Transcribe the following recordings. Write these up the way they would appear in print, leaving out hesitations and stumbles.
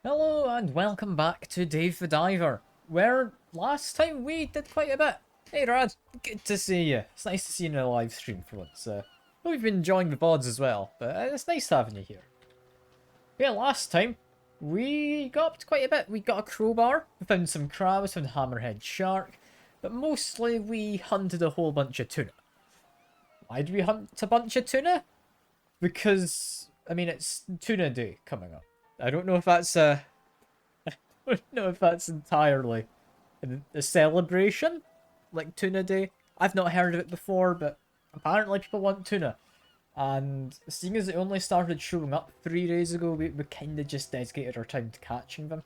Hello and welcome back to Dave the Diver, where last time we did quite a bit. Hey Rad, good to see you. It's nice to see you in a live stream for once. Hope you've been enjoying the VODs as well, but it's nice having you here. Yeah, last time we got up to quite a bit. We got a crowbar, we found some crabs, found a hammerhead shark, but mostly we hunted a whole bunch of tuna. Why did we hunt a bunch of tuna? Because, I mean, it's Tuna Day coming up. I don't know if that's I don't know if that's entirely a celebration, like Tuna Day. I've not heard of it before, but apparently people want tuna. And seeing as it only started showing up 3 days ago, we kind of just dedicated our time to catching them.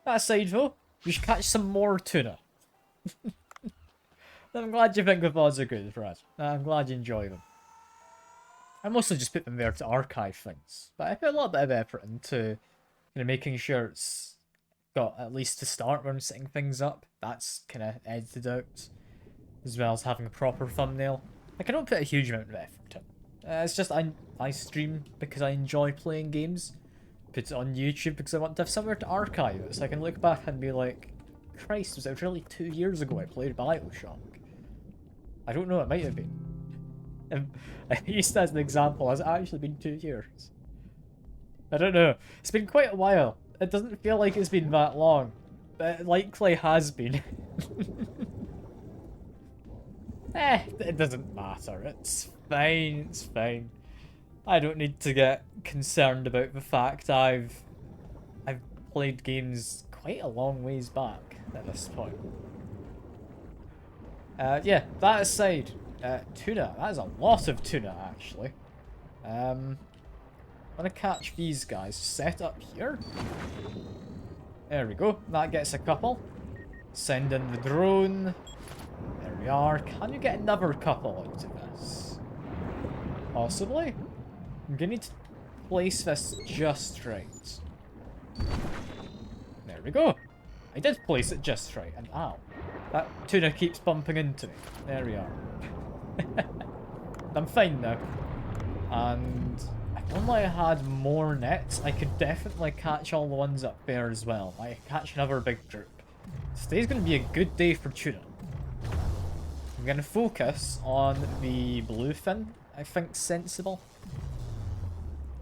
That aside though, we should catch some more tuna. I'm glad you think the VODs are good, Brad. I'm glad you enjoy them. I mostly just put them there to archive things, but I put a little bit of effort into making sure it's got at least to start when I'm setting things up. That's kind of edited out, as well as having a proper thumbnail. Like, I don't put a huge amount of effort in. It's just I stream because I enjoy playing games. Put it on YouTube because I want to have somewhere to archive it, so I can look back and be like, Christ, was it really 2 years ago I played Bioshock? I don't know, it might have been. I used that as an example. Has it actually been 2 years? I don't know. It's been quite a while. It doesn't feel like it's been that long, but it likely has been. It doesn't matter. It's fine. It's fine. I don't need to get concerned about the fact I've played games quite a long ways back at this point. Yeah, that aside. Tuna. That is a lot of tuna, actually. I'm gonna catch these guys. Set up here. There we go. That gets a couple. Send in the drone. There we are. Can you get another couple out of this? Possibly. I'm gonna need to place this just right. There we go. I did place it just right, and ow. That tuna keeps bumping into me. There we are. I'm fine now. And if only I had more nets, I could definitely catch all the ones up there as well. I catch another big group. Today's going to be a good day for tuna. I'm going to focus on the bluefin. I think sensible.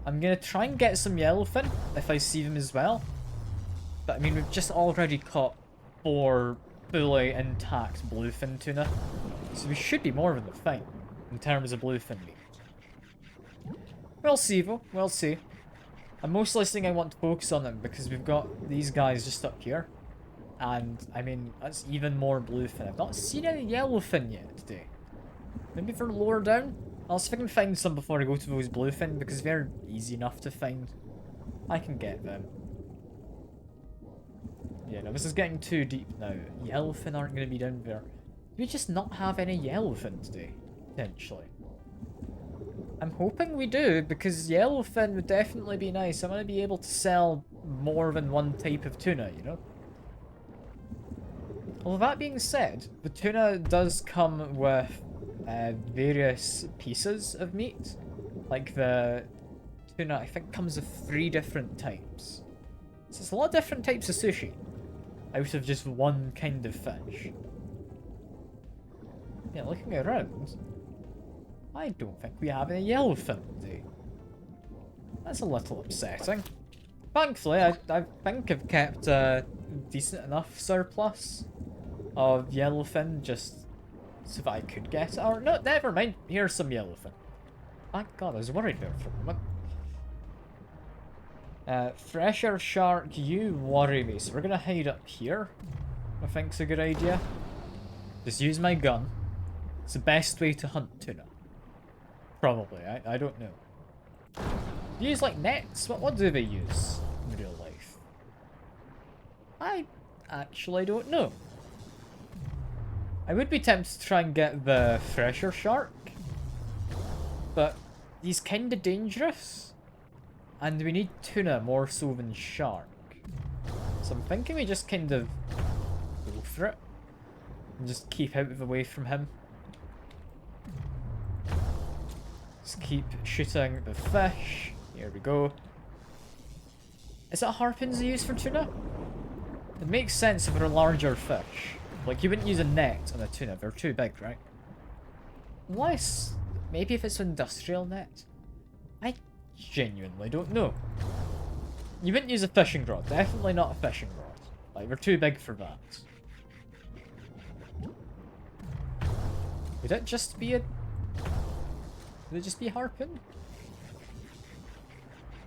I'm going to try and get some yellowfin if I see them as well. But I mean, we've just already caught 4 fully intact bluefin tuna. So we should be more than fine in terms of bluefin meat. We'll see though, we'll see. I'm mostly saying I want to focus on them because we've got these guys just up here. And, I mean, that's even more bluefin. I've not seen any yellowfin yet today. Maybe they're lower down? I'll see if I can find some before I go to those bluefin because they're easy enough to find. I can get them. Yeah, no, this is getting too deep now. Yellowfin aren't going to be down there. Do we just not have any yellowfin today? Potentially. I'm hoping we do, because yellowfin would definitely be nice. I want to be able to sell more than one type of tuna, you know? Well, that being said, the tuna does come with various pieces of meat. Like the tuna, I think, comes with 3 different types. So it's a lot of different types of sushi out of just one kind of fish. Yeah, looking around, I don't think we have any yellowfin today. That's a little upsetting. Thankfully, I think I've kept a decent enough surplus of yellowfin just so that I could get it. Or, no, never mind. Here's some yellowfin. Thank God, I was worried there for a moment. Fresher shark, you worry me. So we're going to hide up here. I think's a good idea. Just use my gun. It's the best way to hunt tuna. Probably, I don't know. Use like nets? What do they use in real life? I actually don't know. I would be tempted to try and get the fresher shark, but he's kinda dangerous. And we need tuna more so than shark. So I'm thinking we just kind of go for it. And just keep out of the way from him. Just keep shooting the fish. Here we go. Is it harpoons they use for tuna? It makes sense if they're larger fish. Like, you wouldn't use a net on a tuna, they're too big, right? Unless, maybe if it's an industrial net? I genuinely don't know. You wouldn't use a fishing rod, definitely not a fishing rod. Like, they're too big for that. Would it just be a... Would it just be a harpoon?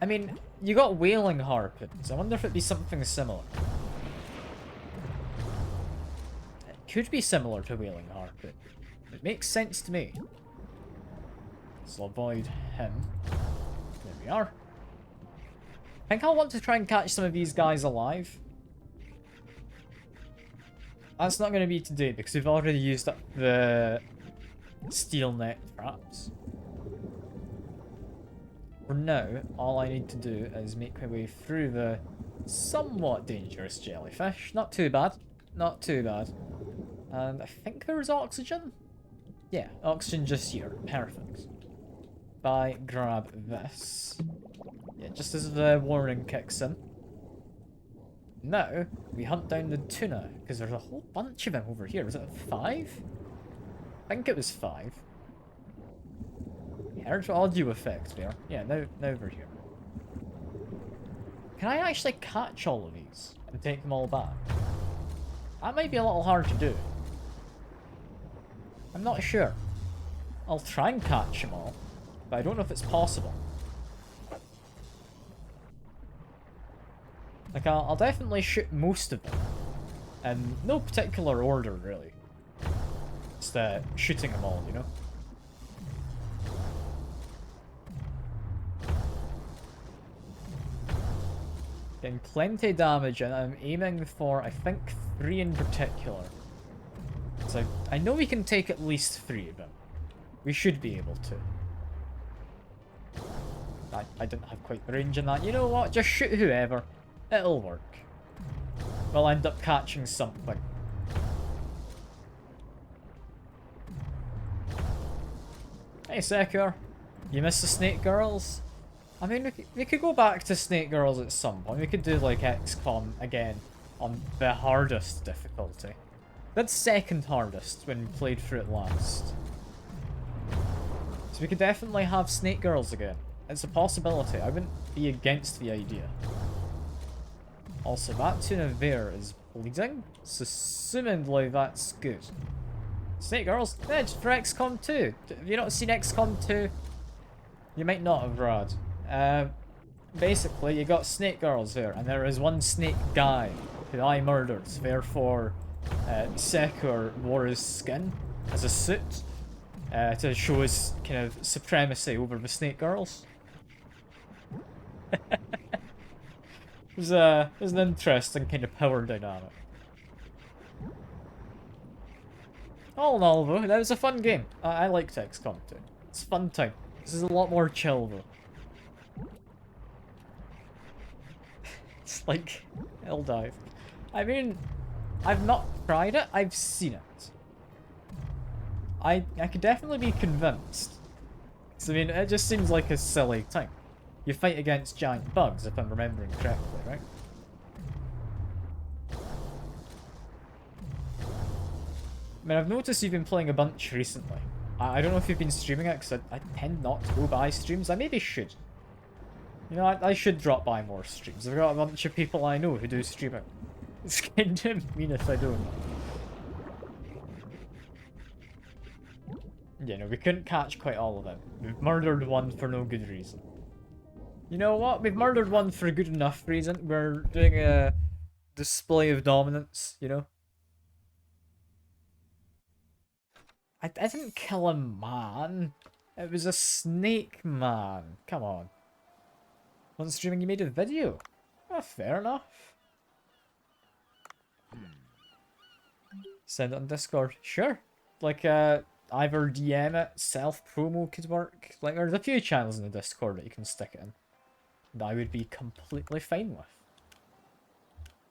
I mean, you got whaling harpoons. I wonder if it'd be something similar. It could be similar to whaling harpoon. It makes sense to me. So I'll avoid him. There we are. I think I'll want to try and catch some of these guys alive. That's not going to be today because we've already used up the steel net traps. For now, all I need to do is make my way through the somewhat dangerous jellyfish. Not too bad. Not too bad. And I think there's oxygen? Yeah, oxygen just here. Perfect. If I grab this. Yeah, just as the warning kicks in. Now, we hunt down the tuna, because there's a whole bunch of them over here. Was it 5? I think it was 5. Heard audio effect there. Yeah, now we're here. Can I actually catch all of these and take them all back? That might be a little hard to do. I'm not sure. I'll try and catch them all, but I don't know if it's possible. Like, I'll definitely shoot most of them. In no particular order, really. Just shooting them all, you know? Getting plenty of damage, and I'm aiming for, I think, 3 in particular. So I know we can take at least 3 of them. We should be able to. I didn't have quite the range in that. You know what? Just shoot whoever. It'll work. We'll end up catching something. Hey, Sekur. You miss the Snake Girls? I mean, we could go back to Snake Girls at some point. We could do, like, XCOM again on the hardest difficulty. That's second hardest when we played through it last. So we could definitely have Snake Girls again. It's a possibility. I wouldn't be against the idea. Also, that tuna there is bleeding, so assumingly that's good. Snake Girls? Yeah, just for XCOM 2. Have you not seen XCOM 2? You might not have, Brad. Basically, you got Snake Girls there, and there is one snake guy who I murdered, therefore Sekur wore his skin as a suit to show his kind of supremacy over the Snake Girls. It was an interesting kind of power dynamic. All in all, though, that was a fun game. I liked XCOM 2. It's a fun time. This is a lot more chill, though. It's like Helldive. I mean, I've not tried it. I've seen it. I could definitely be convinced. So, I mean, it just seems like a silly thing. You fight against giant bugs, if I'm remembering correctly, right? I mean, I've noticed you've been playing a bunch recently. I don't know if you've been streaming it, because I tend not to go by streams. I maybe should. You know, I should drop by more streams. I've got a bunch of people I know who do streaming. It's kind of mean if I don't. Yeah, no, we couldn't catch quite all of them. We've murdered one for no good reason. You know what? We've murdered one for a good enough reason. We're doing a display of dominance, you know? I didn't kill a man. It was a snake man. Come on. On streaming you made a video. Oh, fair enough. Send it on Discord. Sure. Like, either DM it, self-promo could work. Like, there's a few channels in the Discord that you can stick it in. That I would be completely fine with.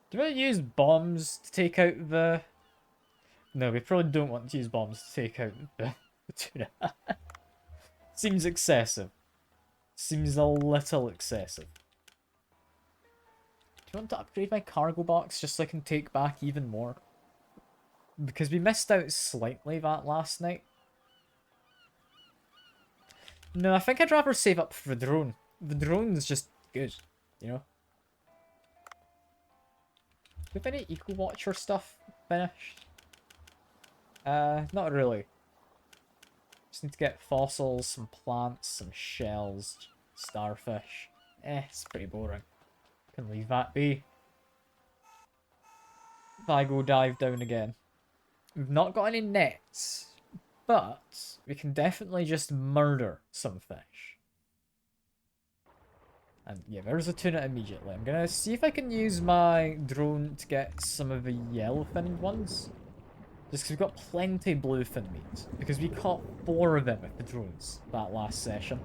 Do we use bombs to take out the... No, we probably don't want to use bombs to take out the tuna. Seems excessive. Seems a little excessive. I want to upgrade my cargo box just so I can take back even more. Because we missed out slightly that last night. No, I think I'd rather save up for the drone. The drone's just good, you know? Do we have any Eco Watcher stuff finished? Not really. Just need to get fossils, some plants, some shells, starfish. It's pretty boring. Can leave that be. If I go dive down again. We've not got any nets, but we can definitely just murder some fish. And yeah, there's a tuna immediately. I'm gonna see if I can use my drone to get some of the yellowfin ones. Just because we've got plenty bluefin meat. Because we caught 4 of them with the drones that last session.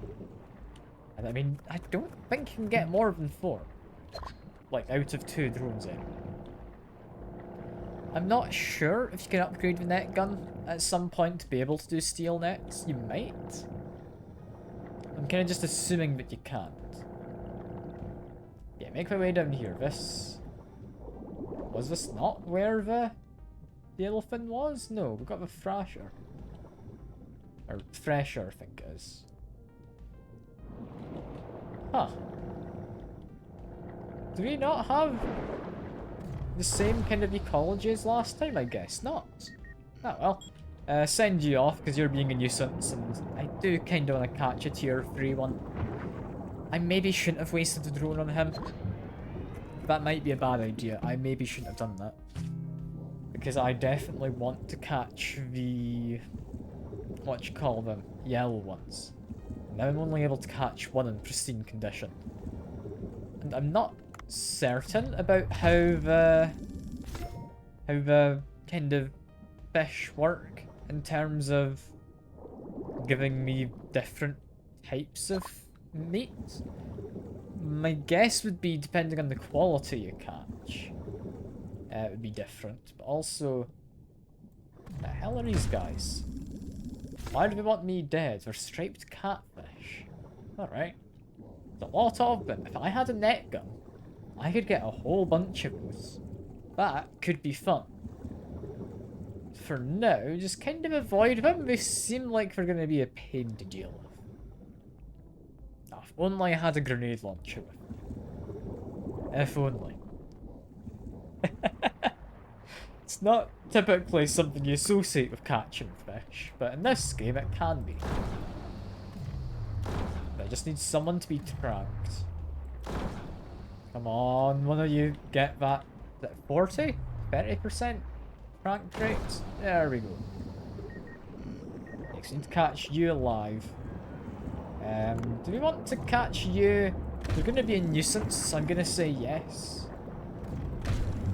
And I mean, I don't think you can get more than 4. Like, out of 2 drones in. I'm not sure if you can upgrade the net gun at some point to be able to do steel nets. You might. I'm kind of just assuming that you can't. Yeah, make my way down here. This... Was this not where the yellowfin was? No, we got the thrasher. Or thresher, I think it is. Huh. Do we not have the same kind of ecology as last time? I guess not. Oh well. Send you off because you're being a nuisance, and I do kind of want to catch a tier 3 one. I maybe shouldn't have wasted the drone on him. That might be a bad idea. I maybe shouldn't have done that. Because I definitely want to catch the... what you call them? Yellow ones. Now I'm only able to catch 1 in pristine condition. And I'm not certain about how the kind of fish work in terms of giving me different types of meat. My guess would be, depending on the quality you catch, it would be different. But also, what the hell are these guys? Why do they want me dead? They're striped catfish. Alright. There's a lot of them. If I had a net gun, I could get a whole bunch of those. That could be fun. For now, just kind of avoid them. They seem like they're going to be a pain to deal with. Oh, if only I had a grenade launcher with me. If only. It's not typically something you associate with catching fish, but in this game it can be. But I just need someone to be tracked. Come on, one of you get that. Is it 40? 30% crank rate? There we go. Next, need to catch you alive. Do we want to catch you? You're going to be a nuisance, so I'm going to say yes.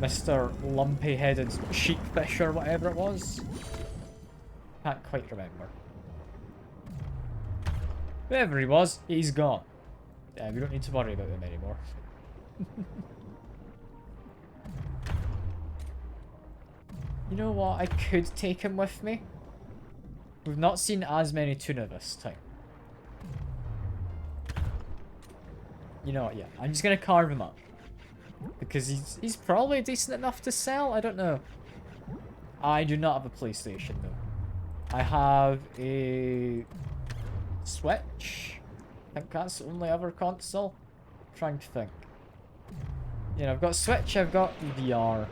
Mr. Lumpy-headed sheepfish or whatever it was. Can't quite remember. Whoever he was, he's gone. Yeah, we don't need to worry about him anymore. You know what? I could take him with me. We've not seen as many tuna this time. You know what? Yeah, I'm just gonna carve him up. Because he's probably decent enough to sell? I don't know. I do not have a PlayStation though. I have a Switch. I think that's the only other console. I'm trying to think. You know, I've got Switch, I've got VR.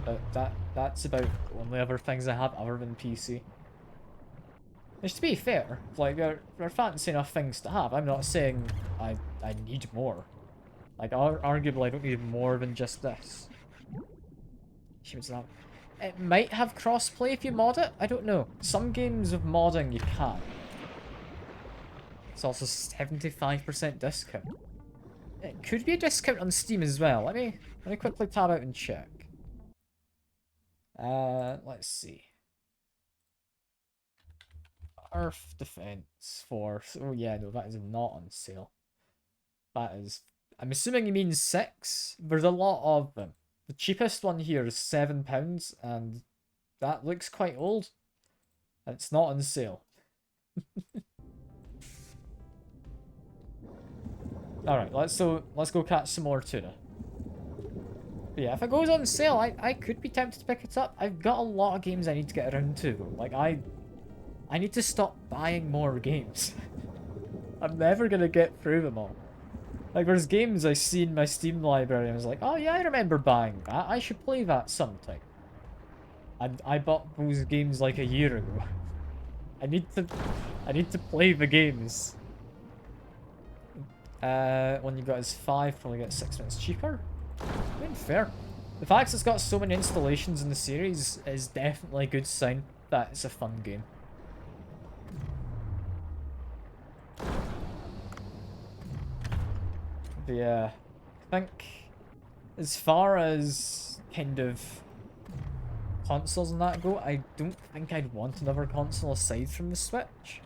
But that's about the only other things I have other than PC. Which, to be fair, like, they're fancy enough things to have. I'm not saying I need more. Like, arguably, I don't need more than just this. It might have crossplay if you mod it. I don't know. Some games with modding you can. It's also 75% discount. It could be a discount on Steam as well. Let me quickly tab out and check. Let's see. Earth Defense Force. Oh yeah, no, that is not on sale. That is... I'm assuming you mean 6. There's a lot of them. The cheapest one here is £7, and that looks quite old. And it's not on sale. Alright, let's go catch some more tuna. But yeah, if it goes on sale, I could be tempted to pick it up. I've got a lot of games I need to get around to, though. Like, I need to stop buying more games. I'm never gonna get through them all. Like, there's games I see in my Steam library and I was like, oh yeah, I remember buying that. I should play that sometime. And I bought those games like a year ago. I need to play the games. One you got is 5, probably get 6 minutes cheaper. I mean, fair. The fact it's got so many installations in the series is definitely a good sign that it's a fun game. But yeah, I think as far as kind of consoles and that go, I don't think I'd want another console aside from the Switch.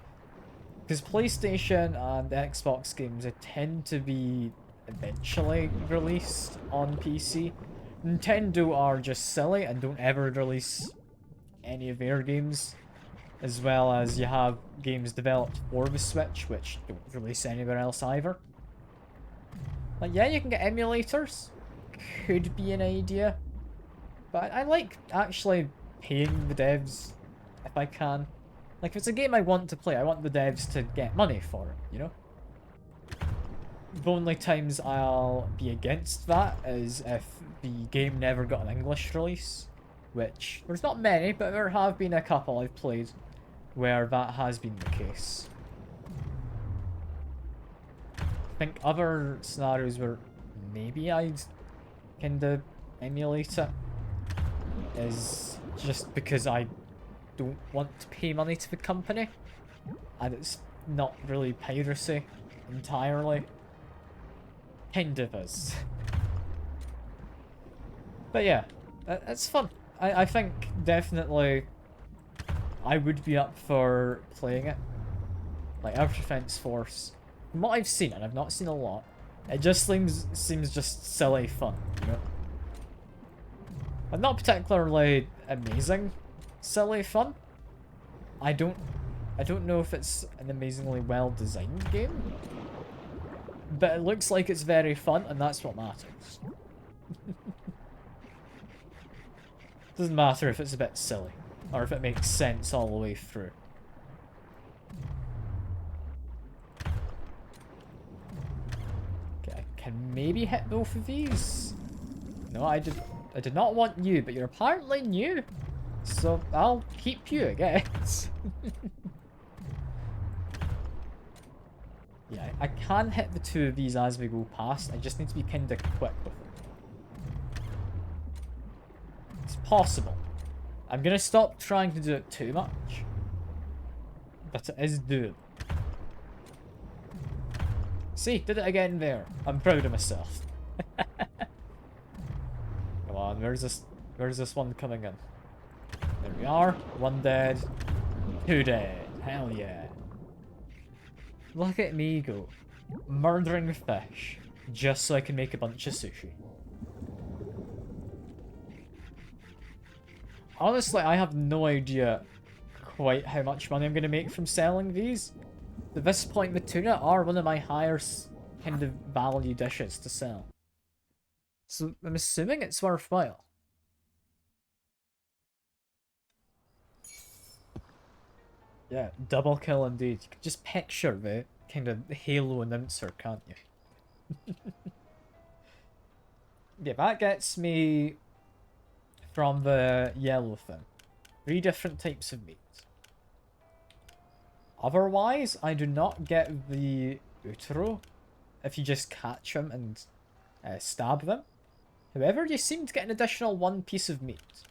Because PlayStation and Xbox games, they tend to be eventually released on PC. Nintendo are just silly and don't ever release any of their games. As well as you have games developed for the Switch, which don't release anywhere else either. Like, yeah, you can get emulators. Could be an idea. But I like actually paying the devs if I can. Like, if it's a game I want to play, I want the devs to get money for it, you know? The only times I'll be against that is if the game never got an English release. Which, there's not many, but there have been a couple I've played where that has been the case. I think other scenarios where maybe I'd kind of emulate it is just because I don't want to pay money to the company, and it's not really piracy entirely. Kind of is. But yeah, it's fun. I think definitely I would be up for playing it. Like, Earth Defense Force, from what I've seen, and I've not seen a lot, it just seems just silly fun, you know? And not particularly amazing silly fun. I don't know if it's an amazingly well designed game, but it looks like it's very fun, and that's what matters. Doesn't matter if it's a bit silly or if it makes sense all the way through. Okay, I can maybe hit both of these. No, I did not want you, but you're apparently new. So I'll keep you, I guess. Yeah, I can hit the 2 of these as we go past. I just need to be kind of quick with it. It's possible. I'm gonna stop trying to do it too much. But it is doable. See, did it again there. I'm proud of myself. Come on, where's this one coming in? There we are. 1 dead. 2 dead. Hell yeah. Look at me go. Murdering fish. Just so I can make a bunch of sushi. Honestly, I have no idea quite how much money I'm going to make from selling these. At this point, the tuna are one of my higher kind of value dishes to sell. So I'm assuming it's worthwhile. Yeah, double kill indeed. You can just picture the kind of Halo announcer, can't you? Yeah, that gets me from the yellow thing. 3 different types of meat. Otherwise, I do not get the utero if you just catch them and stab them. However, you seem to get an additional 1 piece of meat.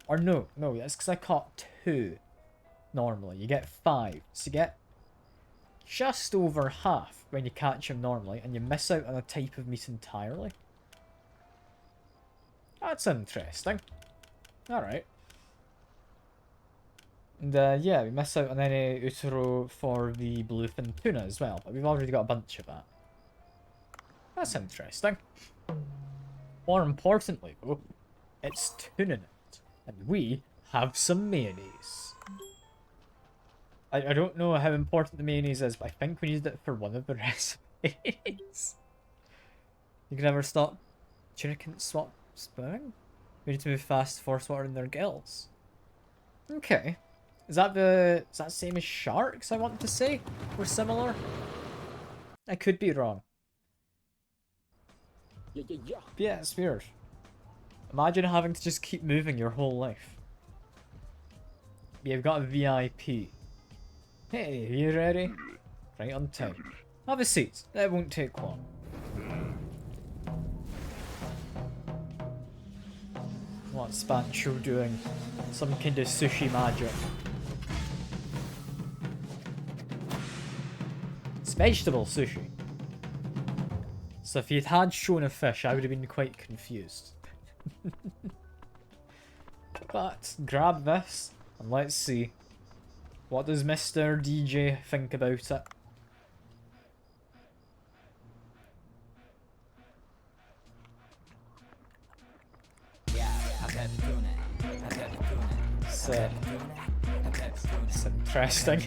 Or no, that's because I caught 2 normally. You get 5. So you get just over half when you catch them normally, and you miss out on a type of meat entirely. That's interesting. Alright. And yeah, we miss out on any utero for the bluefin tuna as well, but we've already got a bunch of that. That's interesting. More importantly though, it's tuna night, and we have some mayonnaise. I don't know how important the mayonnaise is, but I think we need it for one of the recipes. You can never stop Tuna can swap swimming? We need to move fast for water in their gills. Okay. Is that the same as sharks, I want to say? Or similar? I could be wrong. Yeah, it's weird. Imagine having to just keep moving your whole life. Yeah, we've got a VIP. Hey, are you ready? Right on time. Have a seat. That won't take long. What's Bancho doing? Some kind of sushi magic. It's vegetable sushi. So if you'd had shown a fish, I would have been quite confused. But grab this and let's see. What does Mr. DJ think about it? It's interesting.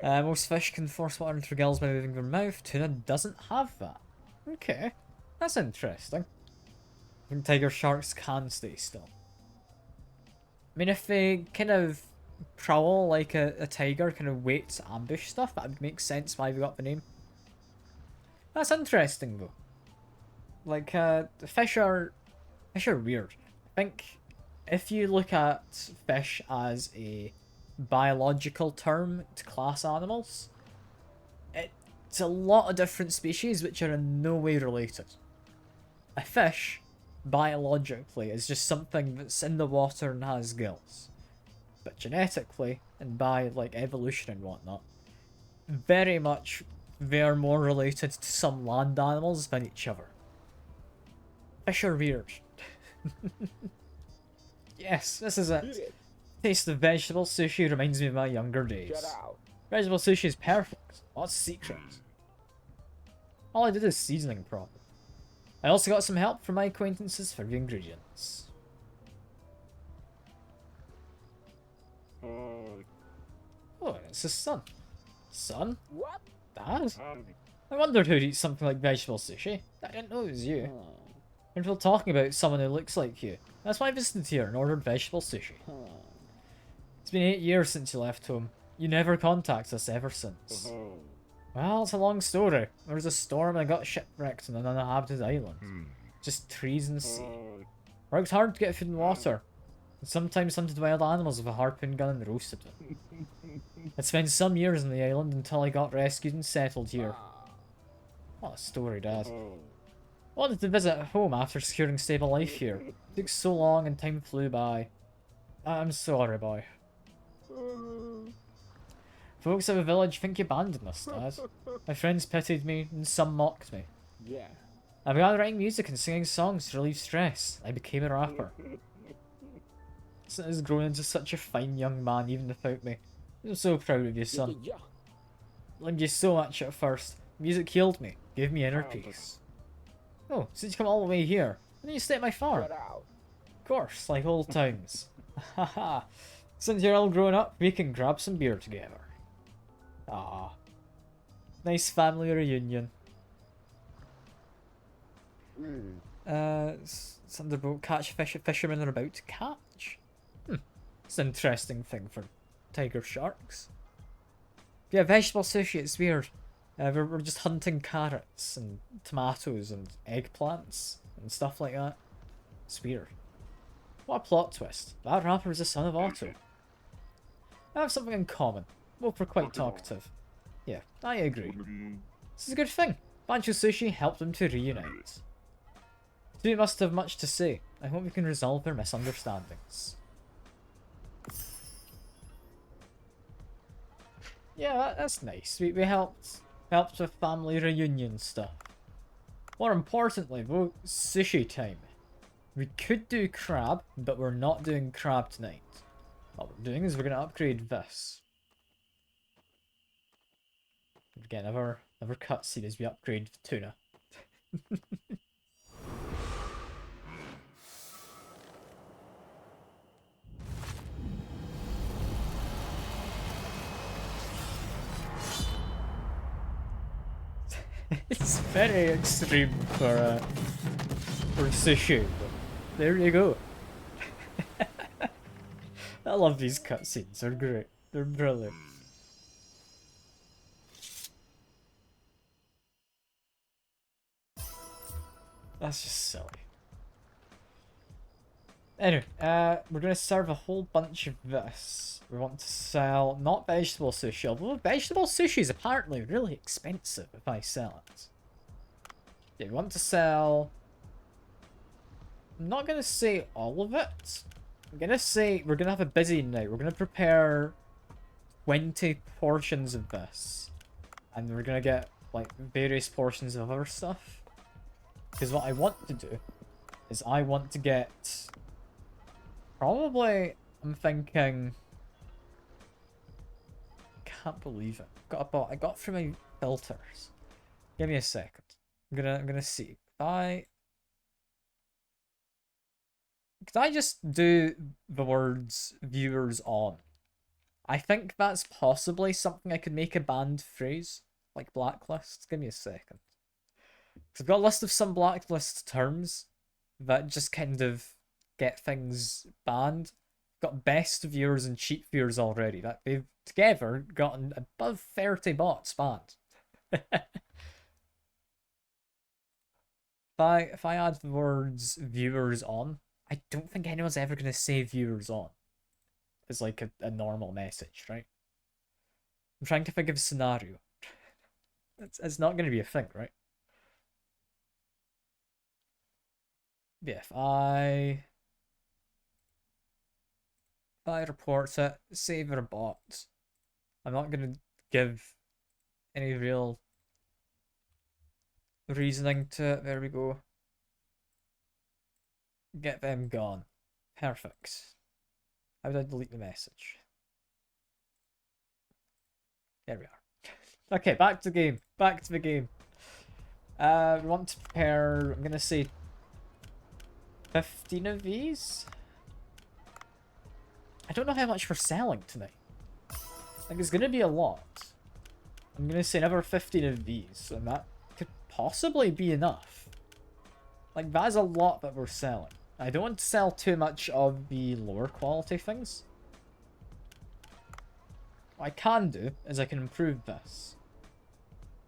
Most fish can force water into their gills by moving their mouth. Tuna doesn't have that. Okay, that's interesting. I think tiger sharks can stay still. I mean, if they kind of prowl like a tiger, kind of wait to ambush stuff, that would make sense why we got the name. That's interesting though. Like, the fish are weird. I think if you look at fish as a biological term to class animals, it's a lot of different species which are in no way related. A fish, biologically, is just something that's in the water and has gills. But genetically, and by like evolution and whatnot, very much they're more related to some land animals than each other. Fish are weird. Yes, this is it. Taste of vegetable sushi reminds me of my younger days. Vegetable sushi is perfect. What's the secret? All I did is seasoning properly. I also got some help from my acquaintances for the ingredients. Oh, it's his son. Son? What? Dad? I wondered who'd eat something like vegetable sushi. I didn't know it was you. Until talking about someone who looks like you. That's why I visited here and ordered vegetable sushi. It's been 8 years since you left home. You never contacted us ever since. Well, it's a long story. There was a storm and I got shipwrecked on an uninhabited island. Just trees and sea. Worked hard to get food and water. And sometimes hunted wild animals with a harpoon gun and roasted them. I'd spent some years on the island until I got rescued and settled here. What a story, Dad. I wanted to visit home after securing stable life here. It took so long and time flew by. I'm sorry, boy. Folks of the village think you abandoned us, Dad. My friends pitied me, and some mocked me. Yeah. I began writing music and singing songs to relieve stress. I became a rapper. Son has grown into such a fine young man even without me. I'm so proud of you, son. Loved you so much at first. Music healed me, gave me inner peace. Oh, since you come all the way here, why don't you stay at my farm? Of course, like old times. Haha. Since you're all grown up, we can grab some beer together. Ah, nice family reunion. Thunderbolt catch fish fishermen are about to catch. It's an interesting thing for tiger sharks. Yeah, vegetable sushi, it's weird. We're just hunting carrots and tomatoes and eggplants and stuff like that. It's weird. What a plot twist. That rapper is the son of Otto. I have something in common. Both are quite talkative. Yeah, I agree. This is a good thing. Bancho Sushi helped them to reunite. Two must have much to say. I hope we can resolve their misunderstandings. Yeah, that's nice. We helped with family reunion stuff. More importantly though, sushi time. We could do crab, but we're not doing crab tonight. What we're doing is we're going to upgrade this. Again, another cutscene as we upgrade Tuna. It's very extreme for sushi, but there you go. I love these cutscenes, they're great. They're brilliant. That's just silly. Anyway, we're gonna serve a whole bunch of this. We want to sell, not vegetable sushi, although vegetable sushi is apparently really expensive if I sell it. Yeah, we want to sell... I'm not gonna say all of it. I'm gonna say we're gonna have a busy night. We're gonna prepare 20 portions of this. And we're gonna get, like, various portions of other stuff. Because what I want to do is I want to get... Probably, I'm thinking... Can't believe it. I got through my filters. Give me a second. I'm gonna see. Could I just do the words viewers on? I think that's possibly something I could make a banned phrase. Like blacklist. Give me a second. Because I've got a list of some blacklist terms that just kind of get things banned. Got best viewers and cheap viewers already. That they've together gotten above 30 bots banned. If I add the words viewers on, I don't think anyone's ever going to say viewers on as like a normal message, right? I'm trying to think of a scenario. It's not going to be a thing, right? Yeah, if I report it, save a bot, I'm not going to give any real reasoning to it. There we go. Get them gone. Perfect. How did I delete the message? There we are. Okay, back to the game. Back to the game. We want to prepare, I'm gonna say 15 of these? I don't know how much we're selling tonight. Like, it's gonna be a lot. I'm gonna say another 15 of these, and that could possibly be enough. Like, that is a lot that we're selling. I don't want to sell too much of the lower quality things. What I can do is I can improve this.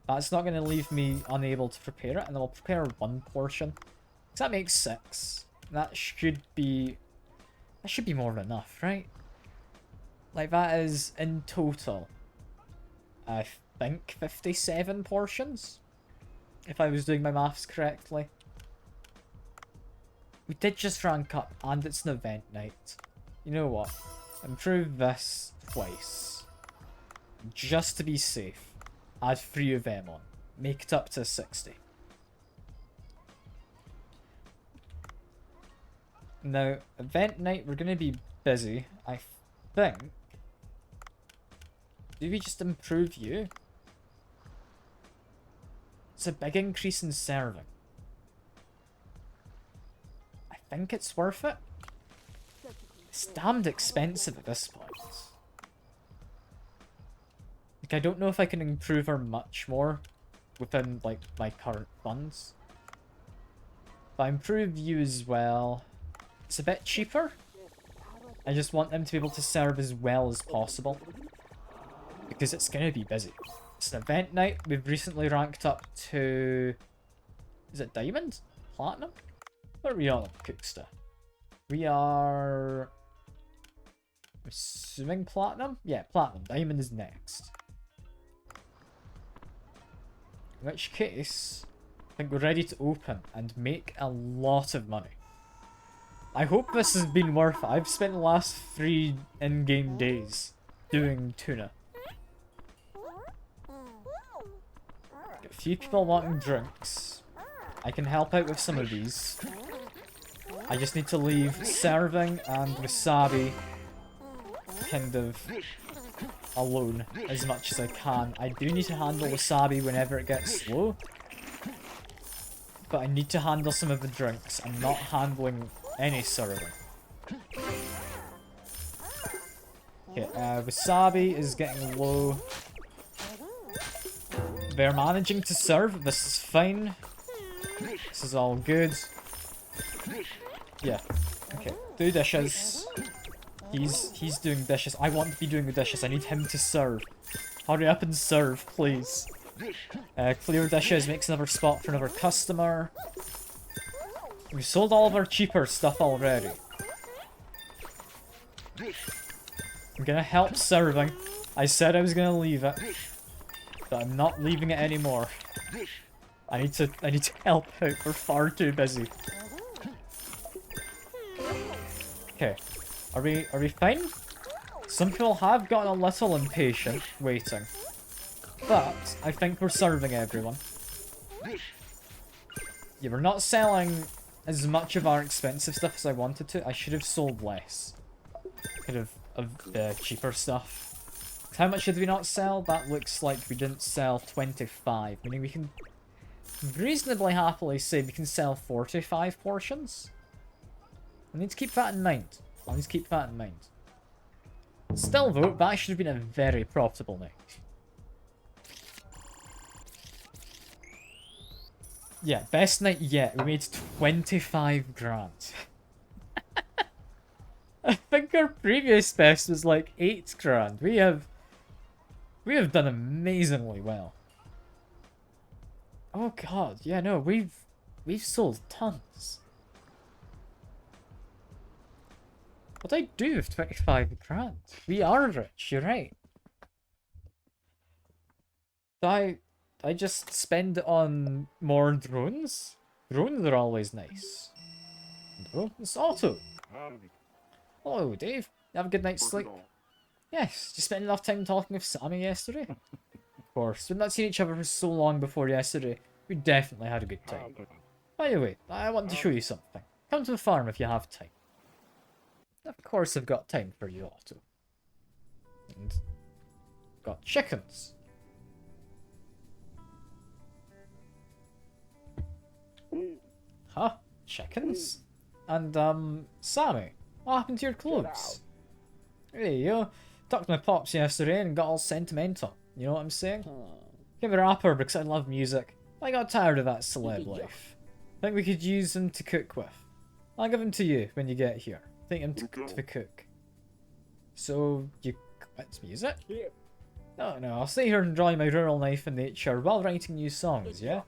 That's not going to leave me unable to prepare it, and I'll prepare one portion. Because that makes 6. That should be more than enough, right? Like, that is in total, I think, 57 portions? If I was doing my maths correctly. We did just rank up, and it's an event night. You know what? Improve this twice. Just to be safe. Add 3 of them on. Make it up to 60. Now, event night, we're going to be busy. I think... Do we just improve you? It's a big increase in serving. I think it's worth it. It's damned expensive at this point. Like, I don't know if I can improve her much more within, like, my current funds. If I improve you as well, it's a bit cheaper. I just want them to be able to serve as well as possible. Because it's going to be busy. It's an event night. We've recently ranked up to... Is it Diamond? Platinum? What are we on Cooksta? We are... I'm assuming Platinum? Yeah, Platinum. Diamond is next. In which case, I think we're ready to open and make a lot of money. I hope this has been worth it. I've spent the last 3 in-game days doing Tuna. Got a few people wanting drinks. I can help out with some of these. I just need to leave serving and wasabi kind of alone as much as I can. I do need to handle wasabi whenever it gets slow. But I need to handle some of the drinks. I'm not handling any serving. Okay, wasabi is getting low. They're managing to serve. This is fine. This is all good. Yeah. Okay. Do dishes. He's doing dishes. I want to be doing the dishes. I need him to serve. Hurry up and serve, please. Clear dishes makes another spot for another customer. We've sold all of our cheaper stuff already. I'm gonna help serving. I said I was gonna leave it, but I'm not leaving it anymore. I need to help out. We're far too busy. Okay. Are we fine? Some people have gotten a little impatient waiting. But I think we're serving everyone. Yeah, we're not selling as much of our expensive stuff as I wanted to. I should have sold less. Kind of the cheaper stuff. How much did we not sell? That looks like we didn't sell 25. Meaning we can reasonably happily say we can sell 45 portions. I need to keep that in mind. I need to keep that in mind. Still though, that should have been a very profitable night. Yeah, best night yet. We made 25 grand. I think our previous best was like 8 grand. We have done amazingly well. Oh god, yeah, no, we've sold tons. What do I do with 25 grand? We are rich, you're right. I just spend it on more drones? Drones are always nice. Oh, it's Otto. Hello, Dave. You have a good night's sleep? Yes, did you spend enough time talking with Sammy yesterday? Of course, we've not seen each other for so long before yesterday. We definitely had a good time. By the way, I want to show you something. Come to the farm if you have time. Of course I've got time for you, Otto. And got chickens. Huh? Chickens? And, Sammy, what happened to your clothes? There you go. Talked to my pops yesterday and got all sentimental. You know what I'm saying? Give a rapper because I love music. I got tired of that celeb life. Think we could use him to cook with. I'll give him to you when you get here. Think him to cook. So, you quit music? No, I'll stay here and enjoy my rural life and nature while writing new songs, yeah?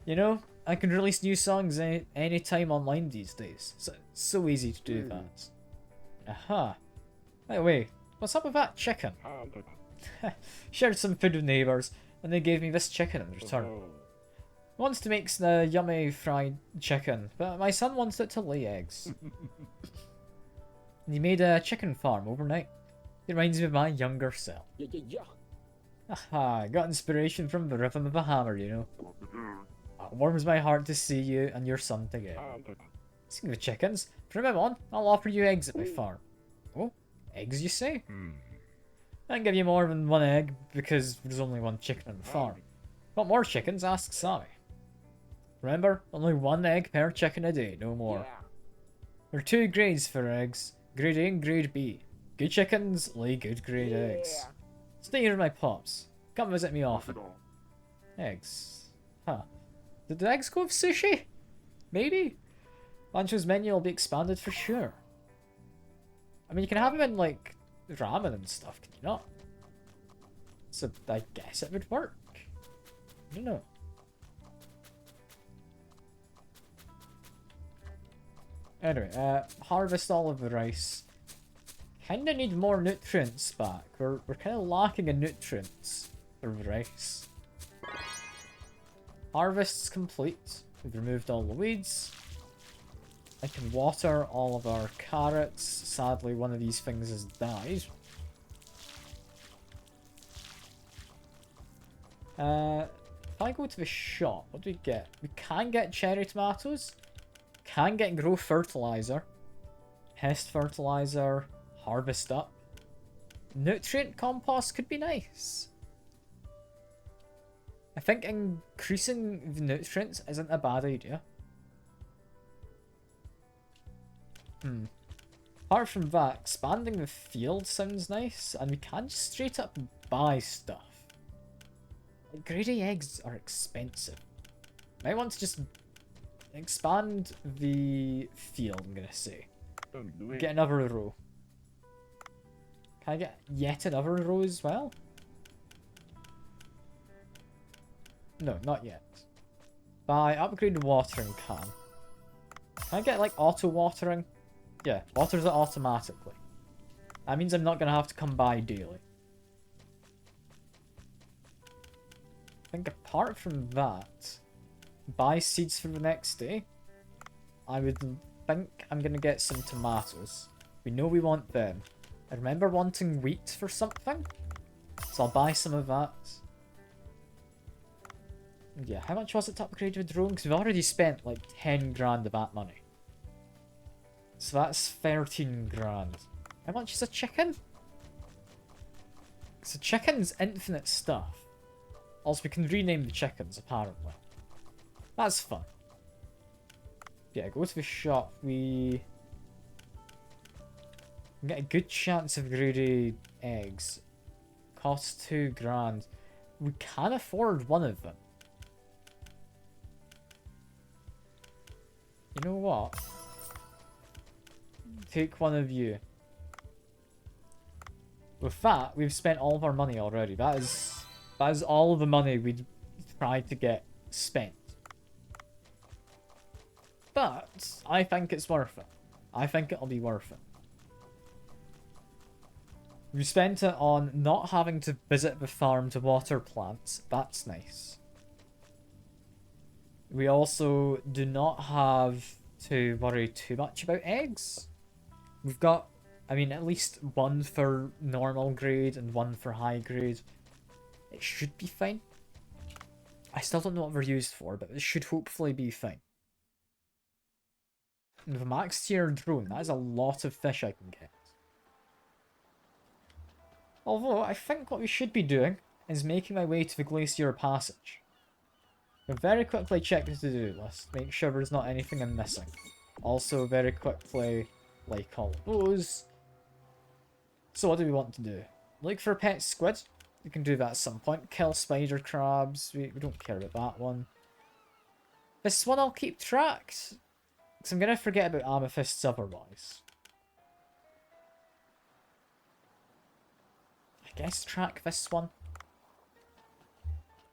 You know, I can release new songs any time online these days. So, it's so easy to do that. Aha. By the way, what's up with that chicken? Shared some food with neighbours, and they gave me this chicken in return. Wants to make the yummy fried chicken, but my son wants it to lay eggs. He made a chicken farm overnight. It reminds me of my younger self. Aha, got inspiration from the rhythm of a hammer, you know. It warms my heart to see you and your son together. Speaking of chickens, from now on, I'll offer you eggs at my farm. Oh, eggs you say? I can give you more than one egg because there's only one chicken on the farm. Want more chickens? Ask Sammy. Remember, only one egg per chicken a day, no more. There are 2 grades for eggs, grade A and grade B. Good chickens lay good grade eggs. Stay here with my pops. Come visit me often. Eggs. Huh. Did the eggs go with sushi? Maybe? Lancho's menu will be expanded for sure. I mean, you can have them in, like, ramen and stuff, can you not? So, I guess it would work. I don't know. Anyway, harvest all of the rice. Kinda need more nutrients back. We're kinda lacking in nutrients for the rice. Harvest's complete. We've removed all the weeds. I can water all of our carrots. Sadly, one of these things has died. If I go to the shop, what do we get? We can get cherry tomatoes. Can get grow fertilizer. Pest fertilizer. Harvest up. Nutrient compost could be nice. I think increasing the nutrients isn't a bad idea. Apart from that, expanding the field sounds nice, and we can just straight up buy stuff. Grade A eggs are expensive. Might want to just expand the field, I'm gonna say. Get another row. Can I get yet another row as well? No, not yet. Buy upgrade watering can. Can I get like auto watering? Yeah, waters it automatically. That means I'm not gonna have to come by daily. I think apart from that, buy seeds for the next day. I would think I'm gonna get some tomatoes. We know we want them. I remember wanting wheat for something, so I'll buy some of that. Yeah, how much was it to upgrade the drone? Because we've already spent like 10 grand of that money. So that's 13 grand. How much is a chicken? So chicken's infinite stuff. Also, we can rename the chickens, apparently. That's fun. Yeah, go to the shop. We get a good chance of grade A eggs. Costs 2 grand. We can afford one of them. You know what? Take one of you. With that, we've spent all of our money already. That is all the money we'd tried to get spent. But I think it's worth it. I think it'll be worth it. We spent it on not having to visit the farm to water plants. That's nice. We also do not have to worry too much about eggs. We've got, I mean, at least one for normal grade and one for high grade. It should be fine. I still don't know what they're used for, but it should hopefully be fine. And with a max tier drone, that is a lot of fish I can get. Although, I think what we should be doing is making my way to the Glacier Passage. We'll very quickly check the to-do list, make sure there's not anything I'm missing. Also, very quickly, like all of those. So what do we want to do? Look for a pet squid. We can do that at some point. Kill spider crabs. We don't care about that one. This one I'll keep tracked. Because I'm going to forget about amethysts otherwise. I guess track this one.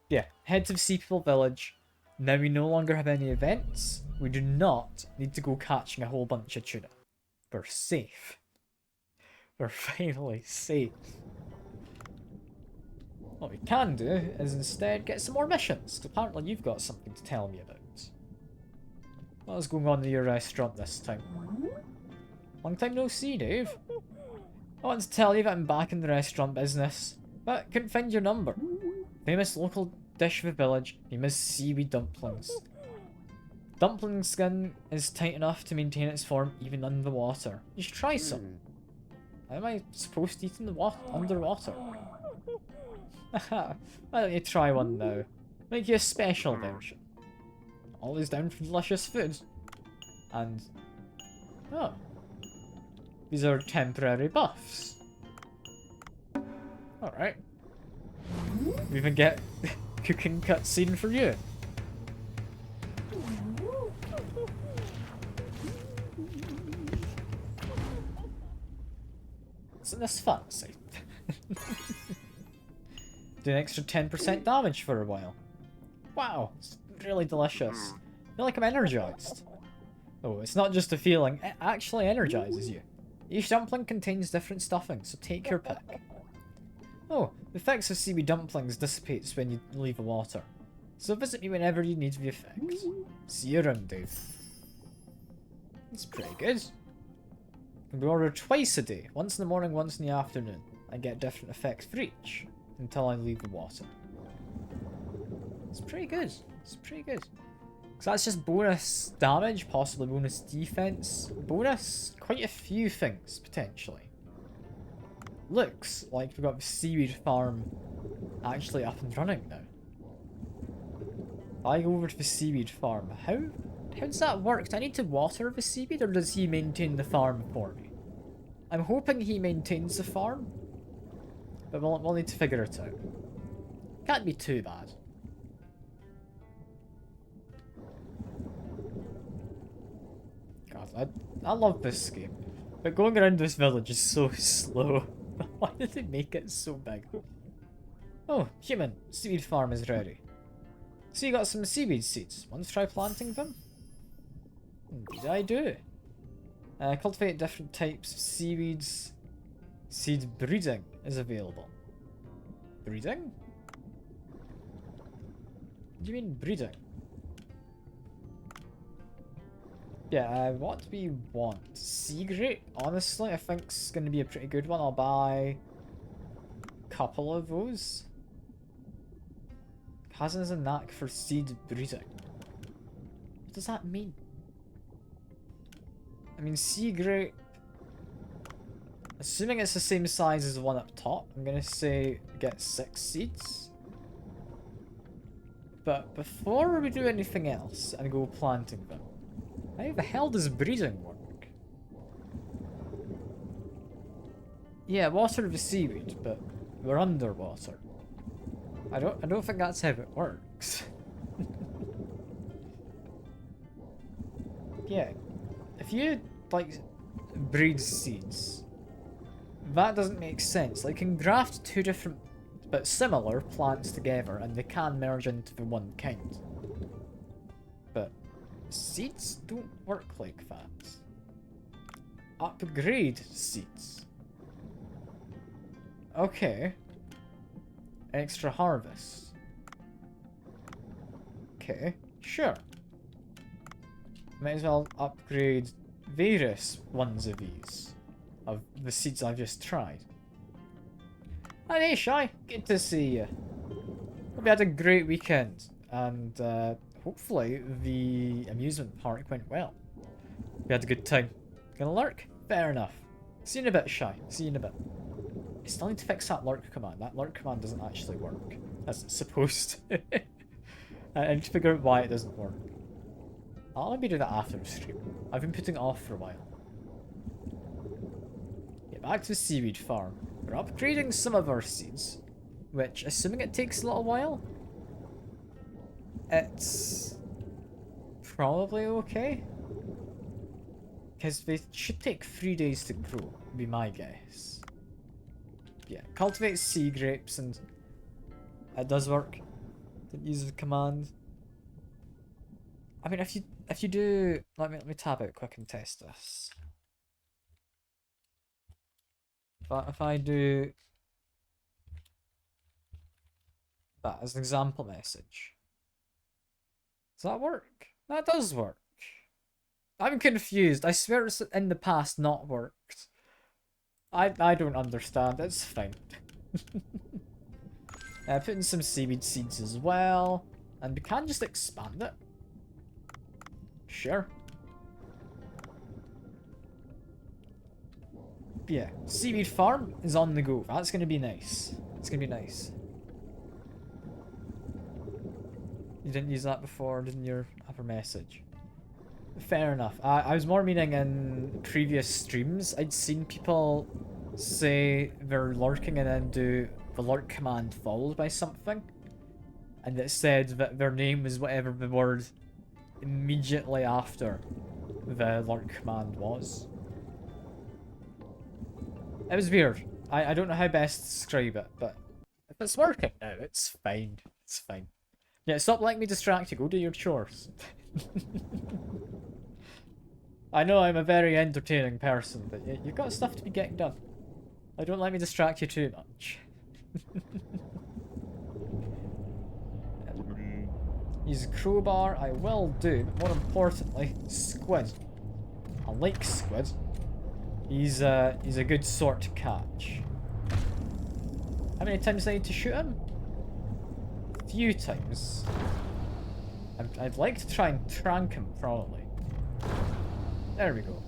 Yeah, head to the Sea People Village. Now we no longer have any events. We do not need to go catching a whole bunch of tuna. We're safe. We're finally safe. What we can do is instead get some more missions. Apparently you've got something to tell me about. What is going on in your restaurant this time? Long time no see, Dave. I want to tell you that I'm back in the restaurant business, but couldn't find your number. Famous local dish of the village, famous seaweed dumplings. Dumpling skin is tight enough to maintain its form even underwater. You should try some. How am I supposed to eat in the underwater? Why don't you try one now? Make you a special version. Always down for delicious food. And... oh. These are temporary buffs. Alright. We even get cooking cutscene for you. Isn't this fancy? Do an extra 10% damage for a while. Wow, it's really delicious. I feel like I'm energized. Oh, it's not just a feeling, it actually energizes you. Each dumpling contains different stuffing, so take your pick. Oh, the effects of seaweed dumplings dissipates when you leave the water. So visit me whenever you need the effect. See you around, Dave. That's pretty good. Can be ordered twice a day, once in the morning, once in the afternoon. I get different effects for each, until I leave the water. It's pretty good. It's pretty good. So that's just bonus damage, possibly bonus defense. Bonus quite a few things, potentially. Looks like we've got the seaweed farm actually up and running now. If I go over to the seaweed farm, how does that work? Do I need to water the seaweed, or does he maintain the farm for me? I'm hoping he maintains the farm, but we'll need to figure it out. Can't be too bad. God, I love this game. But going around this village is so slow. Why did they make it so big? Oh, human. Seaweed farm is ready. So you got some seaweed seeds. Want to try planting them? Indeed I do. Cultivate different types of seaweeds. Seed breeding is available. Breeding? What do you mean breeding? Yeah, what do we want? Sea grape? Honestly, I think it's going to be a pretty good one. I'll buy a couple of those. Has a knack for seed breeding. What does that mean? I mean, sea grape... Assuming it's the same size as the one up top, I'm going to say get 6 seeds. But before we do anything else and go planting them, how the hell does breeding work? Yeah, water the seaweed, but we're underwater. I don't think that's how it works. Yeah, if you like breed seeds, that doesn't make sense. Like, you can graft 2 different but similar plants together and they can merge into the one kind. But seeds don't work like that. Upgrade seeds. Okay. Extra harvest. Okay, sure. Might as well upgrade various ones of these. Of the seeds I've just tried. Hi, hey Shy, good to see you. Hope you had a great weekend, and hopefully the amusement park went well. We had a good time. Gonna lurk? Fair enough. See you in a bit, Shy. See you in a bit. I still need to fix that lurk command. That lurk command doesn't actually work as it's supposed to. I need to figure out why it doesn't work. I'll maybe do that after the stream. I've been putting it off for a while. Yeah, back to the seaweed farm. We're upgrading some of our seeds, which, assuming it takes a little while, it's probably okay. Because they should take 3 days to grow, would be my guess. Yeah, cultivate sea grapes, and it does work. Didn't use the command. I mean, if you do, let me tab out quick and test this. If I do that as an example message, does that work? That does work. I'm confused. I swear it's in the past not worked. I don't understand. It's fine. Put in some seaweed seeds as well, and we can just expand it. Sure. Yeah, seaweed farm is on the go. That's gonna be nice. It's gonna be nice. You didn't use that before, didn't your upper message? Fair enough. I was more meaning in previous streams, I'd seen people say they're lurking and then do the lurk command followed by something. And it said that their name was whatever the word immediately after the lurk command was. It was weird. I don't know how best to describe it, but if it's working now, it's fine. It's fine. Yeah, stop letting me distract you. Go do your chores. I know I'm a very entertaining person, but you've got stuff to be getting done. Like, don't let me distract you too much. Use a crowbar, I will do, but more importantly, squid. I like squid. He's a good sort to catch. How many times do I need to shoot him? A few times. I'd like to try and trank him, probably. There we go.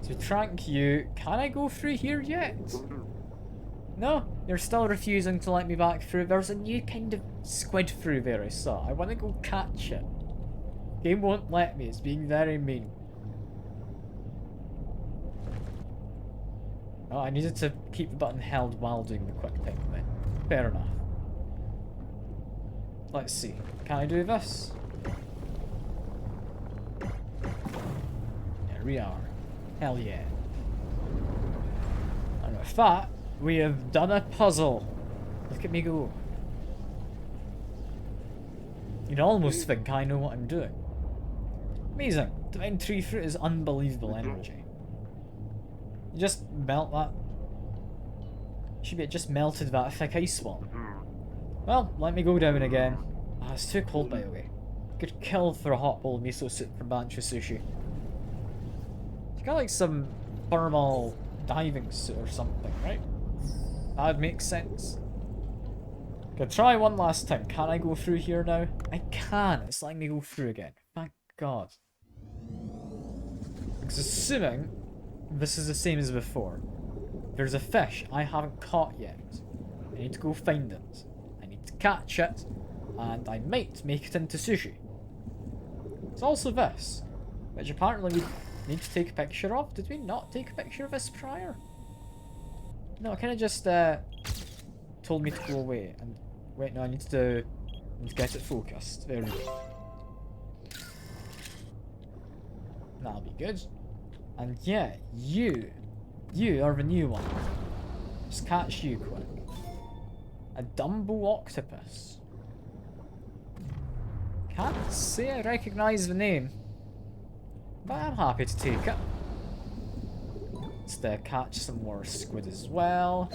To trank you, can I go through here yet? No, you're still refusing to let me back through. There's a new kind of squid through there I saw. I want to go catch it. Game won't let me, it's being very mean. Oh, I needed to keep the button held while doing the quick time then. Fair enough. Let's see. Can I do this? There we are. Hell yeah. And with that, we have done a puzzle. Look at me go. You'd almost think I know what I'm doing. Amazing. Divine Tree Fruit is unbelievable energy. You just melt that. Should be it just melted that thick ice wall. Well, let me go down again. Ah, it's too cold by the way. Could kill for a hot bowl of miso soup from Bancho Sushi. You got like some thermal diving suit or something, right? That would make sense. Okay, try one last time. Can I go through here now? I can. It's letting me go through again. Thank God. Because assuming this is the same as before. There's a fish I haven't caught yet. I need to go find it. I need to catch it. And I might make it into sushi. It's also this, which apparently we need to take a picture of. Did we not take a picture of this prior? No, it kind of just told me to go away. And wait, no, I need to get it focused. There we go. That'll be good. And yeah, you are the new one. Just catch you quick. A Dumbo octopus. Can't say I recognise the name, but I'm happy to take it. Let's catch some more squid as well.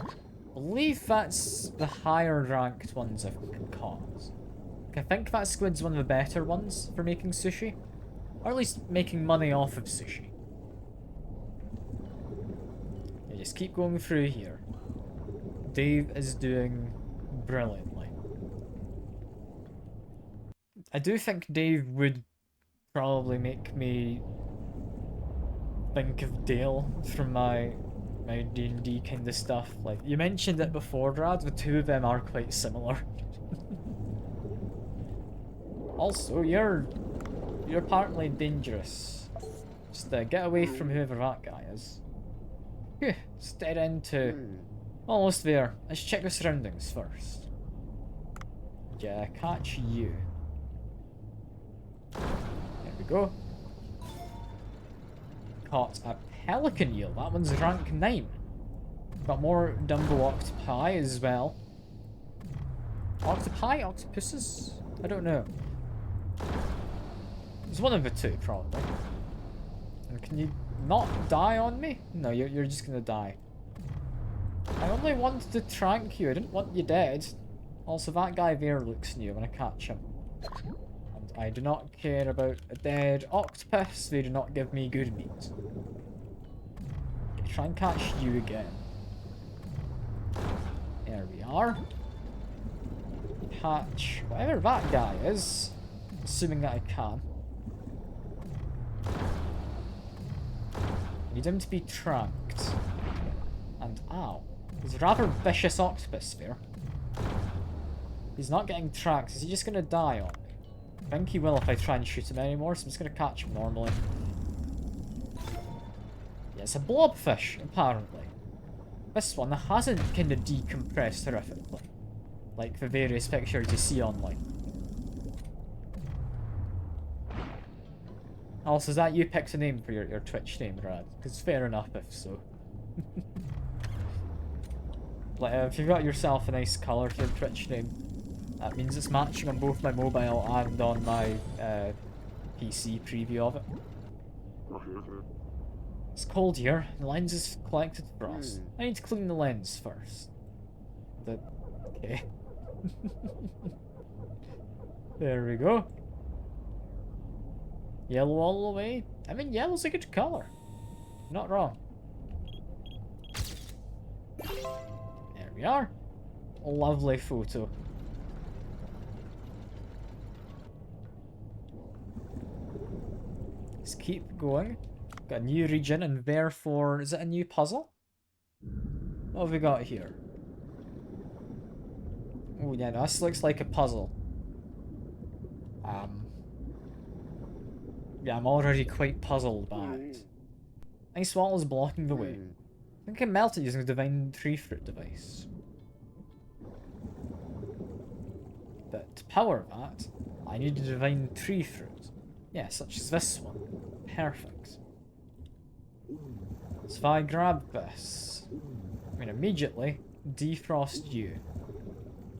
I believe that's the higher ranked ones I've caught. I think that squid's one of the better ones for making sushi. Or at least making money off of sushi. Yeah, just keep going through here. Dave is doing brilliantly. I do think Dave would probably make me think of Dale from my D&D kind of stuff. Like, you mentioned it before, Brad, the two of them are quite similar. Also, you're apparently dangerous. Just get away from whoever that guy is. Phew, stead into... Almost there. Let's check the surroundings first. Yeah, catch you. There we go. Caught a pelican eel. That one's rank 9. Got more Dumbo octopi as well. Octopi? Octopuses? I don't know. It's one of the two, probably. And can you not die on me? No, you're just gonna die. I only wanted to trank you. I didn't want you dead. Also, that guy there looks new when I catch him. And I do not care about a dead octopus. They do not give me good meat. Okay, try and catch you again. There we are. Catch whatever that guy is. Assuming that I can. Need him to be tranked. And ow. There's a rather vicious octopus there. He's not getting tracked. Is he just gonna die on me? I think he will if I try and shoot him anymore, so I'm just gonna catch him normally. Yeah, it's a blobfish, apparently. This one hasn't kind of decompressed horrifically. Like the various pictures you see online. Also, is that you picked a name for your Twitch name, Rad? Because fair enough if so. Like, if you've got yourself a nice colour for your Twitch name, that means it's matching on both my mobile and on my PC preview of it. It's cold here. The lens is collected frost. I need to clean the lens first. Okay. There we go. Yellow all the way. I mean, yellow's a good colour. Not wrong. There we are. A lovely photo. Let's keep going. Got a new region and therefore... Is it a new puzzle? What have we got here? Oh yeah, no, this looks like a puzzle. Yeah, I'm already quite puzzled by it. Ice wall is blocking the way. I can melt it using the Divine Tree Fruit device. But to power that, I need a Divine Tree Fruit. Yeah, such as this one. Perfect. So if I grab this, I mean immediately defrost you.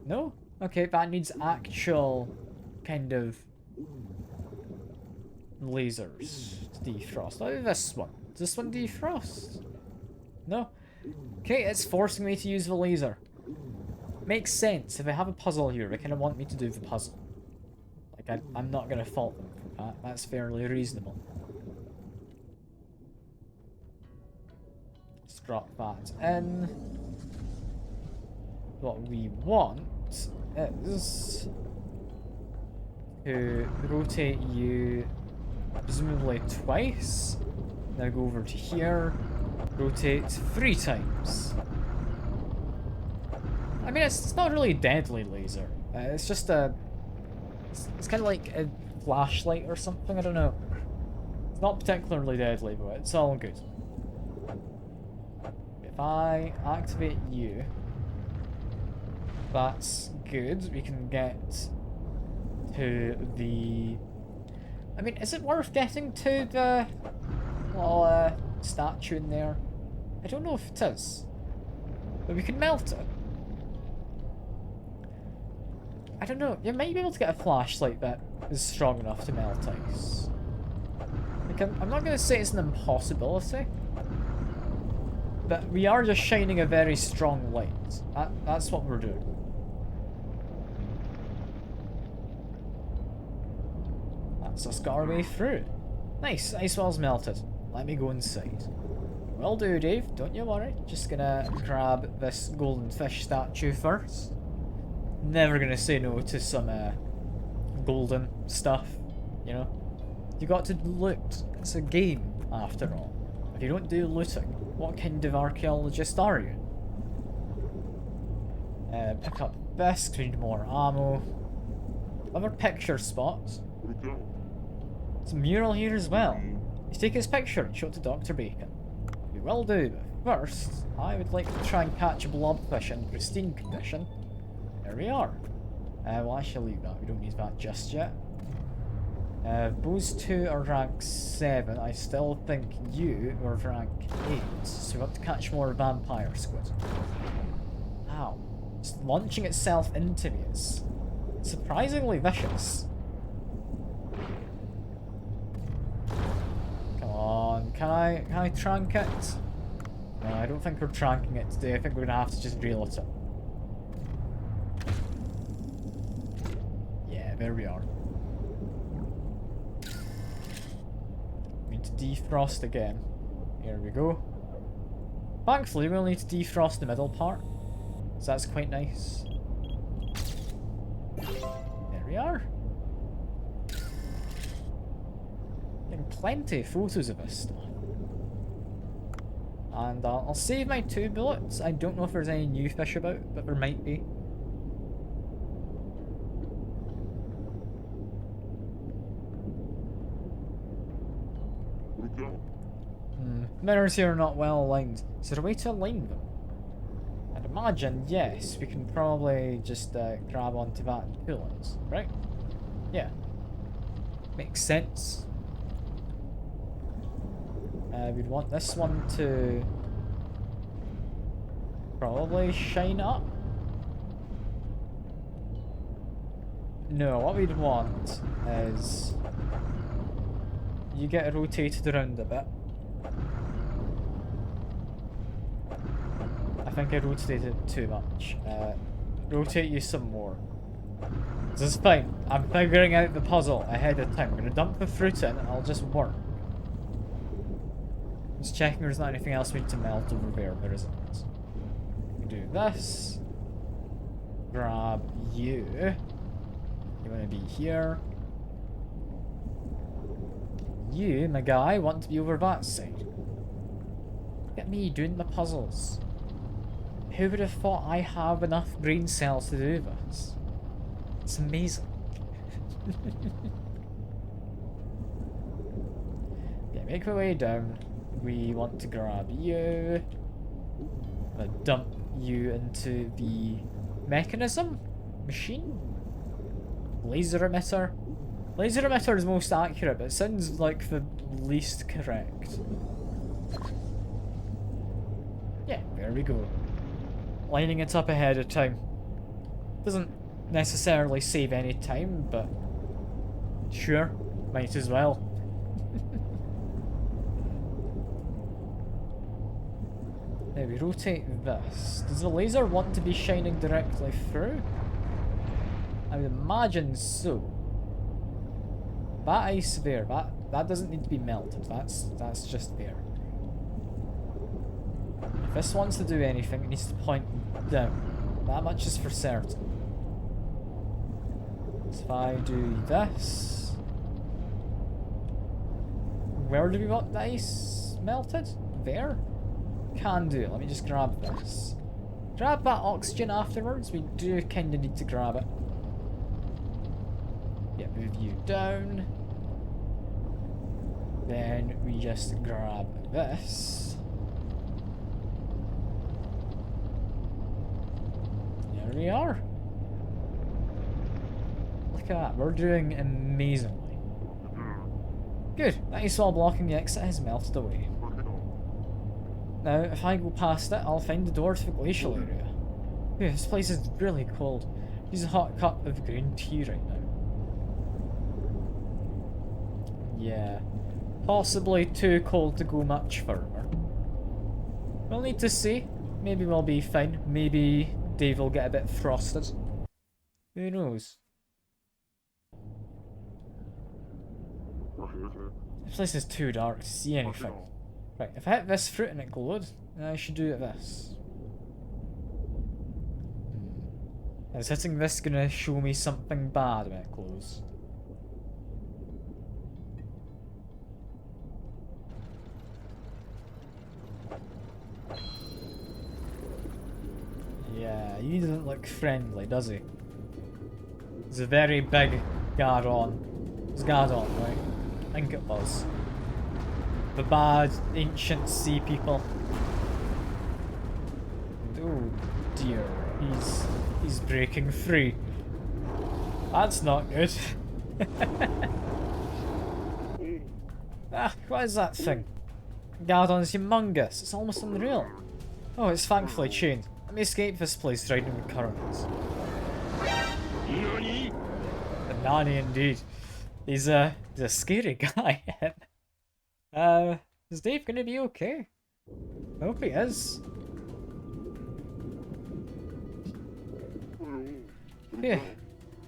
No? Okay, that needs actual kind of lasers to defrost. What about this one? Does this one defrost? No? Okay, it's forcing me to use the laser. Makes sense. If I have a puzzle here, they kind of want me to do the puzzle. Like, I'm not going to fault them for that. That's fairly reasonable. Let's drop that in. What we want is to rotate you presumably twice. Now go over to here. Rotate 3 times. I mean, it's not really a deadly laser. It's just a... It's kind of like a flashlight or something, I don't know. It's not particularly deadly, but it's all good. If I activate you, that's good. We can get to the... I mean, is it worth getting to the little statue in there? I don't know if it is. But we can melt it. I don't know. You might be able to get a flashlight that is strong enough to melt ice. Like, I'm not going to say it's an impossibility. But we are just shining a very strong light. That's what we're doing. That's us got our way through. Nice. Ice well's melted. Let me go inside. Will do, Dave. Don't you worry. Just gonna grab this golden fish statue first. Never gonna say no to some golden stuff, you know? You got to loot. It's a game, after all. If you don't do looting, what kind of archaeologist are you? Pick up this, need more ammo. Other picture spots. There's a mural here as well. You take his picture and show it to Dr. Bacon. You will do, but first, I would like to try and catch a blobfish in pristine condition. There we are. We'll actually leave that. We don't need that just yet. Those two are rank 7. I still think you are rank 8. So we have to catch more vampire squid. Ow. It's launching itself into me. It's surprisingly vicious. Come on. Can I trank it? No, I don't think we're tranking it today. I think we're gonna have to just reel it in. There we are. We need to defrost again. Here we go. Thankfully, we'll need to defrost the middle part. So that's quite nice. There we are. Getting plenty of photos of this stuff. And I'll save my 2 bullets. I don't know if there's any new fish about, but there might be. Mirrors here are not well aligned. Is there a way to align them? I'd imagine, yes. We can probably just grab onto that and pull it, right? Yeah. Makes sense. We'd want this one to probably shine up. No, what we'd want is you get rotated around a bit. I think I rotated too much. Rotate you some more. This is fine. I'm figuring out the puzzle ahead of time. I'm gonna dump the fruit in and I'll just work. Just checking there's not anything else we need to melt over there. There isn't. Do this. Grab you. You wanna be here. You, my guy, want to be over that side. Look at me doing the puzzles. Who would have thought I have enough brain cells to do this? It's amazing. Yeah, make my way down. We want to grab you. I'm gonna dump you into the mechanism? Machine? Laser emitter? Laser emitter is most accurate, but it sounds like the least correct. Yeah, there we go. Lining it up ahead of time. Doesn't necessarily save any time, but sure, might as well. Now we rotate this. Does the laser want to be shining directly through? I would imagine so. That ice there, that doesn't need to be melted. That's just there. If this wants to do anything, it needs to point down. That much is for certain. So if I do this, where do we want the ice melted? There? Can do. Let me just grab this. Grab that oxygen afterwards. We do kind of need to grab it. Yeah, move you down. Then we just grab this. There we are. Look at that. We're doing amazingly. Good. That ice wall blocking the exit has melted away. Now, if I go past it, I'll find the door to the glacial area. Ooh, this place is really cold. Use a hot cup of green tea right now. Yeah. Possibly too cold to go much further. We'll need to see. Maybe we'll be fine. Maybe Dave will get a bit frosted. Who knows? This place is too dark to see anything. Right, if I hit this fruit and it glowed, then I should do it this. Is hitting this gonna show me something bad when it glows? Yeah, he doesn't look friendly, does he? He's a very big Garon. It's Gadon, right? I think it was. The bad ancient sea people. Oh dear, he's breaking free. That's not good. Ah, what is that thing? Gadon's humongous. It's almost unreal. Oh, it's thankfully chained. Let me escape this place riding the currents. The Nani indeed. He's a scary guy. Is Dave gonna be okay? I hope he is. Yeah,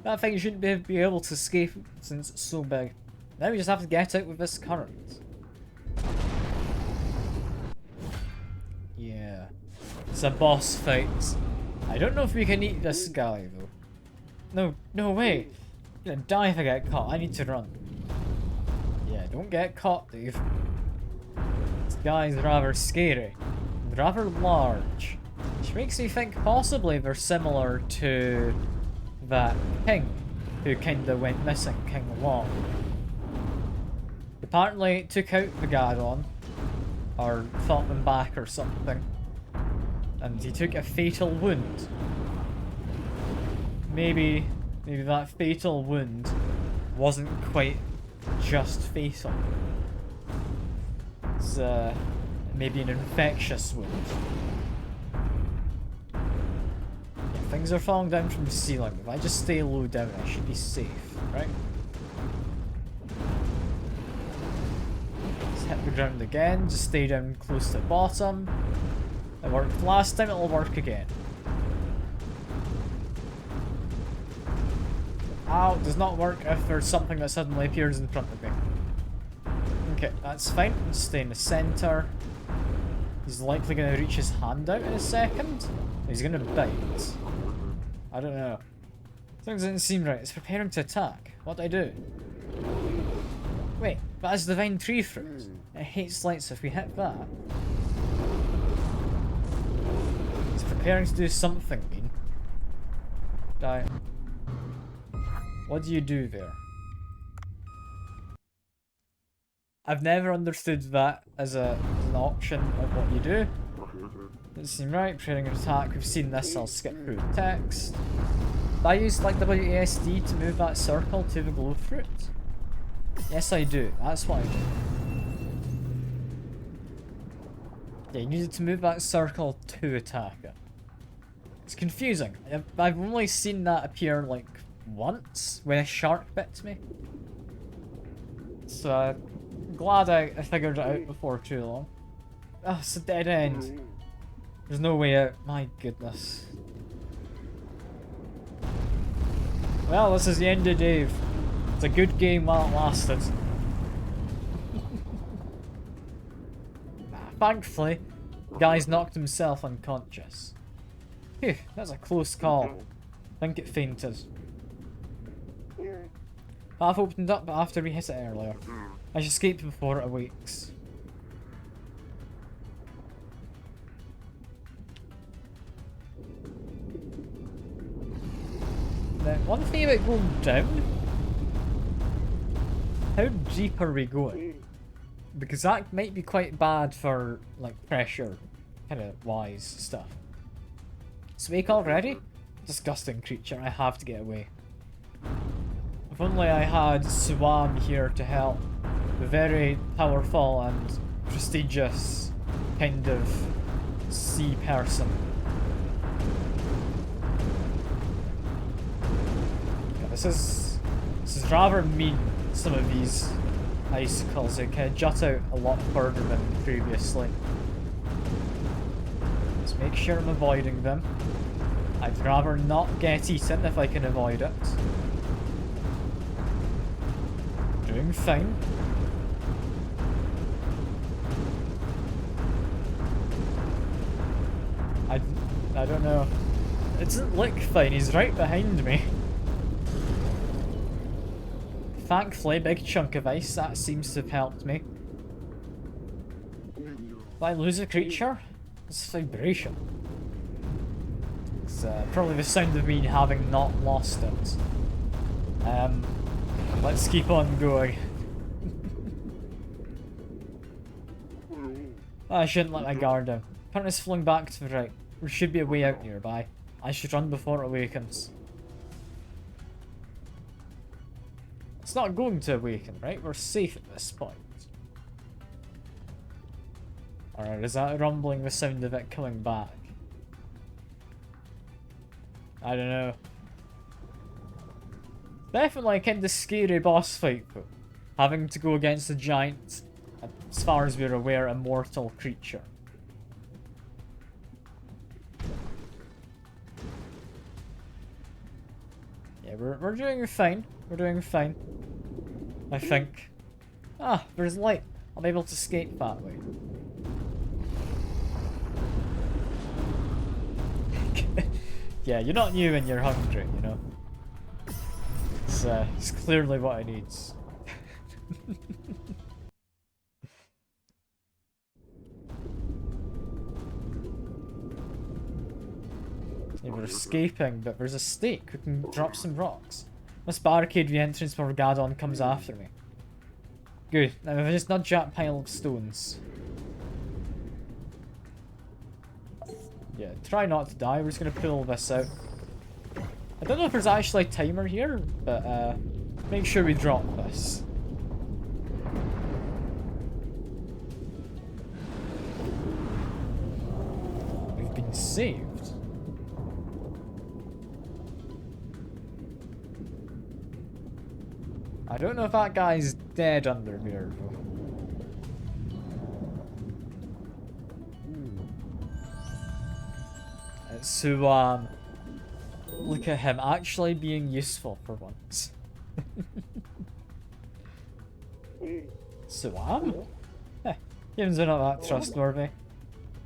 that thing shouldn't be able to escape since it's so big. Now we just have to get out with this current. Yeah. It's a boss fight. I don't know if we can eat this guy though. No way. I'm gonna die if I get caught. I need to run. Yeah, don't get caught, Dave. This guy's rather scary. And rather large. Which makes me think possibly they're similar to that king who kinda went missing, King Long. Apparently took out the Gadon, or fought them back or something. And he took a fatal wound. Maybe that fatal wound wasn't quite just fatal. It's maybe an infectious wound. Yeah, things are falling down from the ceiling. If I just stay low down, I should be safe, right? Let's hit the ground again, just stay down close to the bottom. It worked last time, it'll work again. Ow, it does not work if there's something that suddenly appears in front of me. Okay, that's fine. Let's stay in the center. He's likely going to reach his hand out in a second. He's going to bite. I don't know. Things didn't seem right. It's preparing to attack. What do I do? Wait, that is divine tree fruit. It hates lights if we hit that. It's preparing to do something mean. Die. What do you do there? I've never understood that as an option of what you do. Doesn't seem right. Preparing an attack. We've seen this. I'll skip through the text. Do I use like WASD to move that circle to the glow fruit? Yes, I do. That's what I do. Yeah, you needed to move that circle to attack it. It's confusing. I've only seen that appear like once when a shark bit me. So I'm glad I figured it out before too long. Oh, it's a dead end. There's no way out. My goodness. Well, this is the end of Dave. It's a good game while it lasted. Thankfully, the guy's knocked himself unconscious. Phew, that's a close call. I think it fainted. Path opened up after we hit it earlier. I should escape before it awakes. Now, one thing about going down, how deep are we going? Because that might be quite bad for, like, pressure, kind of wise stuff. Swake already? Disgusting creature, I have to get away. If only I had Swam here to help. The very powerful and prestigious kind of sea person. Yeah, this is rather mean, some of these icicles. They kind of jut out a lot further than previously. Let's make sure I'm avoiding them. I'd rather not get eaten if I can avoid it. Doing fine. I don't know. It doesn't look fine, he's right behind me. Thankfully, big chunk of ice, that seems to have helped me. Did I lose a creature? It's vibration. It's probably the sound of me having not lost it. Let's keep on going. I shouldn't let my guard down. Apparently it's flowing back to the right. There should be a way out nearby. I should run before it awakens. It's not going to awaken, right? We're safe at this point. Alright, is that rumbling the sound of it coming back? I don't know. Definitely a kind of scary boss fight though. Having to go against a giant, as far as we're aware, immortal creature. Yeah, we're doing fine. We're doing fine. I think. Ah, there's light. I'll be able to escape that way. Yeah, you're not new when you're hungry, you know. It's clearly what I need. Yeah, we're escaping, but there's a stake. We can drop some rocks. Must barricade the entrance before Gadon comes after me. Good. Now if I just nudge that pile of stones. Yeah, try not to die. We're just gonna pull this out. I don't know if there's actually a timer here, but make sure we drop this. We've been saved. I don't know if that guy's dead under here. So, look at him actually being useful for once. Swam? Humans are not that trustworthy.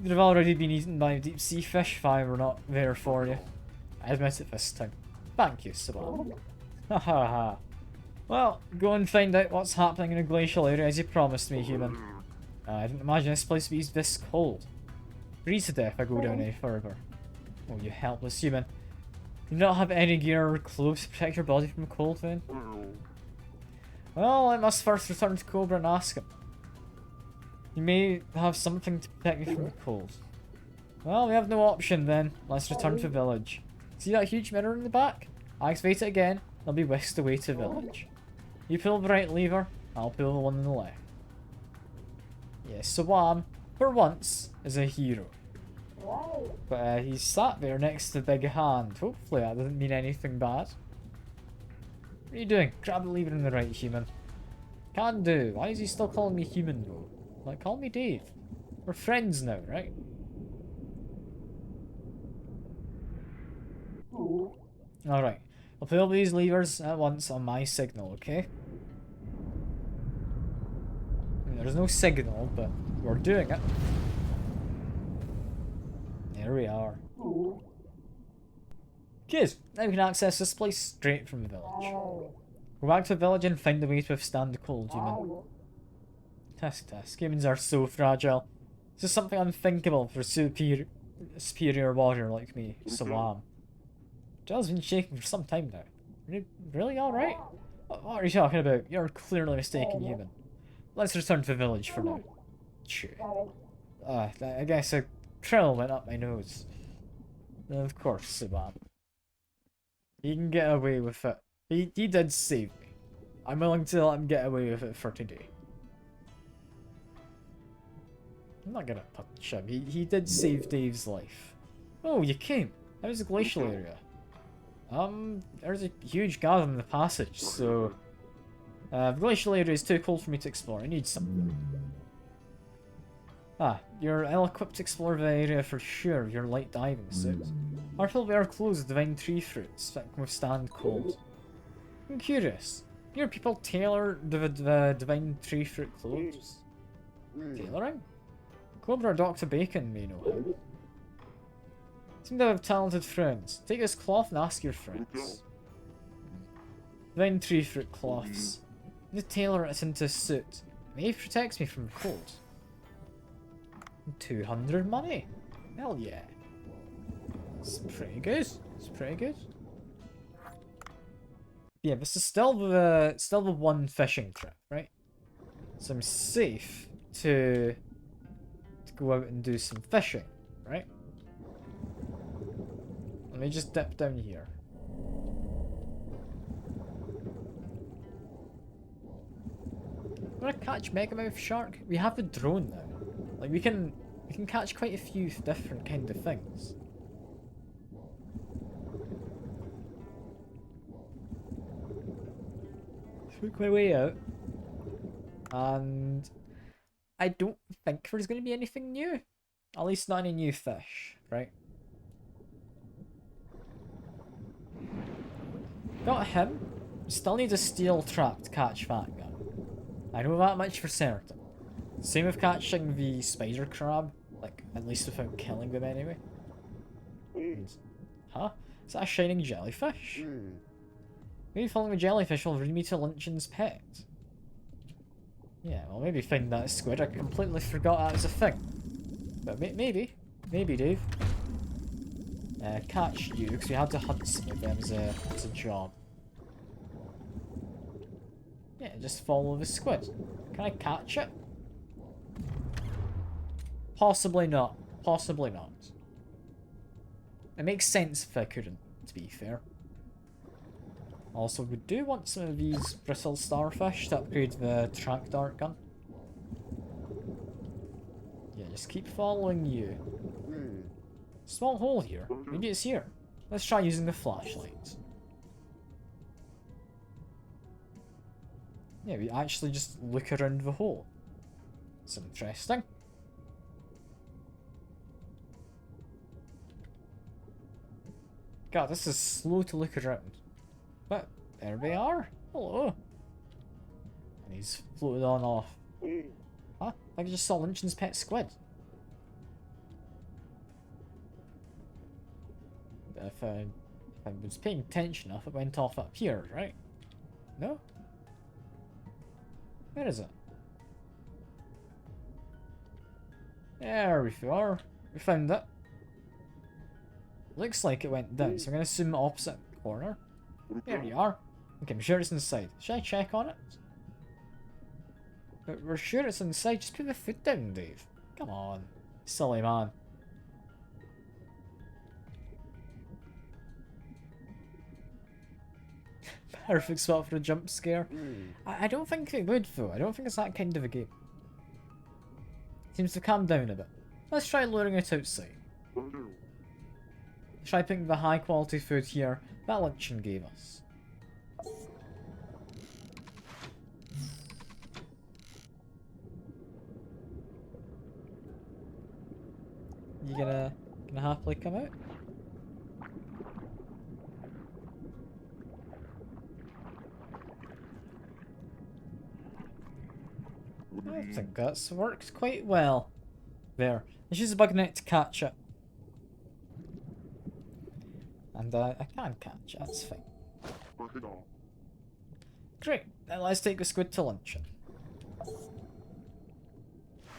You'd have already been eaten by deep sea fish if I were not there for you. I admit it this time. Thank you, Swam. Ha ha ha. Well, go and find out what's happening in a glacial area as you promised me, human. I didn't imagine this place would be this cold. Freeze to death if I go down any further. Oh, you helpless human. You don't have any gear or clothes to protect your body from cold then? Well, I must first return to Cobra and ask him. You may have something to protect me from the cold. Well, we have no option then. Let's return to village. See that huge mirror in the back? Activate it again. I'll be whisked away to village. You pull the right lever, I'll pull the one on the left. Yes, Sawam, for once, is a hero. But he's sat there next to the big hand. Hopefully that doesn't mean anything bad. What are you doing? Grab the lever in the right, human. Can do. Why is he still calling me human though? Like, call me Dave. We're friends now, right? Alright. I'll pull these levers at once on my signal, okay? I mean, there's no signal, but we're doing it. There we are. Good. Now we can access this place straight from the village. Go back to the village and find a way to withstand the cold, human. Tusk. Humans are so fragile. This is something unthinkable for a superior warrior like me, Salam. Jell's been shaking for some time now. Are you really alright? What are you talking about? You're clearly mistaken, human. Let's return to the village for now. Sure. I guess a trill went up my nose. Of course, Salam. He can get away with it. He did save me. I'm willing to let him get away with it for today. I'm not gonna punch him. He did save Dave's life. Oh, you came. How's the glacial area? There's a huge garden in the passage, so... the glacial area is too cold for me to explore. I need some. You're ill-equipped to explore the area for sure, your light diving suit. Artful wear clothes with divine tree fruits that can withstand cold. I'm curious. Your people tailor the divine tree fruit clothes? Tailoring? Cobra Dr. Bacon may know how. Seem to have talented friends. Take this cloth and ask your friends. Divine tree fruit cloths. The tailor it into a suit. Maybe protects me from cold. 200 money. Hell yeah. It's pretty good. It's pretty good. Yeah, this is still the one fishing trip, right? So I'm safe to go out and do some fishing, right? Let me just dip down here. I'm gonna catch Megamouth shark. We have a drone now. Like we can catch quite a few different kind of things. Took my way out, and I don't think there's going to be anything new. At least not any new fish, right? Got him. Still need a steel trap to catch that guy. I know that much for certain. Same with catching the spider crab, like at least without killing them anyway. And, huh? Is that a shining jellyfish? Maybe following a jellyfish will bring me to Lynch's pet. Yeah, well maybe find that squid. I completely forgot that was a thing. But maybe, Dave. Catch you, because we had to hunt some of them as a job. Yeah, just follow the squid. Can I catch it? Possibly not. Possibly not. It makes sense if I couldn't, to be fair. Also, we do want some of these bristle starfish to upgrade the track dart gun. Yeah, just keep following you. Small hole here. Maybe it's here. Let's try using the flashlight. Yeah, we actually just look around the hole. It's interesting. God, this is slow to look around. But there they are. Hello. And he's floated on off. Huh? I just saw Lynch's pet squid. If I was paying attention enough, it went off up here, right? No? Where is it? There we are. We found it. Looks like it went down, so I'm going to assume the opposite corner. There you are. Okay, I'm sure it's inside. Should I check on it? But we're sure it's inside. Just put the foot down, Dave. Come on. Silly man. Perfect spot for a jump scare. I don't think it would though. I don't think it's that kind of a game. Seems to calm down a bit. Let's try luring it outside. Try picking the high quality food here that luncheon gave us. You gonna happily come out? I think that's worked quite well. There. Let's use a bug net to catch it. And I can catch it, that's fine. Great. Now let's take the squid to luncheon.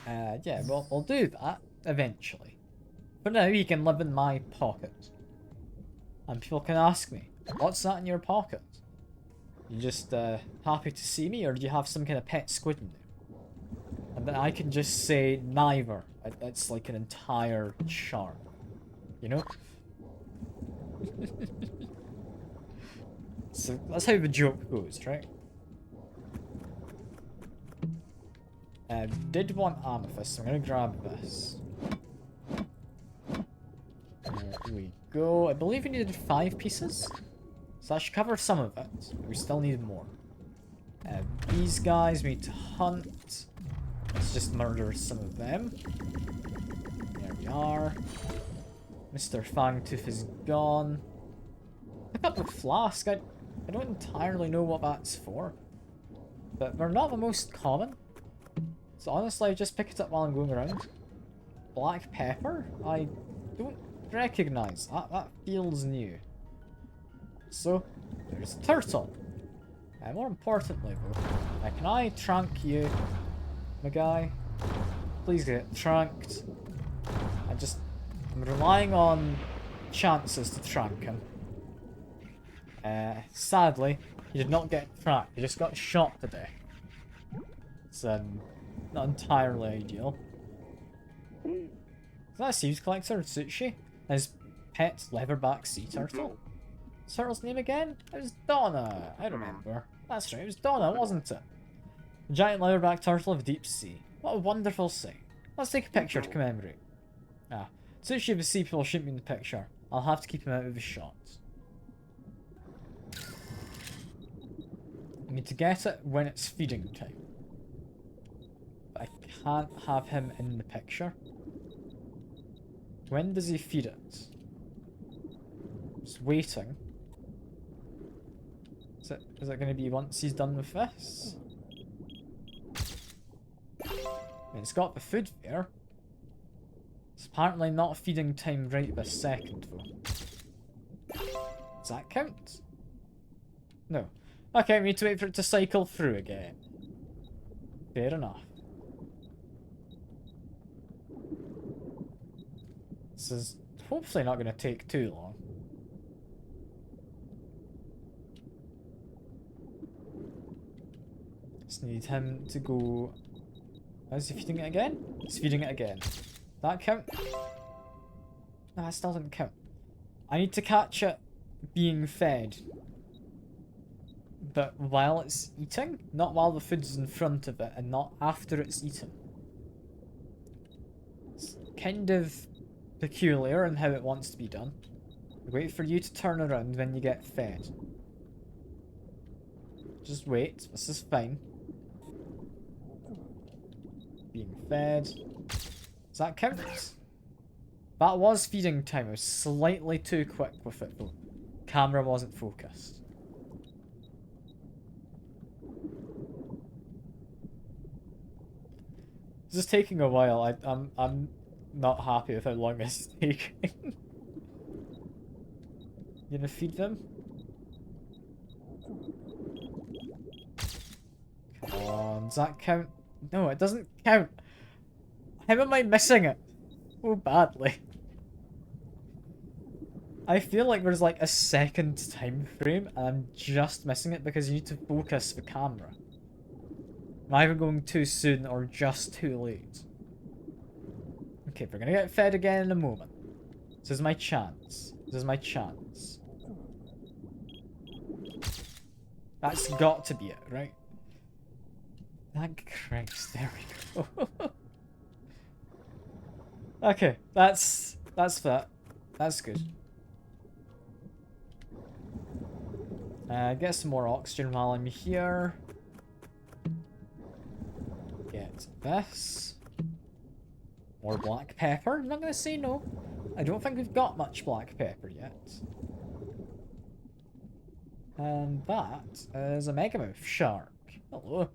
Yeah, we'll do that eventually. For now, he can live in my pocket. And people can ask me, what's that in your pocket? You just happy to see me, or do you have some kind of pet squid in there? And then I can just say neither. It's like an entire charm. You know? So that's how the joke goes, right? Did want amethyst, so I'm gonna grab this. There we go. I believe we needed 5 pieces. So that should cover some of it. But we still need more. These guys we need to hunt. Let's just murder some of them. There we are. Mr. Fangtooth is gone. Pick up the flask. I don't entirely know what that's for. But they're not the most common. So honestly, I just pick it up while I'm going around. Black pepper? I don't recognize that. That feels new. So, there's a turtle. And more importantly though, can I trunk you, my guy? Please get trunked. I'm relying on chances to trunk him. Sadly, he did not get tracked. He just got shot to death. It's not entirely ideal. Is that a seeds collector, Sushi? His pet leatherback sea turtle? Turtle's name again? It was Donna. I remember. That's right, it was Donna, wasn't it? A giant leatherback turtle of deep sea. What a wonderful sight. Let's take a picture to commemorate. Ah, Sushi of the sea people shouldn't be in the picture. I'll have to keep him out of the shots. I need to get it when it's feeding time. But I can't have him in the picture. When does he feed it? Just waiting. Is it going to be once he's done with this? I mean, it's got the food there. It's apparently not feeding time right this second, though. Does that count? No. Okay, we need to wait for it to cycle through again. Fair enough. This is hopefully not going to take too long. Just need him to go... Is he feeding it again? He's feeding it again. That count? No, that still didn't count. I need to catch it being fed. But while it's eating, not while the food's in front of it, and not after it's eaten. It's kind of peculiar in how it wants to be done. Wait for you to turn around when you get fed. Just wait, this is fine. Being fed. Does that count? That was feeding time. I was slightly too quick with it though. Camera wasn't focused. This is taking a while. I'm not happy with how long this is taking. You gonna feed them? Come on, does that count? No, it doesn't count. How am I missing it so badly? I feel like there's like a second time frame and I'm just missing it because you need to focus the camera. I'm either going too soon or just too late. Okay, we're gonna get fed again in a moment. This is my chance. This is my chance. That's got to be it, right? Thank Christ, there we go. Okay, that's that. That's good. Get some more oxygen while I'm here. Get this. More black pepper. I'm not gonna say no. I don't think we've got much black pepper yet. And that is a megamouth shark. Hello.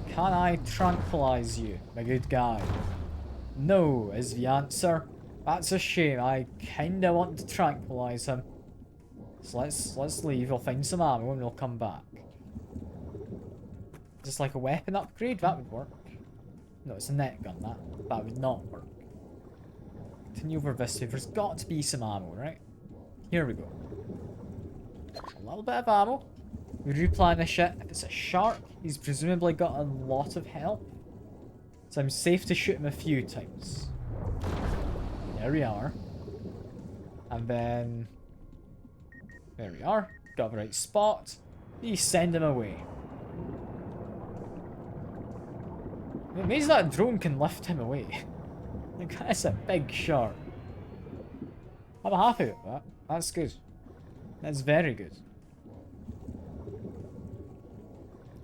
Can I tranquilize you, my good guy? No is the answer. That's a shame. I kinda want to tranquilize him. So let's leave. We'll find some ammo and we'll come back. Just like a weapon upgrade, that would work. No, it's a net gun. That would not work. Continue over this way. There's got to be some ammo, right? Here we go. A little bit of ammo. We replenish it. If it's a shark, he's presumably got a lot of health. So I'm safe to shoot him a few times. There we are. And then... there we are. Got the right spot. You send him away. It means that drone can lift him away. Like, that's a big shark. I'm happy with that. That's good. That's very good.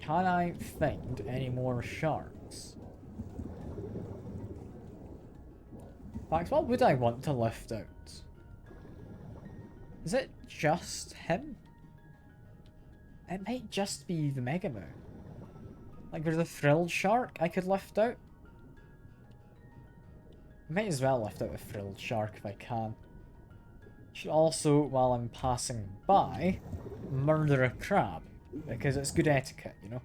Can I find any more sharks? In fact, what would I want to lift out? Is it just him? It might just be the megamouth. Like, there's a frilled shark I could lift out. Might as well lift out a frilled shark if I can. Should also, while I'm passing by, murder a crab. Because it's good etiquette, you know?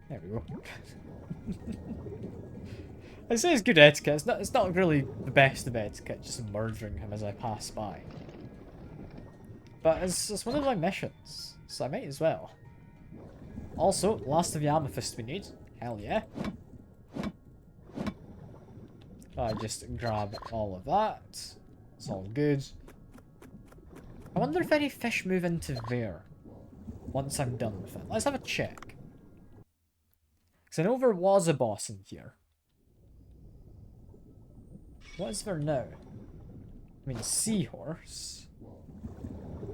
There we go. I say it's good etiquette. It's not really the best of etiquette, just murdering him as I pass by. But it's one of my missions, so I might as well. Also, last of the amethyst we need. Hell yeah. I just grab all of that. It's all good. I wonder if any fish move into there once I'm done with it. Let's have a check. Because I know there was a boss in here. What is there now? I mean, seahorse.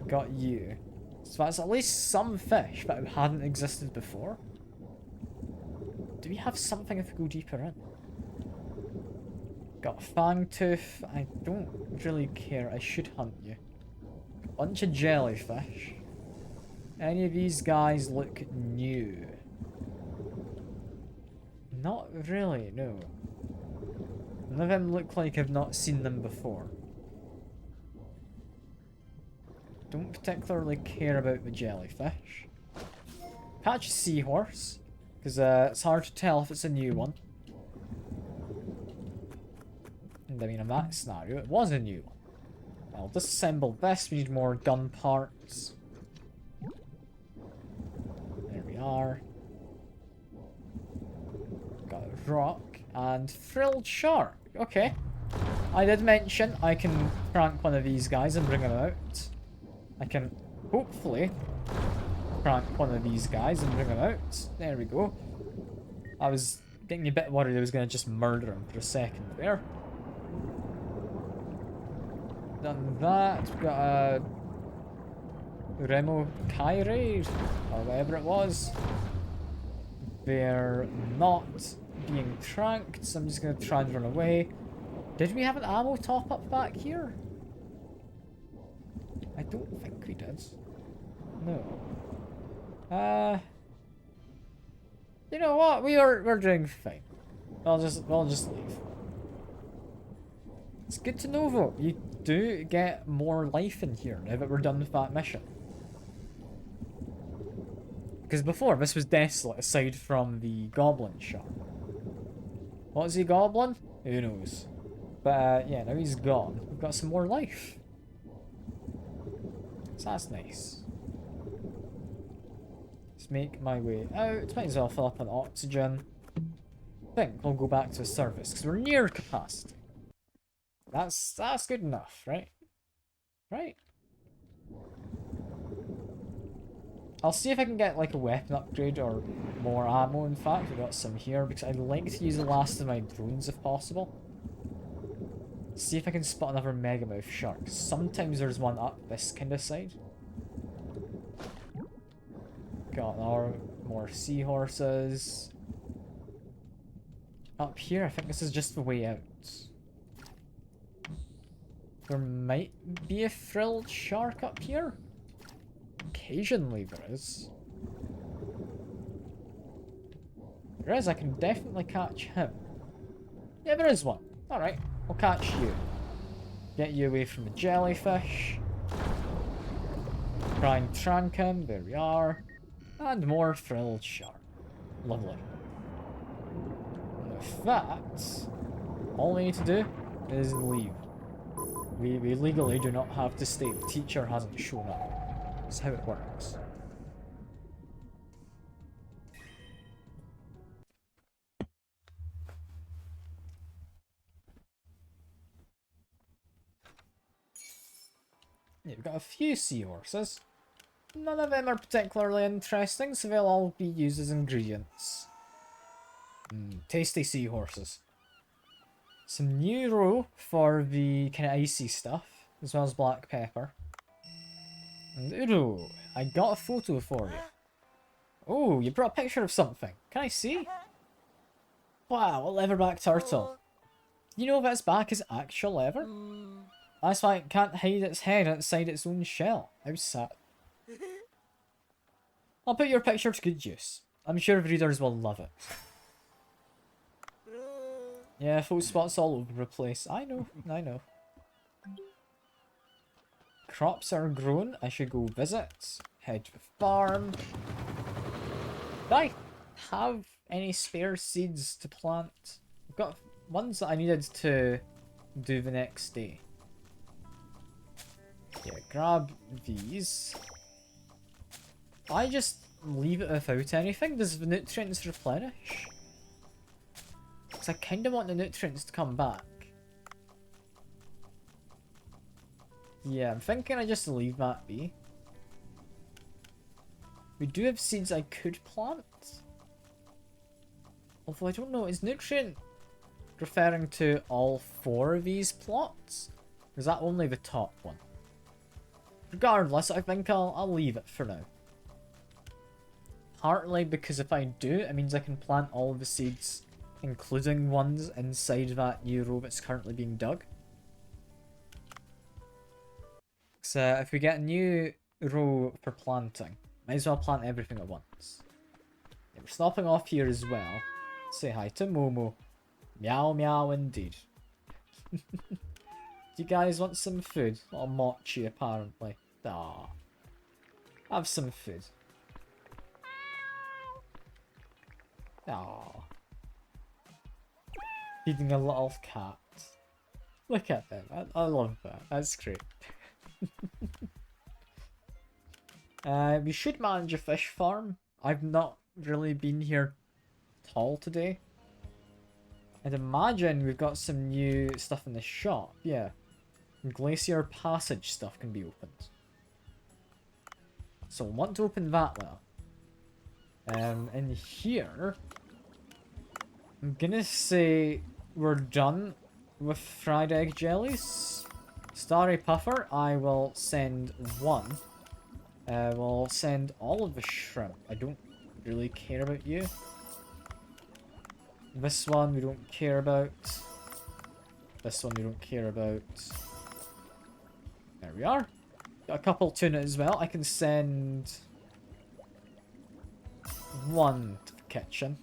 Got you. So that's at least some fish that hadn't existed before. Do we have something if we go deeper in? Got a fangtooth. I don't really care. I should hunt you. Bunch of jellyfish. Any of these guys look new? Not really, no. None of them look like I've not seen them before. Don't particularly care about the jellyfish. Catch a seahorse, because it's hard to tell if it's a new one. And I mean, in that scenario, it was a new one. I'll disassemble this. We need more gun parts. There we are. Got a rock and frilled shark. Okay. I did mention I can prank one of these guys and bring him out. I can hopefully prank one of these guys and bring him out. There we go. I was getting a bit worried I was going to just murder him for a second there. Done that. We've got a Remo Kyrie, or whatever it was. They're not being tranked, so I'm just going to try and run away. Did we have an ammo top up back here? I don't think we did. No. You know what? We're doing fine. I'll just leave. It's good to know though. You do get more life in here now that we're done with that mission. Because before this was desolate aside from the goblin shop. What's he goblin? Who knows? But yeah, now he's gone. We've got some more life. So that's nice. Let's make my way out. Might as well fill up on oxygen. I think we'll go back to service because we're near capacity. That's good enough, right? Right? I'll see if I can get like a weapon upgrade or more ammo. In fact, we got some here because I'd like to use the last of my drones if possible. See if I can spot another megamouth shark. Sometimes there's one up this kind of side. Got more seahorses. Up here, I think this is just the way out. There might be a frilled shark up here. Occasionally there is. There is, I can definitely catch him. Yeah, there is one. Alright, I'll catch you. Get you away from the jellyfish. Try and trank him, there we are. And more frilled shark. Lovely. And with that, all we need to do is leave. We legally do not have to stay. The teacher hasn't shown up. That's how it works. Yeah, we've got a few seahorses. None of them are particularly interesting, so they'll all be used as ingredients. Tasty seahorses. Some new roe for the kind of icy stuff, as well as black pepper. And ooh, I got a photo for you. Oh, you brought a picture of something. Can I see? Wow, a leatherback turtle. You know if its back is actual leather? That's why it can't hide its head inside its own shell. How sad. I'll put your picture to good use. I'm sure readers will love it. Yeah, photo spots all over the place. I know, I know. Crops are grown. I should go visit. Head to the farm. Do I have any spare seeds to plant? I've got ones that I needed to do the next day. Yeah, grab these. I just leave it without anything? Does the nutrients replenish? Because I kind of want the nutrients to come back. Yeah, I'm thinking I just leave that be. We do have seeds I could plant. Although I don't know, is nutrient referring to all 4 of these plots? Or is that only the top one? Regardless, I think I'll leave it for now. Partly because if I do, it means I can plant all of the seeds, including ones inside that new row that's currently being dug. So if we get a new row for planting, might as well plant everything at once. Yeah, we're stopping off here as well. Say hi to Momo. Meow meow indeed. Do you guys want some food? Little mochi apparently. Ah, have some food. Ah, feeding a little cat. Look at them. I love that. That's great. We should manage a fish farm. I've not really been here at all today. I'd imagine we've got some new stuff in the shop. Yeah. Glacier Passage stuff can be opened. So we'll want to open that now. In here, I'm gonna say we're done with fried egg jellies. Starry Puffer, I will send 1. We'll send all of the shrimp. I don't really care about you. This one we don't care about. This one we don't care about. There we are. Got a couple tuna as well. I can send 1 to the kitchen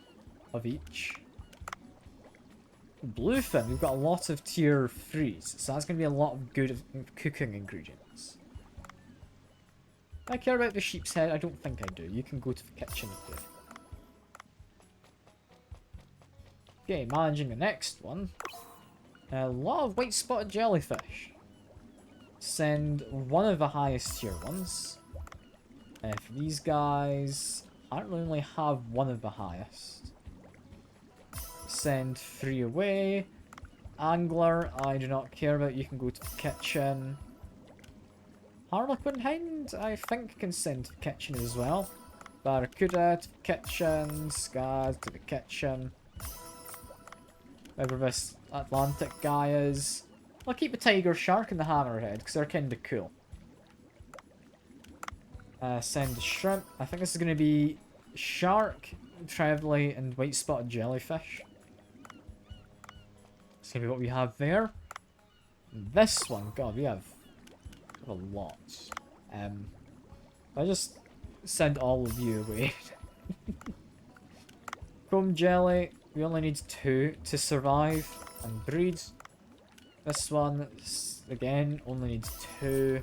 of each. Bluefin, we've got a lot of tier 3s, so that's going to be a lot of good cooking ingredients. I care about the sheep's head? I don't think I do. You can go to the kitchen if you. Okay, managing the next one. A lot of white spotted jellyfish. Send 1 of the highest tier ones. For these guys, I don't only have 1 of the highest. Send 3 away. Angler, I do not care about. You can go to the kitchen. Harlequin Hind, I think, can send to the kitchen as well. Barracuda to the kitchen. Scars to the kitchen. Whoever this Atlantic guy is. I'll keep the tiger shark and the hammerhead, because they're kinda cool. Send the shrimp. I think this is going to be shark, trevally, and white spotted jellyfish. That's going to be what we have there. This one, god, we have a lot. I just send all of you away. Chrome jelly, we only need 2 to survive and breed. This one, again, only needs 2.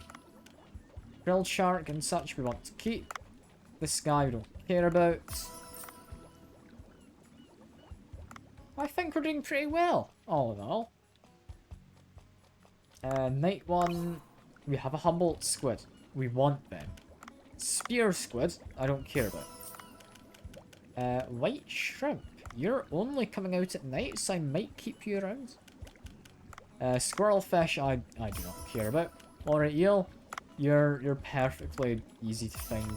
Grilled shark and such we want to keep. This guy we don't care about. I think we're doing pretty well, all in all. Night one, we have a Humboldt squid. We want them. Spear squid, I don't care about. White shrimp. You're only coming out at night, so I might keep you around. Squirrelfish, I do not care about. Alright, eel. You're perfectly easy to find.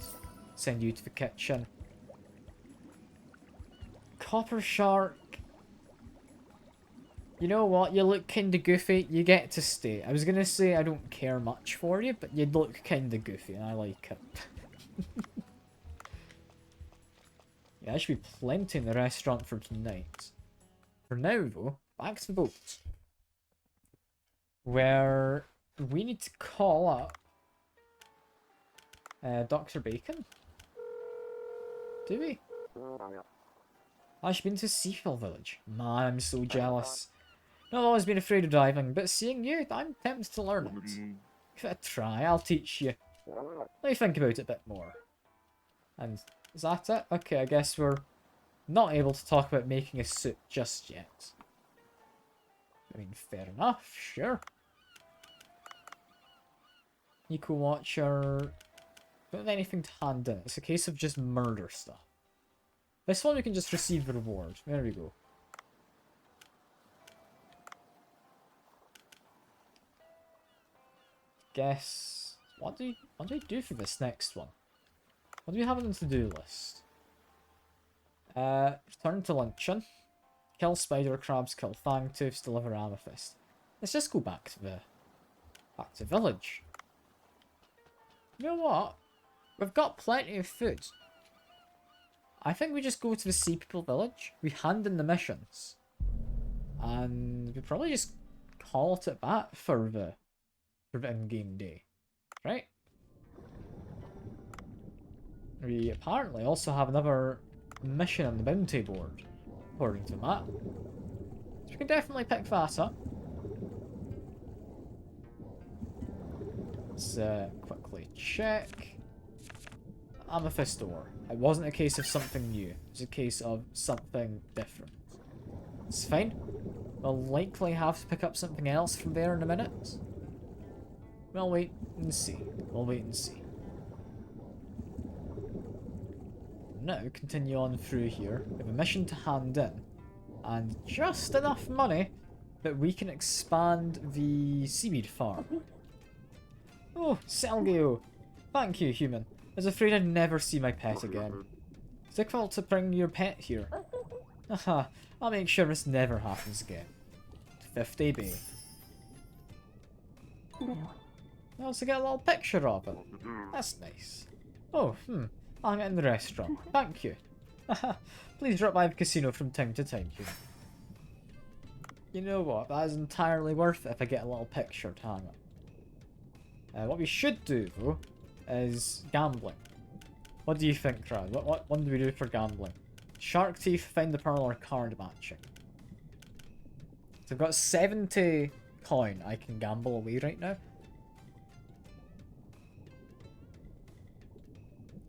Send you to the kitchen. Copper shark. You know what? You look kinda goofy. You get to stay. I was gonna say I don't care much for you, but you look kinda goofy and I like it. Yeah, there should be plenty in the restaurant for tonight. For now, though, back to the boat. Where we need to call up Dr. Bacon? Do we? I've been to Seafill Village. Man, I'm so jealous. I've always been afraid of diving, but seeing you, I'm tempted to learn it. Give it a try, I'll teach you. Let me think about it a bit more. And is that it? Okay, I guess we're not able to talk about making a suit just yet. I mean, fair enough, sure. Eco Watcher. Don't have anything to hand in. It's a case of just murder stuff. This one we can just receive the reward. There we go. Guess what do I do for this next one? What do we have on the to-do list? Return to luncheon. Kill spider crabs, kill fangtooths, deliver amethyst. Let's just go back to village. You know what? We've got plenty of food. I think we just go to the Sea People Village. We hand in the missions. And we probably just call it at that for the in-game day. Right? We apparently also have another mission on the bounty board, according to Matt. So we can definitely pick that up. Let's quickly check. Amethyst ore. It wasn't a case of something new. It was a case of something different. It's fine. We'll likely have to pick up something else from there in a minute. We'll wait and see. We'll wait and see. Now, continue on through here. We have a mission to hand in. And just enough money that we can expand the seaweed farm. Oh, Selgio. Thank you, human. I was afraid I'd never see my pet again. It's difficult to bring your pet here. Haha, I'll make sure this never happens again. 50 Bay. I also get a little picture of it. That's nice. Oh, I'll hang it in the restaurant. Thank you. Please drop by the casino from time to time, human. You know what? That is entirely worth it if I get a little picture to hang it. What we should do, though, is gambling. What do you think, Crowd? What one do we do for gambling? Shark Teeth, Find the Pearl, or card matching? So I've got 70 coin I can gamble away right now.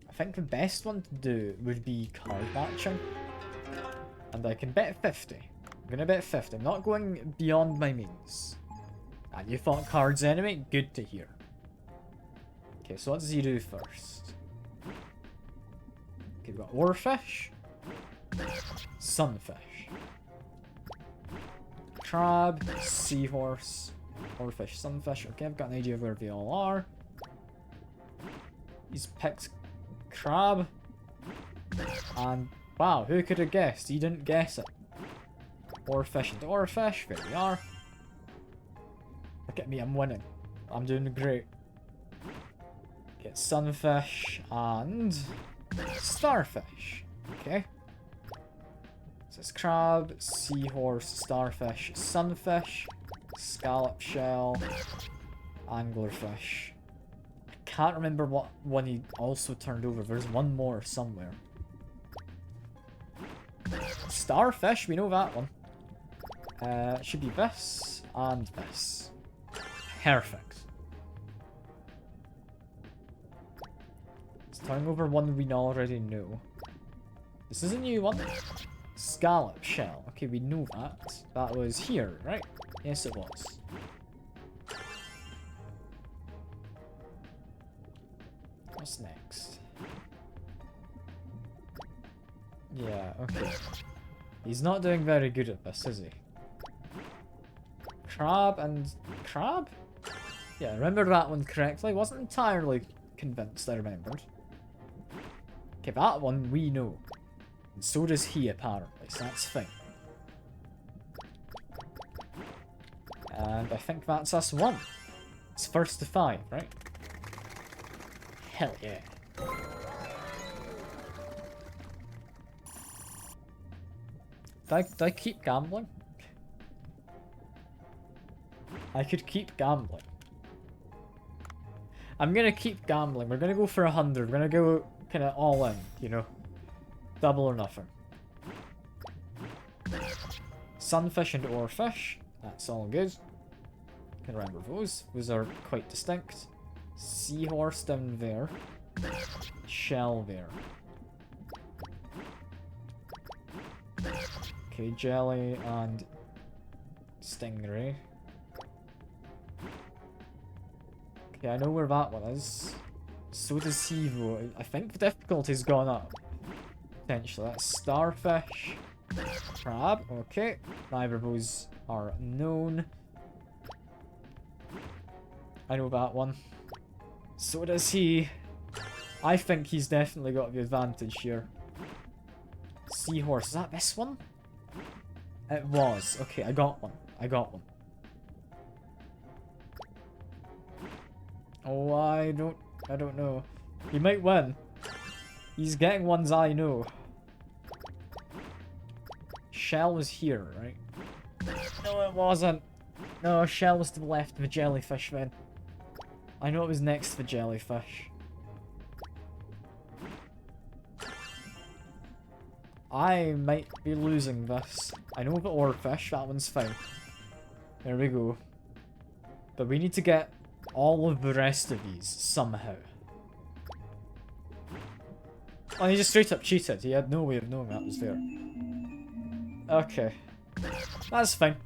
I think the best one to do would be card matching. And I can bet 50. I'm gonna bet 50. I'm not going beyond my means. And you thought cards anyway? Good to hear. Okay, so what does he do first? Okay, we've got oarfish, sunfish, crab, seahorse, oarfish, sunfish. Okay, I've got an idea of where they all are. He's picked crab. And wow, who could have guessed? He didn't guess it. Oarfish and oarfish. There we are. Look at me, I'm winning. I'm doing great. Get sunfish and starfish. Okay. So it's crab, seahorse, starfish, sunfish, scallop shell, anglerfish. I can't remember what one he also turned over. There's one more somewhere. Starfish, we know that one. Should be this and this. Perfect. Let's turn over one we already know. This is a new one. Scallop shell. Okay, we know that. That was here, right? Yes, it was. What's next? Yeah, okay. He's not doing very good at this, is he? Crab and... crab? Yeah, I remember that one correctly. Wasn't entirely convinced I remembered. Okay, that one we know. And so does he, apparently, so that's fine. And I think that's us one. It's first to 5, right? Hell yeah. Did I keep gambling? I could keep gambling. I'm gonna keep gambling. We're gonna go for 100. We're gonna go kind of all in, you know? Double or nothing. Sunfish and oarfish. That's all good. Can remember those. Those are quite distinct. Seahorse down there. Shell there. Okay, jelly and stingray. Okay, I know where that one is. So does he though. I think the difficulty's gone up. Potentially. That's starfish. Crab. Okay. Neither of those are known. I know that one. So does he. I think he's definitely got the advantage here. Seahorse. Is that this one? It was. Okay, I got one. I got one. Oh, I don't know. He might win. He's getting ones I know. Shell was here, right? No, it wasn't. No, shell was to the left of the jellyfish then. I know it was next to the jellyfish. I might be losing this. I know the oarfish, that one's fine. There we go. But we need to get all of the rest of these somehow. Oh, he just straight up cheated. He had no way of knowing that was there. Okay. That's fine.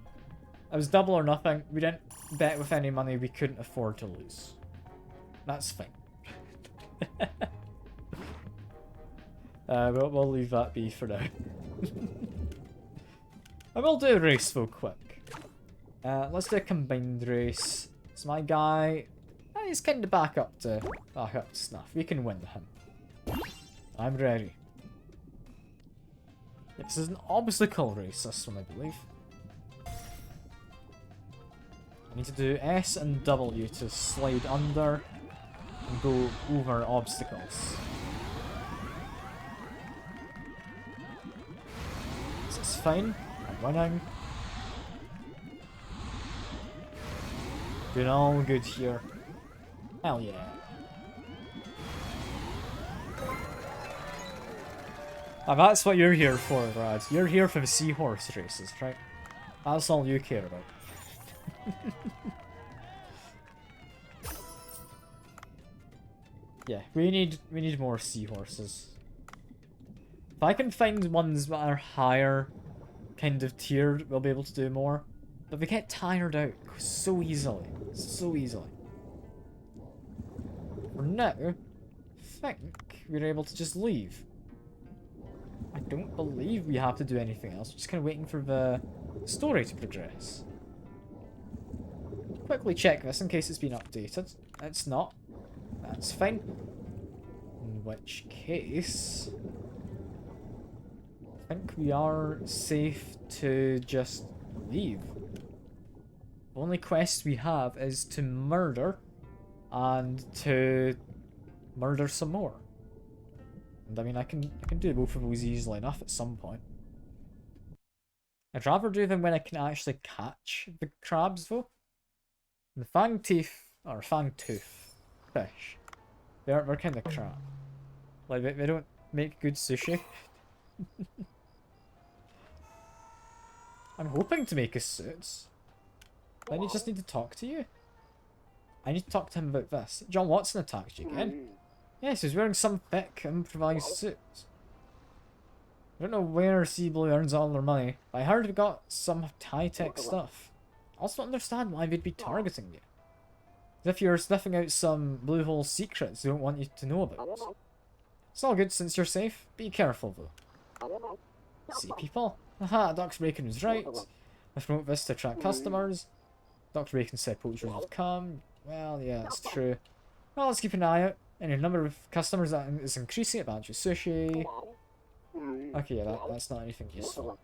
It was double or nothing. We didn't bet with any money we couldn't afford to lose. That's fine. We'll leave that be for now. I will do a race though quick. Let's do a combined race. So my guy, he's kind of back up to snuff. We can win him. I'm ready. This is an obstacle race, this one, I believe. I need to do S and W to slide under and go over obstacles. This is fine. I'm winning. Doing all good here. Hell yeah. And that's what you're here for, Brad. You're here for the seahorse races, right? That's all you care about. Yeah, we need more seahorses. If I can find ones that are higher kind of tiered, we'll be able to do more. But they get tired out so easily. So easily. For now, I think we're able to just leave. I don't believe we have to do anything else. We're just kind of waiting for the story to progress. Quickly check this in case it's been updated. It's not. That's fine. In which case, I think we are safe to just leave. The only quest we have is to murder and to murder some more. And I mean, I can do both of those easily enough at some point. I'd rather do them when I can actually catch the crabs, though. The fang teeth, or fang tooth fish, they're kind of crap. Like, they don't make good sushi. I'm hoping to make a suit. Then you just need to talk to you. I need to talk to him about this. John Watson attacked you again. Yes, he's wearing some thick improvised suit. I don't know where Sea Blue earns all their money, but I heard we got some high-tech stuff. I also don't understand why they'd be targeting you. As if you're sniffing out some blue hole secrets they don't want you to know about. It's all good since you're safe. Be careful though. Sea people? Haha, Dr. Bacon was right. Let's promote this to attract customers. Dr. Bacon said poachers will come. Well, yeah, that's true. Well, let's keep an eye out. And your number of customers that is increasing at Banjo Sushi. Okay, yeah, that's not anything useful.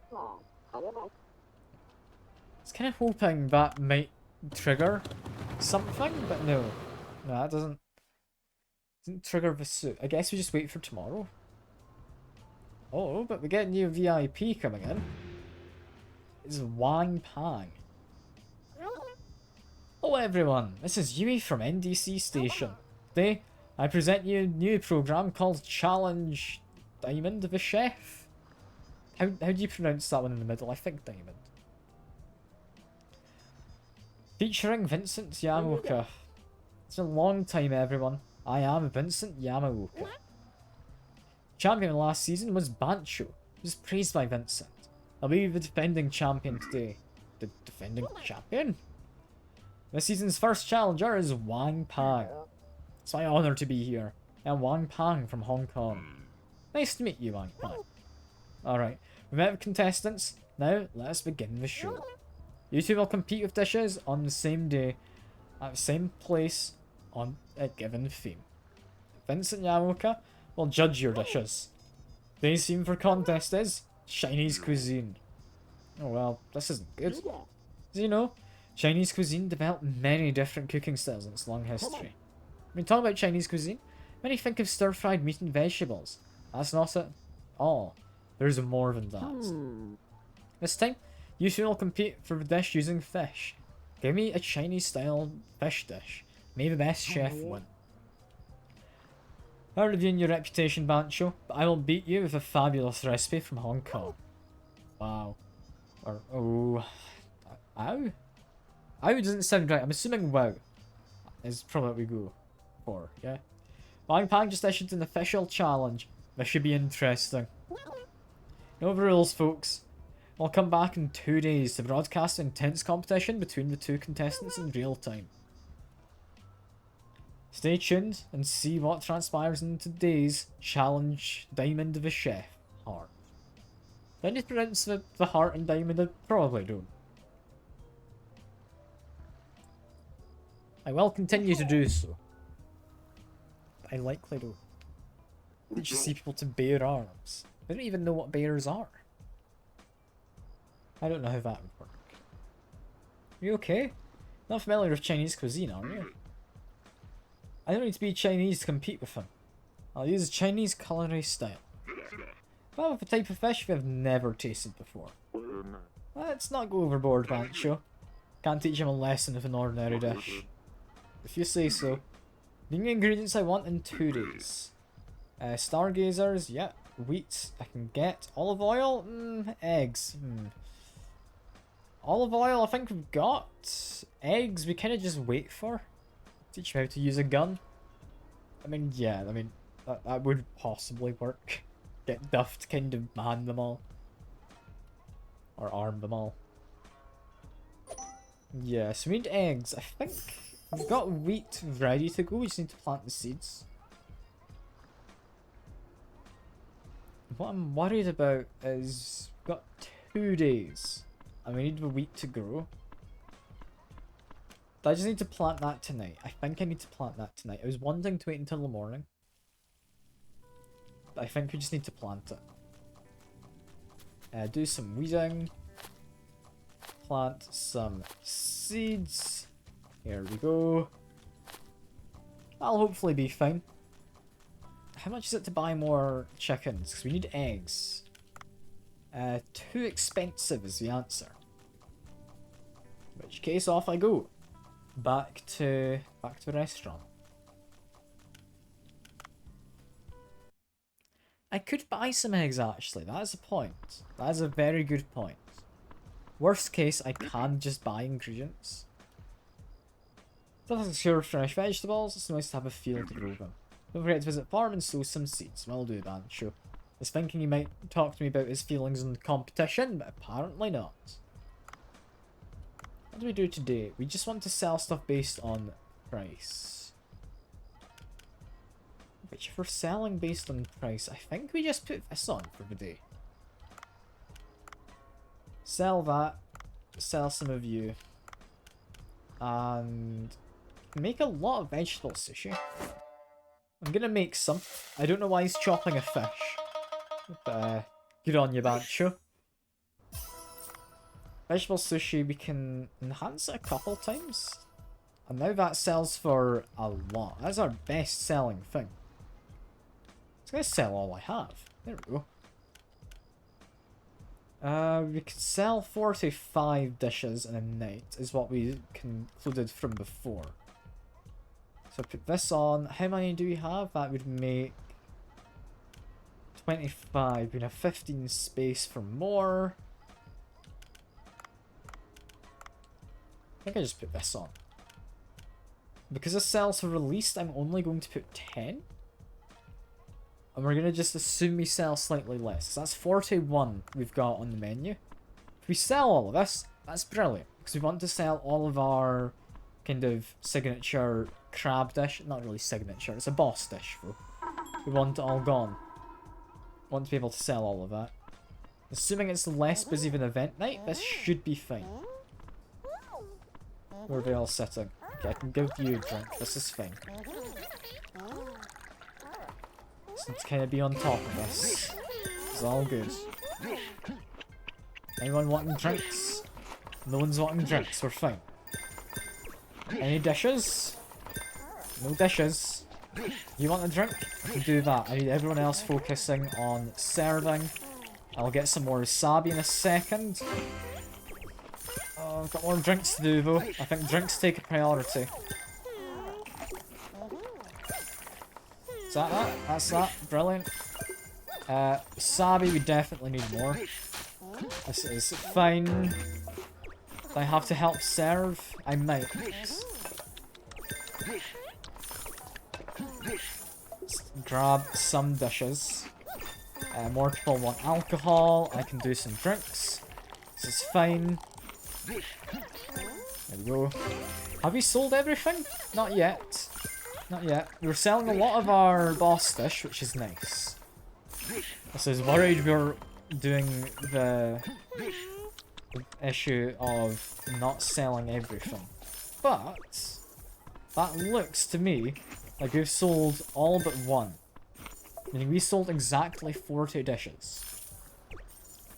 I was kind of hoping that might trigger something, but no. No, that doesn't trigger the suit. I guess we just wait for tomorrow. Oh, but we get a new VIP coming in. It's Wang Pang. Hello everyone, this is Yui from NDC Station. Today, I present you a new program called Challenge Diamond the Chef. How do you pronounce that one in the middle? I think Diamond. Featuring Vincent Yamaoka. It's a long time everyone. I am Vincent Yamaoka. Champion last season was Bancho. He was praised by Vincent. I'll be the defending champion today. The defending champion? This season's first challenger is Wang Pang. It's my honor to be here. I'm Wang Pang from Hong Kong. Nice to meet you, Wang Pang. Alright, we met the contestants. Now, let us begin the show. You two will compete with dishes on the same day, at the same place, on a given theme. Vincent Yamaoka will judge your dishes. Today's theme for contest is Chinese cuisine. Oh well, this isn't good. As you know, Chinese cuisine developed many different cooking styles in its long history. When we talk about Chinese cuisine, many think of stir-fried meat and vegetables. That's not it all. There's more than that. This time, you two will compete for the dish using fish. Give me a Chinese-style fish dish. May the best chef win. I'm reviewing your reputation, Bancho, but I will beat you with a fabulous recipe from Hong Kong. Wow. Or, oh... Ow? Ow doesn't sound right. I'm assuming wow is probably what we go for, yeah? Wang Pang just issued an official challenge. This should be interesting. No rules, folks. I'll come back in 2 days to broadcast an intense competition between the two contestants in real time. Stay tuned and see what transpires in today's challenge Diamond the Chef Heart. Do I need to pronounce the heart and diamond? I probably don't. I will continue to do so. I likely do. Did you see people to bare arms? They don't even know what bears are. I don't know how that would work. Are you okay? Not familiar with Chinese cuisine, are you? I don't need to be Chinese to compete with him. I'll use Chinese culinary style. But with a type of fish we have never tasted before. Let's not go overboard, Bancho. Can't teach him a lesson with an ordinary dish. If you say so. Bring the ingredients I want in 2 days. Stargazers, yeah. Wheat, I can get. Olive oil? Eggs. Olive oil, I think we've got. Eggs, we kind of just wait for. Teach me how to use a gun. I mean, yeah, I mean, that would possibly work. Get Duff to kind of man them all. Or arm them all. Yeah, so we need eggs. I think we've got wheat ready to go. We just need to plant the seeds. What I'm worried about is we've got 2 days. And we need the wheat to grow. I just need to plant that tonight. I think I need to plant that tonight. I was wanting to wait until the morning. I think we just need to plant it. Do some weeding. Plant some seeds. Here we go. That'll hopefully be fine. How much is it to buy more chickens? Because we need eggs. Too expensive is the answer. In which case, off I go. Back to the restaurant. I could buy some eggs actually. That is a point. That is a very good point. Worst case, I can just buy ingredients. Doesn't secure fresh vegetables. It's nice to have a field to grow them. Don't forget to visit farm and sow some seeds. Will do, man. Sure. I was thinking he might talk to me about his feelings on competition, but apparently not. What do we do today? We just want to sell stuff based on price. Which, if we're selling based on price, I think we just put this on for the day. Sell that. Sell some of you. And make a lot of vegetable sushi. I'm gonna make some. I don't know why he's chopping a fish. But, good on you, Bancho. Vegetable sushi, we can enhance it a couple times. And now that sells for a lot. That's our best selling thing. It's gonna sell all I have. There we go. We could sell 45 dishes in a night, is what we concluded from before. So put this on. How many do we have? That would make 25. We have 15 space for more. I think I just put this on. Because this sells for released, I'm only going to put 10. And we're going to just assume we sell slightly less. So that's 41 we've got on the menu. If we sell all of this, that's brilliant. Because we want to sell all of our kind of signature crab dish. Not really signature, it's a boss dish though. We want it all gone. Want to be able to sell all of that. Assuming it's less busy than event night, this should be fine. Where are they all sitting? Okay, I can give you a drink. This is fine. Just need to kind of be on top of this. It's all good. Anyone wanting drinks? No one's wanting drinks. We're fine. Any dishes? No dishes. You want a drink? I can do that. I need everyone else focusing on serving. I'll get some more wasabi in a second. Oh, I've got more drinks to do though. I think drinks take a priority. Is that that? That's that. Brilliant. Wasabi, we definitely need more. This is fine. Do I have to help serve? I might. Let's grab some dishes. More people want alcohol. I can do some drinks. This is fine. There we go. Have we sold everything? Not yet. Not yet. We're selling a lot of our boss dish, which is nice. So I was worried we were doing the issue of not selling everything. But that looks to me like we've sold all but one. Meaning we sold exactly 40 dishes.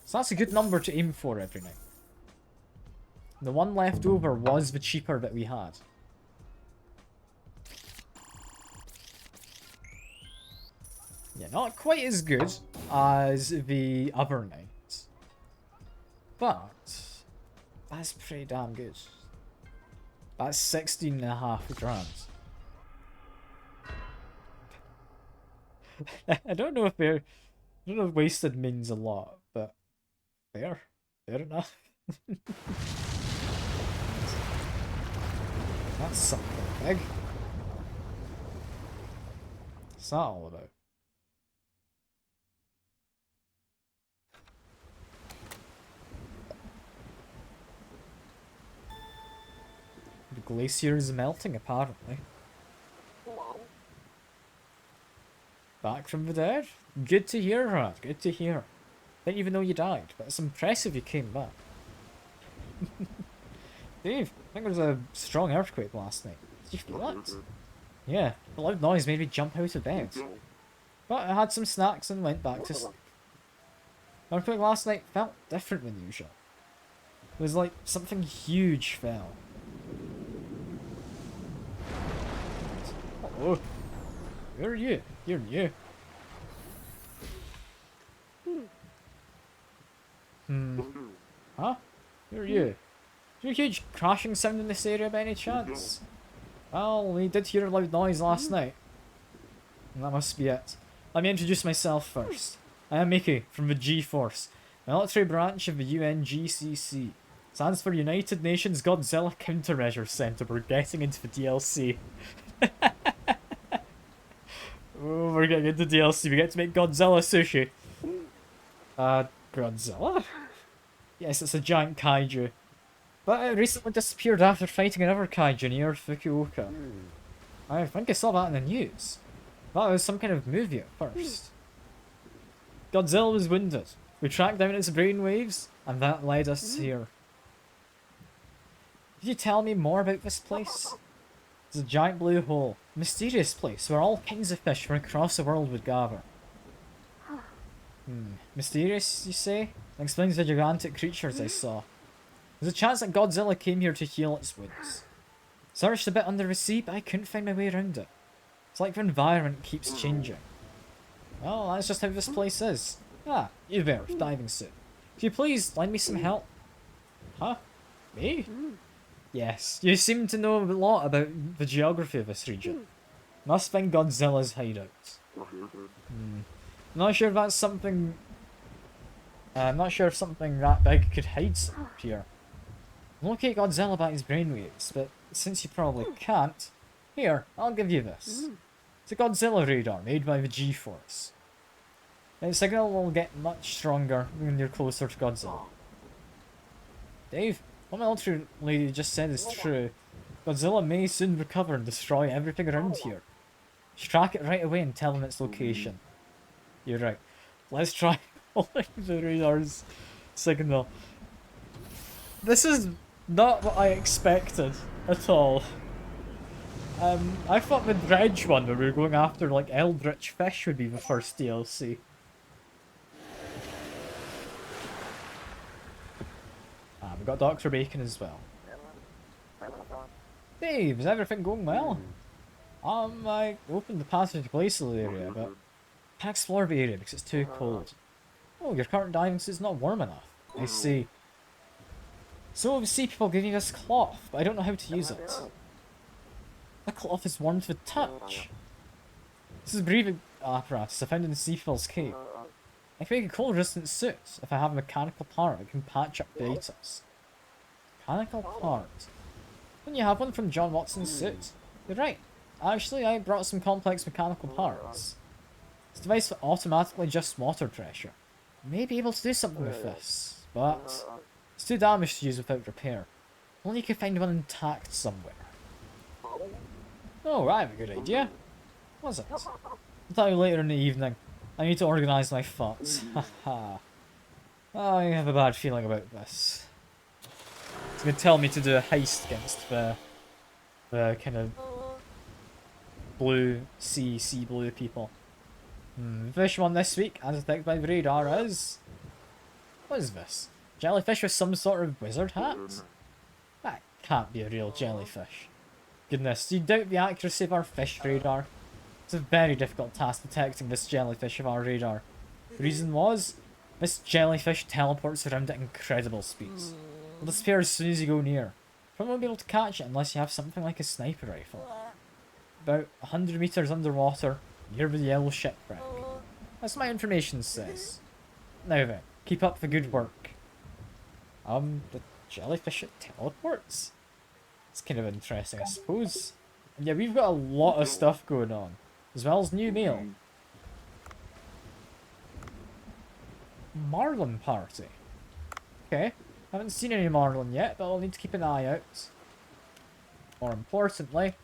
So that's a good number to aim for every night. The one left over was the cheaper that we had. Yeah, not quite as good as the other night. But that's pretty damn good. That's 16.5 grand. I don't know if wasted means a lot, but fair enough. That's something big. What's that all about? The glacier is melting, apparently. Back from the dead? Good to hear, Rad. Good to hear. Didn't even know you died, but it's impressive you came back. Dave, I think there was a strong earthquake last night. Did you feel that? Yeah, the loud noise made me jump out of bed. But I had some snacks and went back to sleep. Earthquake last night felt different than usual. It was like something huge fell. Oh, who are you? You're new. Huh? Who are you? Is there a huge crashing sound in this area by any chance? Well, we did hear a loud noise last night. And that must be it. Let me introduce myself first. I am Mickey from the G-Force, a military branch of the UNGCC. Stands for United Nations Godzilla Countermeasures Center. We're getting into the DLC. Oh, we're getting into DLC. We get to make Godzilla sushi. Godzilla? Yes, it's a giant kaiju. But it recently disappeared after fighting another kaiju near Fukuoka. I think I saw that in the news. That was some kind of movie at first. Godzilla was wounded. We tracked down its brainwaves, and that led us here. Could you tell me more about this place? It's a giant blue hole. A mysterious place where all kinds of fish from across the world would gather. Mysterious, you say? That explains the gigantic creatures I saw. There's a chance that Godzilla came here to heal its wounds. Searched a bit under the sea, but I couldn't find my way around it. It's like the environment keeps changing. Well, that's just how this place is. Ah, you there, diving suit. Could you please lend me some help? Huh? Me? Yes, you seem to know a lot about the geography of this region. Must find Godzilla's hideout. Not sure if that's something... I'm not sure if something that big could hide here. Locate Godzilla by his brainwaves, but since you probably can't, here, I'll give you this. It's a Godzilla radar made by the G-Force. Its signal will get much stronger when you're closer to Godzilla. Dave, what my military lady just said is true. Godzilla may soon recover and destroy everything around here. Just track it right away and tell them its location. You're right. Let's try following the radar's signal. This is not what I expected at all. I thought the dredge one where we were going after like eldritch fish would be the first DLC. We've got Dr. Bacon as well. Dave, is everything going well? I opened the passage to glacial area, but can't explore the area because it's too cold. Oh, your current diving suit's not warm enough. I see. So we see people giving us cloth, but I don't know how to use it. The cloth is warm to the touch. This is a breathing apparatus I found in the sea people's cave. I can make a cold resistant suit if I have a mechanical part that can patch up the items. Mechanical part? Don't you have one from John Watson's suit? You're right. Actually, I brought some complex mechanical parts. This device that automatically adjusts water pressure. I may be able to do something with this, but it's too damaged to use without repair. Only you can find one intact somewhere. Oh, I have a good idea. What's it? I'll tell you later in the evening. I need to organise my thoughts. Haha. I have a bad feeling about this. It's going to tell me to do a heist against the kind of blue sea blue people. The fish one this week, as detected by the radar, is... What is this? Jellyfish with some sort of wizard hat? That can't be a real jellyfish. Goodness, do you doubt the accuracy of our fish radar? It's a very difficult task detecting this jellyfish of our radar. The reason was, this jellyfish teleports around at incredible speeds. It'll disappear as soon as you go near. You won't be able to catch it unless you have something like a sniper rifle. About 100 meters underwater, near the yellow shipwreck. That's what my information says. Now then, keep up the good work. The jellyfish it teleports? It's kind of interesting, I suppose. And yeah, we've got a lot of stuff going on, as well as new mail. Marlin party. Okay, haven't seen any Marlin yet, but I'll need to keep an eye out. More importantly,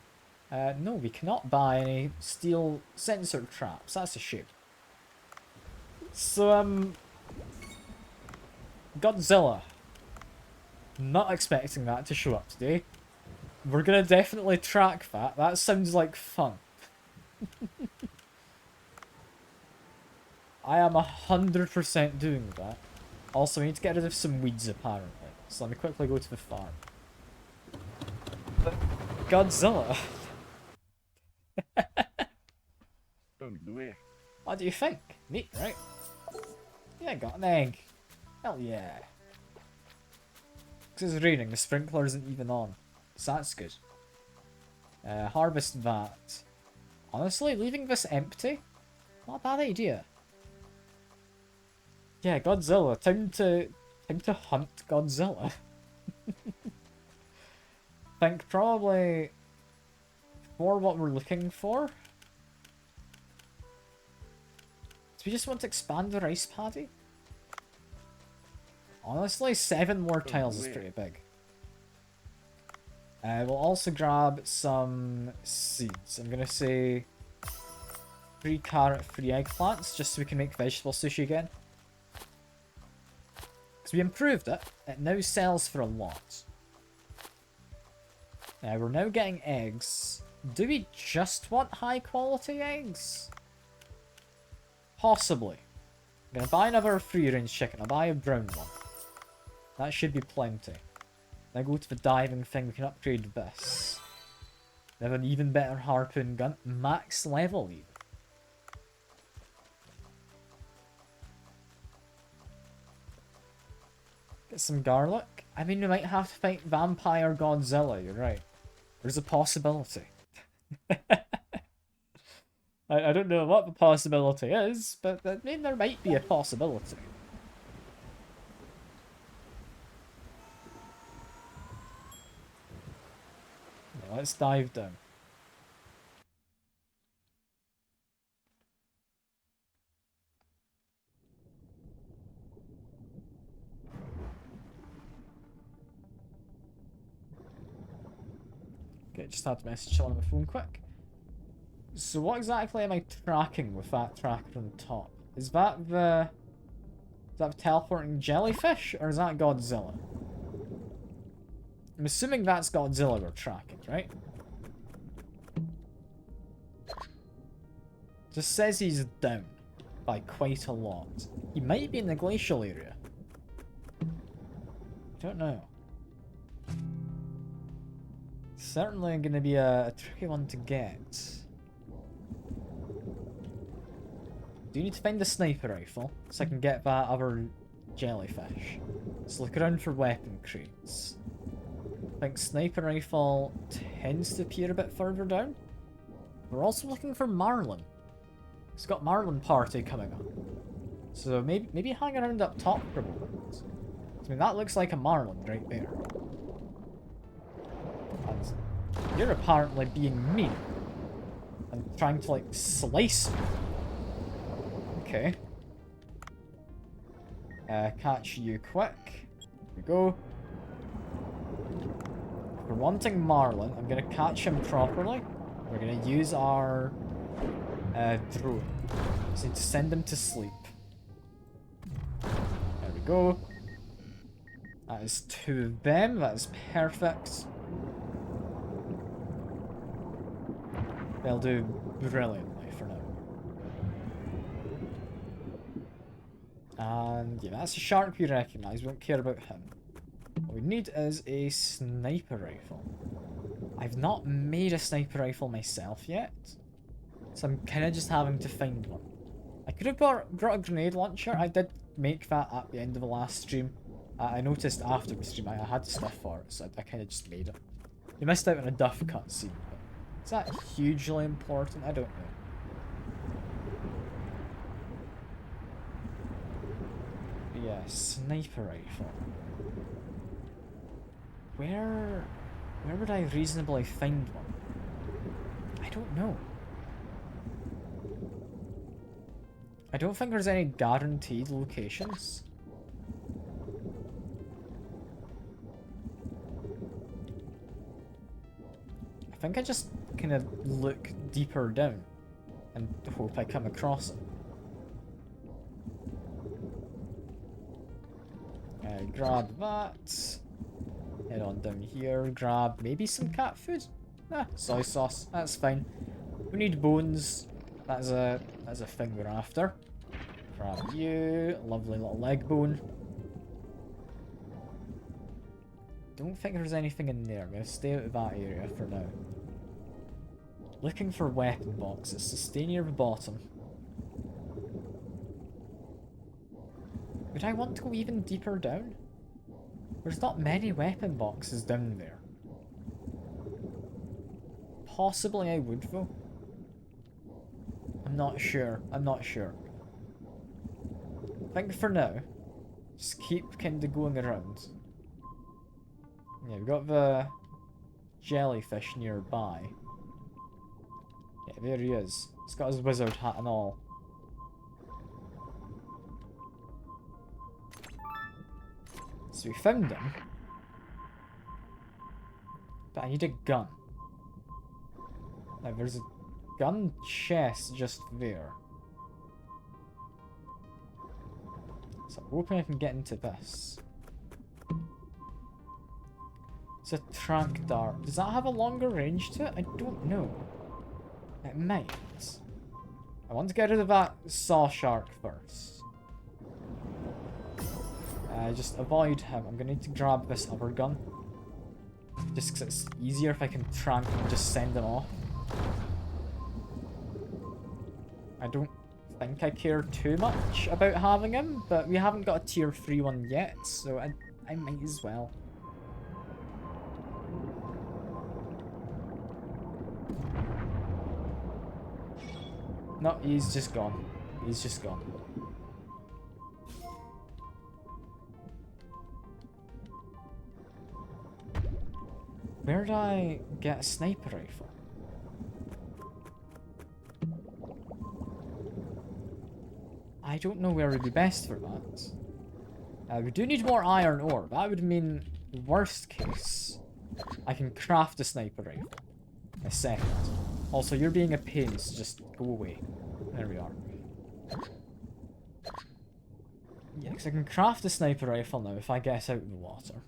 no, we cannot buy any steel sensor traps. That's a shame. So, Godzilla. Not expecting that to show up today. We're gonna definitely track that. That sounds like fun. I am 100% doing that. Also, we need to get rid of some weeds, apparently. So let me quickly go to the farm. But Godzilla. What do you think? Neat, right? Yeah, got an egg. Hell yeah. Because it's raining, the sprinkler isn't even on. So that's good. Harvest that. Honestly, leaving this empty? Not a bad idea. Yeah, Godzilla. Time to hunt Godzilla. Think probably for what we're looking for. Do we just want to expand the rice paddy? Honestly, 7 more tiles is pretty big. We'll also grab some seeds. I'm gonna say 3 carrot, 3 eggplants, just so we can make vegetable sushi again. Because we improved it. It now sells for a lot. We're now getting eggs. Do we just want high quality eggs? Possibly. I'm gonna buy another free range chicken. I'll buy a brown one. That should be plenty. Then go to the diving thing. We can upgrade this. We have an even better harpoon gun. Max level even. Get some garlic. I mean, we might have to fight Vampire Godzilla. You're right. There's a possibility. I don't know what the possibility is, but I mean, there might be a possibility. Yeah, let's dive down. Okay, just had to message on my phone quick. So what exactly am I tracking with that tracker on the top? Is that the teleporting jellyfish, or is that Godzilla? I'm assuming that's Godzilla we're tracking, right? Just says he's down by quite a lot. He might be in the glacial area. I don't know. Certainly going to be a tricky one to get. Do you need to find the sniper rifle so I can get that other jellyfish? So look around for weapon crates. I think sniper rifle tends to appear a bit further down. We're also looking for Marlin. It's got Marlin party coming up. So maybe hang around up top for a moment. I mean, that looks like a Marlin right there. And you're apparently being mean. And trying to, like, slice me. Okay. Catch you quick. Here we go. If we're wanting Marlin, I'm going to catch him properly. We're going to use our drone. Just need to send him to sleep. There we go. That is 2 of them. That is perfect. They'll do brilliantly for now. And yeah, that's a shark we recognise. We don't care about him. What we need is a sniper rifle. I've not made a sniper rifle myself yet, so I'm kind of just having to find one. I could have brought a grenade launcher. I did make that at the end of the last stream. I noticed after the stream I had stuff for it, so I kind of just made it. You missed out on a duff cutscene. Is that hugely important? I don't know. But yeah, sniper rifle. Where would I reasonably find one? I don't know. I don't think there's any guaranteed locations. I think I just kind of look deeper down and hope I come across it. Grab that. Head on down here. Grab maybe some cat food. Soy sauce. That's fine. We need bones. That's a thing we're after. Grab you. Lovely little leg bone. Don't think there's anything in there. I'm going to stay out of that area for now. Looking for weapon boxes, so stay near the bottom. Would I want to go even deeper down? There's not many weapon boxes down there. Possibly I would though. I'm not sure. I'm not sure. I think for now, just keep kind of going around. Yeah, we've got the jellyfish nearby. Yeah, there he is. He's got his wizard hat and all. So we found him. But I need a gun. Now there's a gun chest just there. So I'm hoping I can get into this. It's a trank dart. Does that have a longer range to it? I don't know. It might. I want to get rid of that saw shark first. Just avoid him. I'm going to need to grab this other gun. Just because it's easier if I can trank and just send him off. I don't think I care too much about having him, but we haven't got a tier 3 one yet, so I might as well. No, he's just gone. He's just gone. Where did I get a sniper rifle? I don't know where would be best for that. We do need more iron ore. That would mean, worst case, I can craft a sniper rifle. A second. Also, you're being a pain, so just go away. There we are. Yeah, because I can craft a sniper rifle now if I get out of the water.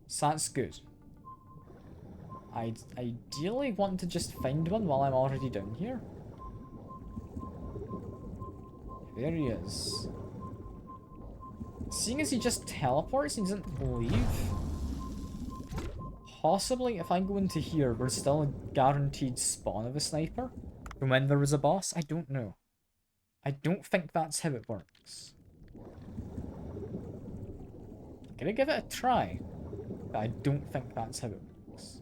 So that's good. I'd ideally want to just find one while I'm already down here. There he is. Seeing as he just teleports and doesn't leave, possibly if I go into here, we're still a guaranteed spawn of a sniper from when there was a boss. I don't know. I don't think that's how it works. I'm gonna give it a try, but I don't think that's how it works.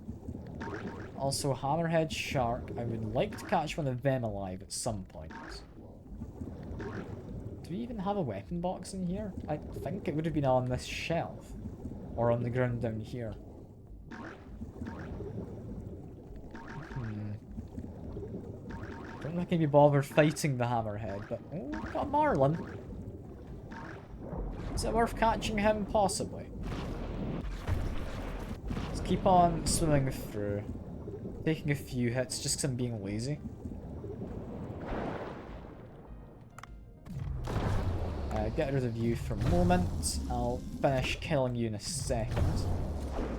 Also, hammerhead shark. I would like to catch one of them alive at some point. Do we even have a weapon box in here? I think it would have been on this shelf. Or on the ground down here. Don't think I'd be bothered fighting the hammerhead, but... Oh, we've got a marlin. Is it worth catching him? Possibly. Let's keep on swimming through. Taking a few hits just because I'm being lazy. Get rid of you for a moment. I'll finish killing you in a second.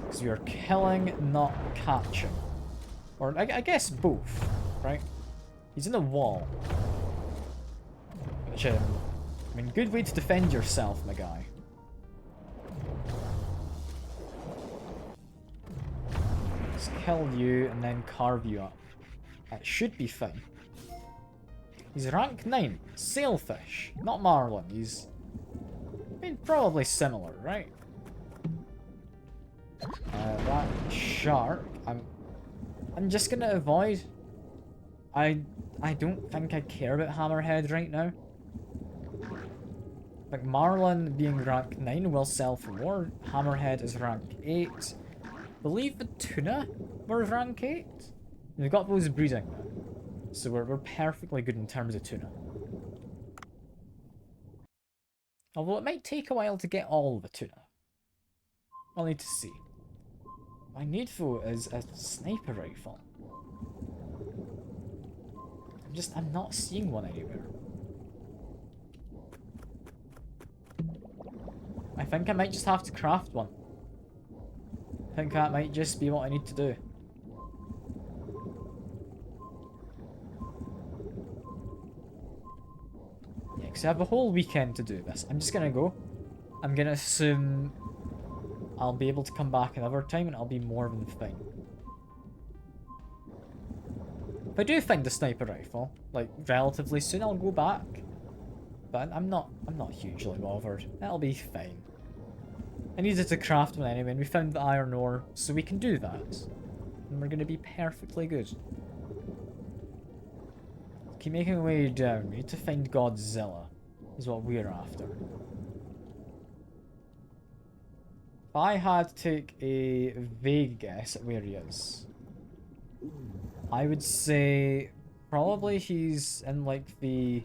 Because you're killing, not catching. Or I guess both, right? He's in a wall. Which, I mean, good way to defend yourself, my guy. Let's kill you and then carve you up. That should be fine. He's rank 9. Sailfish. Not marlin. He's... I mean, probably similar, right? That shark... I'm just gonna avoid... I don't think I care about hammerhead right now. Like, marlin being rank 9 will sell for more. Hammerhead is rank 8. I believe the tuna were rank 8. We've got those breeding now. So we're perfectly good in terms of tuna. Although it might take a while to get all the tuna. I'll need to see. What I need though is a sniper rifle. I'm not seeing one anywhere. I think I might just have to craft one. I think that might just be what I need to do. Yeah, because I have a whole weekend to do this. I'm just gonna go. I'm gonna assume I'll be able to come back another time and I'll be more than fine. If I do find the sniper rifle, like, relatively soon, I'll go back. But I'm not hugely bothered. That'll be fine. I needed to craft one anyway, and we found the iron ore, so we can do that. And we're gonna be perfectly good. Keep making our way down. We need to find Godzilla, is what we're after. If I had to take a vague guess at where he is, I would say probably he's in like the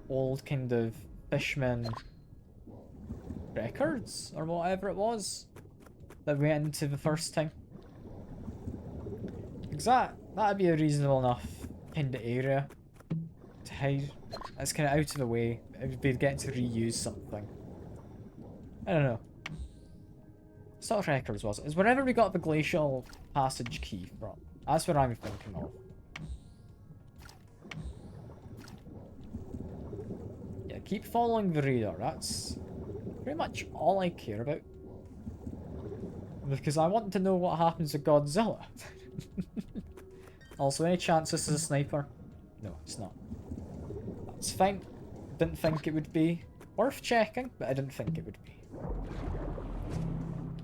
old kind of Fishman records or whatever it was that we went into the first time. Because that'd be a reasonable enough kind of area to hide. That's kind of out of the way. It would be getting to reuse something. I don't know. What sort of records was it? Is wherever we got the glacial passage key from. That's what I'm thinking of. Yeah, keep following the radar. That's pretty much all I care about. Because I want to know what happens to Godzilla. Also, any chance this is a sniper? No, it's not. That's fine. Didn't think it would be. Worth checking, but I didn't think it would be.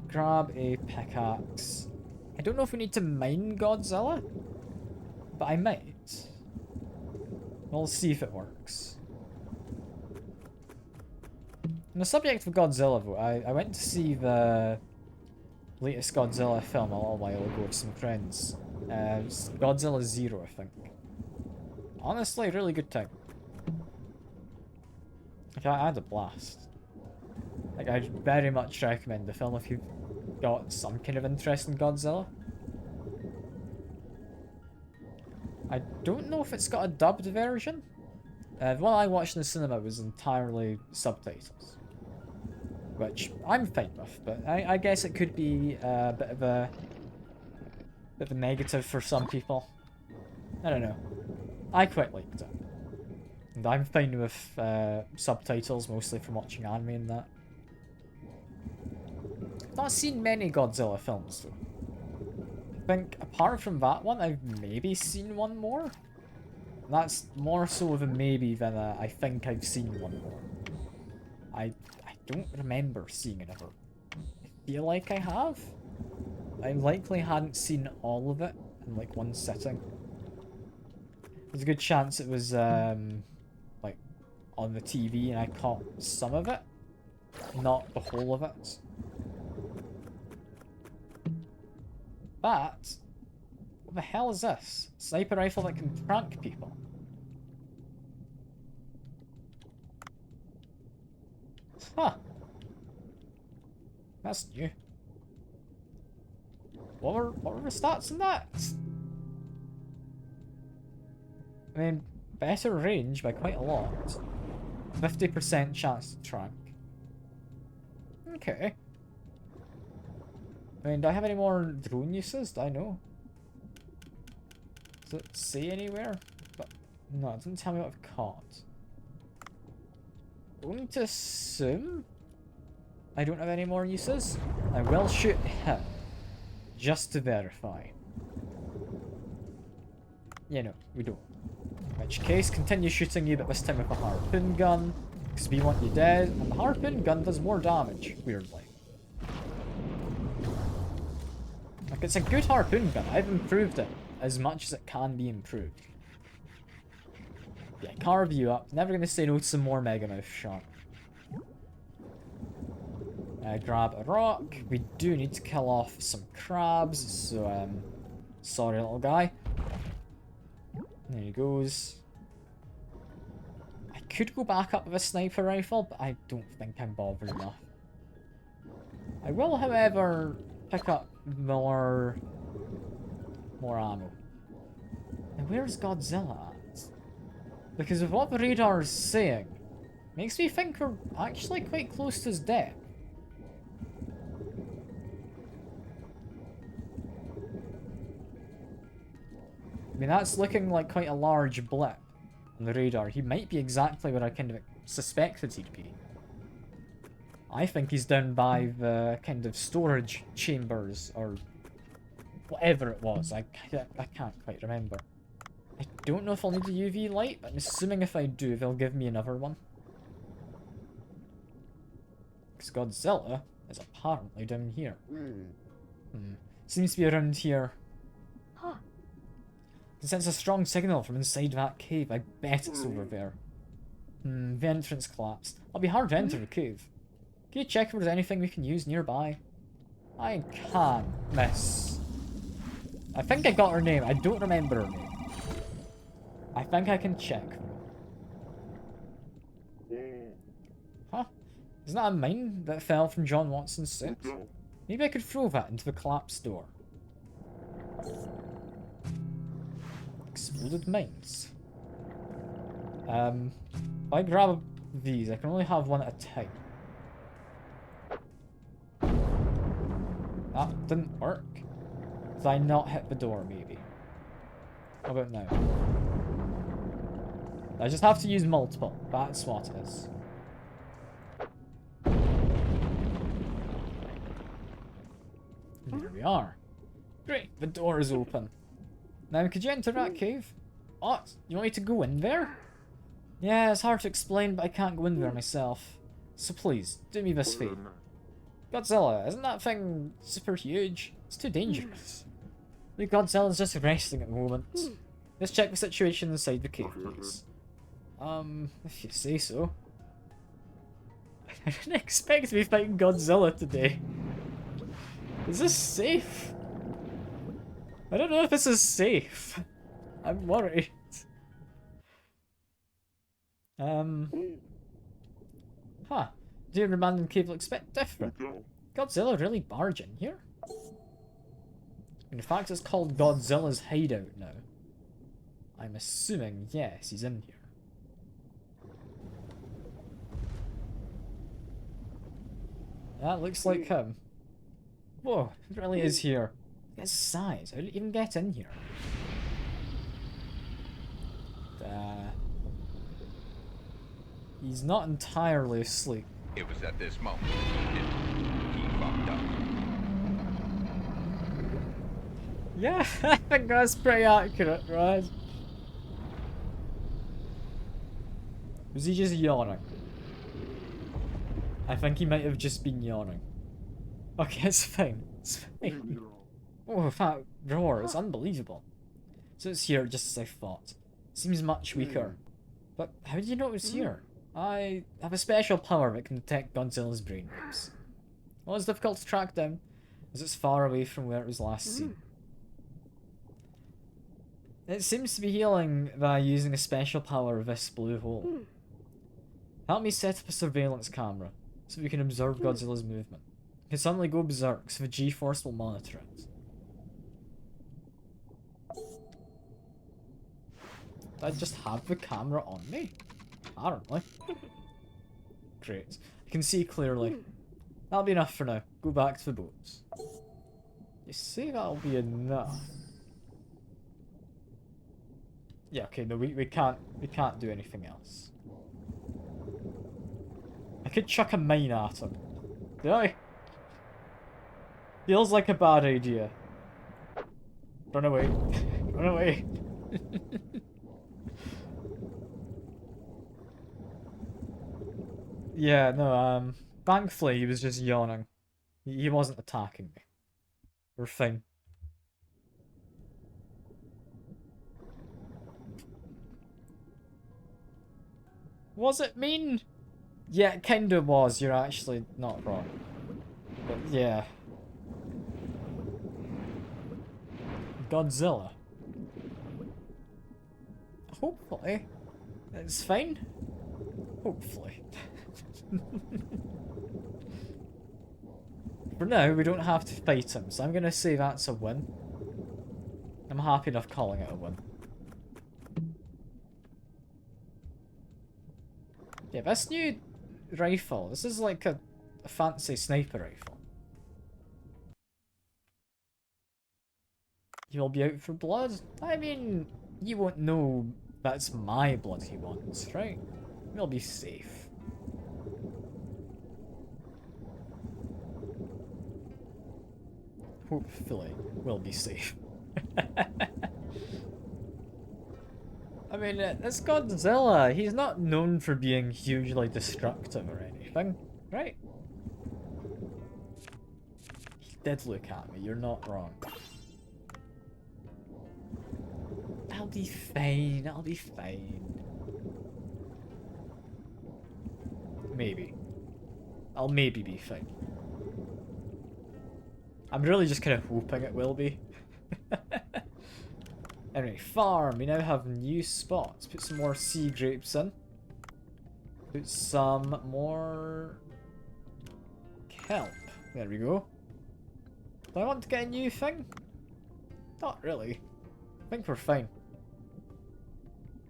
Grab a pickaxe. I don't know if we need to mine Godzilla, but I might. We'll see if it works. On the subject of Godzilla, though, I went to see the latest Godzilla film a little while ago with some friends. It's Godzilla 0, I think. Honestly, really good time. Like, I had a blast. Like, I very much recommend the film if you've got some kind of interest in Godzilla. I don't know if it's got a dubbed version. The one I watched in the cinema was entirely subtitles. Which I'm fine with, but I guess it could be a bit of a negative for some people. I don't know. I quite liked it. And I'm fine with subtitles, mostly from watching anime and that. I've not seen many Godzilla films, though. I think, apart from that one, I've maybe seen one more. And that's more so of a maybe than a I think I've seen one more. I don't remember seeing another. I feel like I have. I likely hadn't seen all of it in like one sitting. There's a good chance it was like on the TV and I caught some of it, not the whole of it. But what the hell is this? Sniper rifle that can prank people. Huh. That's new. What were the stats in that? I mean, better range by quite a lot. 50% chance to track. Okay. I mean, do I have any more drone uses? Do I know? Does it say anywhere? But no, it doesn't tell me what I've caught. I'm going to assume I don't have any more uses. I will shoot him just to verify. Yeah, no, we don't. In which case, continue shooting you, but this time with a harpoon gun, because we want you dead, and the harpoon gun does more damage, weirdly. Like, it's a good harpoon gun. I've improved it as much as it can be improved. Yeah, carve you up. Never gonna say no to some more Megamouth shot. Grab a rock. We do need to kill off some crabs, so, sorry, little guy. There he goes. I could go back up with a sniper rifle, but I don't think I'm bothered enough. I will, however, pick up more ammo. Now, where's Godzilla at? Because of what the radar is saying, makes me think we're actually quite close to his death. I mean, that's looking like quite a large blip. on the radar. He might be exactly where I kind of suspected he'd be. I think he's down by the kind of storage chambers, or whatever it was. I can't quite remember. I don't know if I'll need a UV light, but I'm assuming if I do, they'll give me another one. Because Godzilla is apparently down here. Seems to be around here. I can sense a strong signal from inside that cave. I bet it's over there. The entrance collapsed. It'll be hard to enter the cave. Can you check if there's anything we can use nearby? I can't, miss. I think I got her name. I don't remember her name. I think I can check. Huh? Isn't that a mine that fell from John Watson's suit? Maybe I could throw that into the collapsed door. Exploded mines. If I grab these, I can only have one at a time. That didn't work. Did I not hit the door, maybe? How about now? I just have to use multiple. That's what it is. There we are. Great, the door is open. Now, could you enter that cave? What? You want me to go in there? Yeah, it's hard to explain, but I can't go in there myself. So please, do me this favor. Godzilla, isn't that thing super huge? It's too dangerous. The Godzilla's just resting at the moment. Let's check the situation inside the cave, please. If you say so. I didn't expect to be fighting Godzilla today. Is this safe? I don't know if this is safe. I'm worried. Huh. Do an abandoned cave looks a bit different? Godzilla really barge in here? In fact, it's called Godzilla's hideout now. I'm assuming, yes, he's in here. That looks like him. Whoa, it really is here. His size, how did it even get in here? He's not entirely asleep. It was at this moment he fucked up. Yeah, I think that's pretty accurate, right? Was he just yawning? I think he might have just been yawning. Okay, it's fine. It's fine. Oh, that roar is unbelievable. So it's here just as I thought. Seems much weaker. But how did you know it was here? I have a special power that can detect Godzilla's brainwaves. Well, it's difficult to track down, as it's far away from where it was last seen. It seems to be healing by using a special power of this blue hole. Help me set up a surveillance camera, so we can observe Godzilla's movement. It can suddenly go berserk, so the G-force will monitor it. Did I just have the camera on me? Apparently. Great. I can see clearly. That'll be enough for now. Go back to the boats. You say that'll be enough? Yeah, okay, no, we can't do anything else. I could chuck a mine at him. Do I? Feels like a bad idea. Run away. Run away. Yeah, no, thankfully he was just yawning. He wasn't attacking me. We're fine. Was it mean? Yeah, it kinda was. You're actually not wrong. But yeah. Godzilla. Hopefully. It's fine. Hopefully. For now, we don't have to fight him, so I'm gonna say that's a win. I'm happy enough calling it a win. Yeah, this new rifle, this is like a fancy sniper rifle. You will be out for blood? I mean, you won't know That's my blood he wants, right? We'll be safe. Hopefully, we'll be safe. I mean, this Godzilla, he's not known for being hugely destructive or anything, right? He did look at me, you're not wrong. I'll be fine, I'll be fine. Maybe. I'll maybe be fine. I'm really just kind of hoping it will be. Anyway, farm. We now have new spots. Put some more sea grapes in. Put some more kelp. There we go. Do I want to get a new thing? Not really. I think we're fine.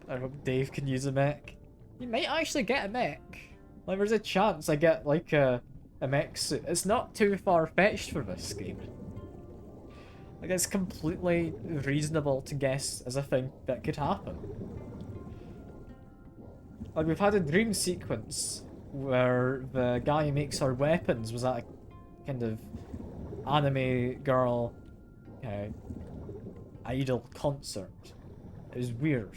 I hope Dave can use a mech. You might actually get a mech. Like, there's a chance I get, like, a mech suit. It's not too far-fetched for this game. Like, it's completely reasonable to guess as a thing that could happen. Like, we've had a dream sequence where the guy who makes our weapons was at a kind of anime girl idol concert. It was weird.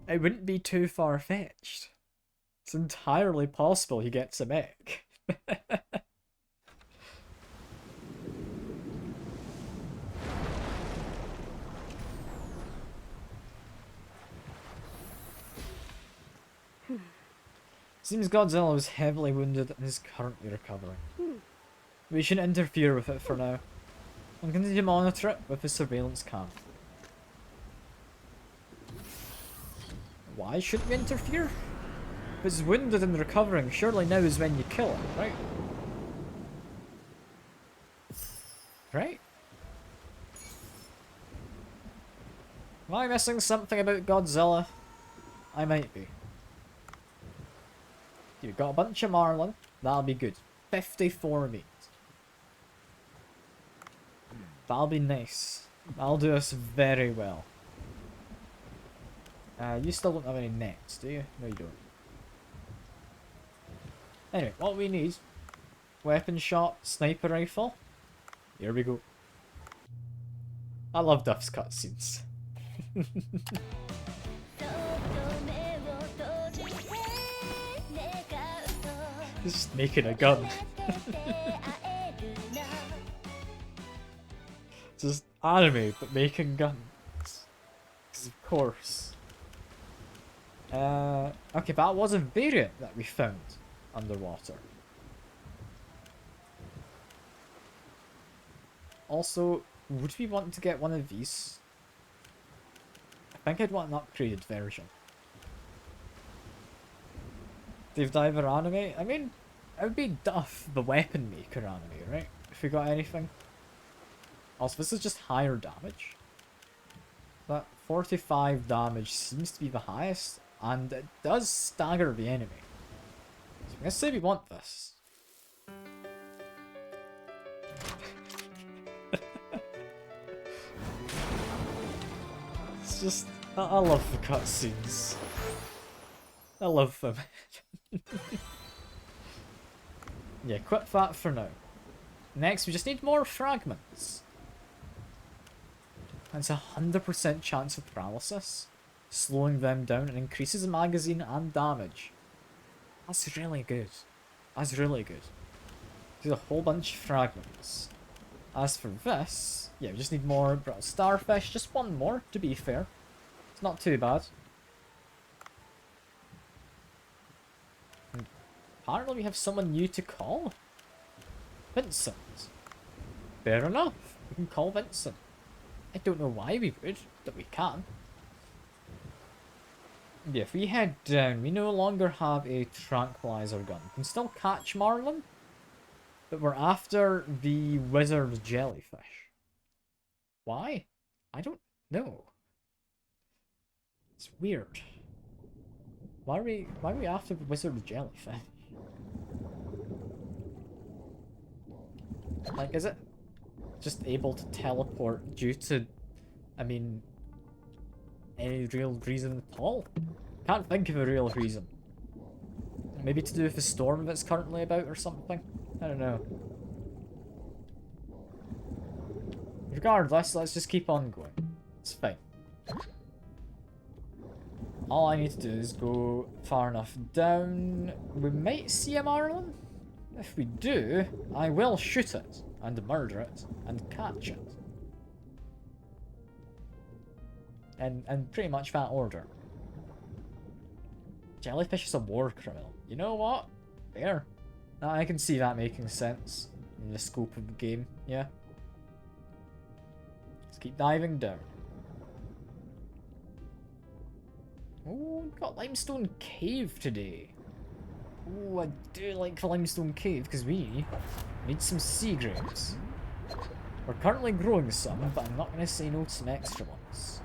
It wouldn't be too far-fetched. It's entirely possible he gets a mech. Seems Godzilla was heavily wounded and is currently recovering. We shouldn't interfere with it for now. And continue to monitor it with the surveillance cam. Why shouldn't we interfere? If it's wounded and recovering, surely now is when you kill it, right? Right? Am I missing something about Godzilla? I might be. You've got a bunch of marlin. That'll be good. 54 meat. That'll be nice. That'll do us very well. You still don't have any nets, do you? No, you don't. Anyway, what we need... Weapon shot, sniper rifle. Here we go. I love Duff's cutscenes. Just making a gun. Just anime, but making guns. 'Cause of course. Okay, that was a variant that we found underwater. Also, would we want to get one of these? I think I'd want an upgraded version. Dave Diver anime? I mean, it would be Duff, the weapon maker anime, right? If we got anything. Also, this is just higher damage. That 45 damage seems to be the highest, and it does stagger the enemy. So I'm gonna say we want this. It's just... I love the cutscenes. I love them. Yeah, quit that for now. Next, we just need more fragments. It's a 100% chance of paralysis, slowing them down and increases the magazine and damage. That's really good. That's really good. There's a whole bunch of fragments. As for this, yeah, we just need more brittle starfish. Just one more, to be fair. It's not too bad. Apparently we have someone new to call. Vincent. Fair enough. We can call Vincent. I don't know why we would, but we can. Yeah, if we head down, we no longer have a tranquilizer gun. We can still catch marlin, but we're after the wizard jellyfish. Why? I don't know. It's weird. Why are we after the wizard jellyfish? Like, is it just able to teleport due to, I mean, any real reason at all. Can't think of a real reason. Maybe to do with the storm that's currently about or something? I don't know. Regardless, let's just keep on going. It's fine. All I need to do is go far enough down. We might see a marlin. If we do, I will shoot it, and murder it, and catch it. And pretty much that order. Jellyfish is a war criminal. You know what? Fair. Now I can see that making sense in the scope of the game, yeah. Let's keep diving down. Oh, we've got Limestone Cave today. Oh, I do like the Limestone Cave because we need some sea grapes. We're currently growing some, but I'm not going to say no to some extra ones.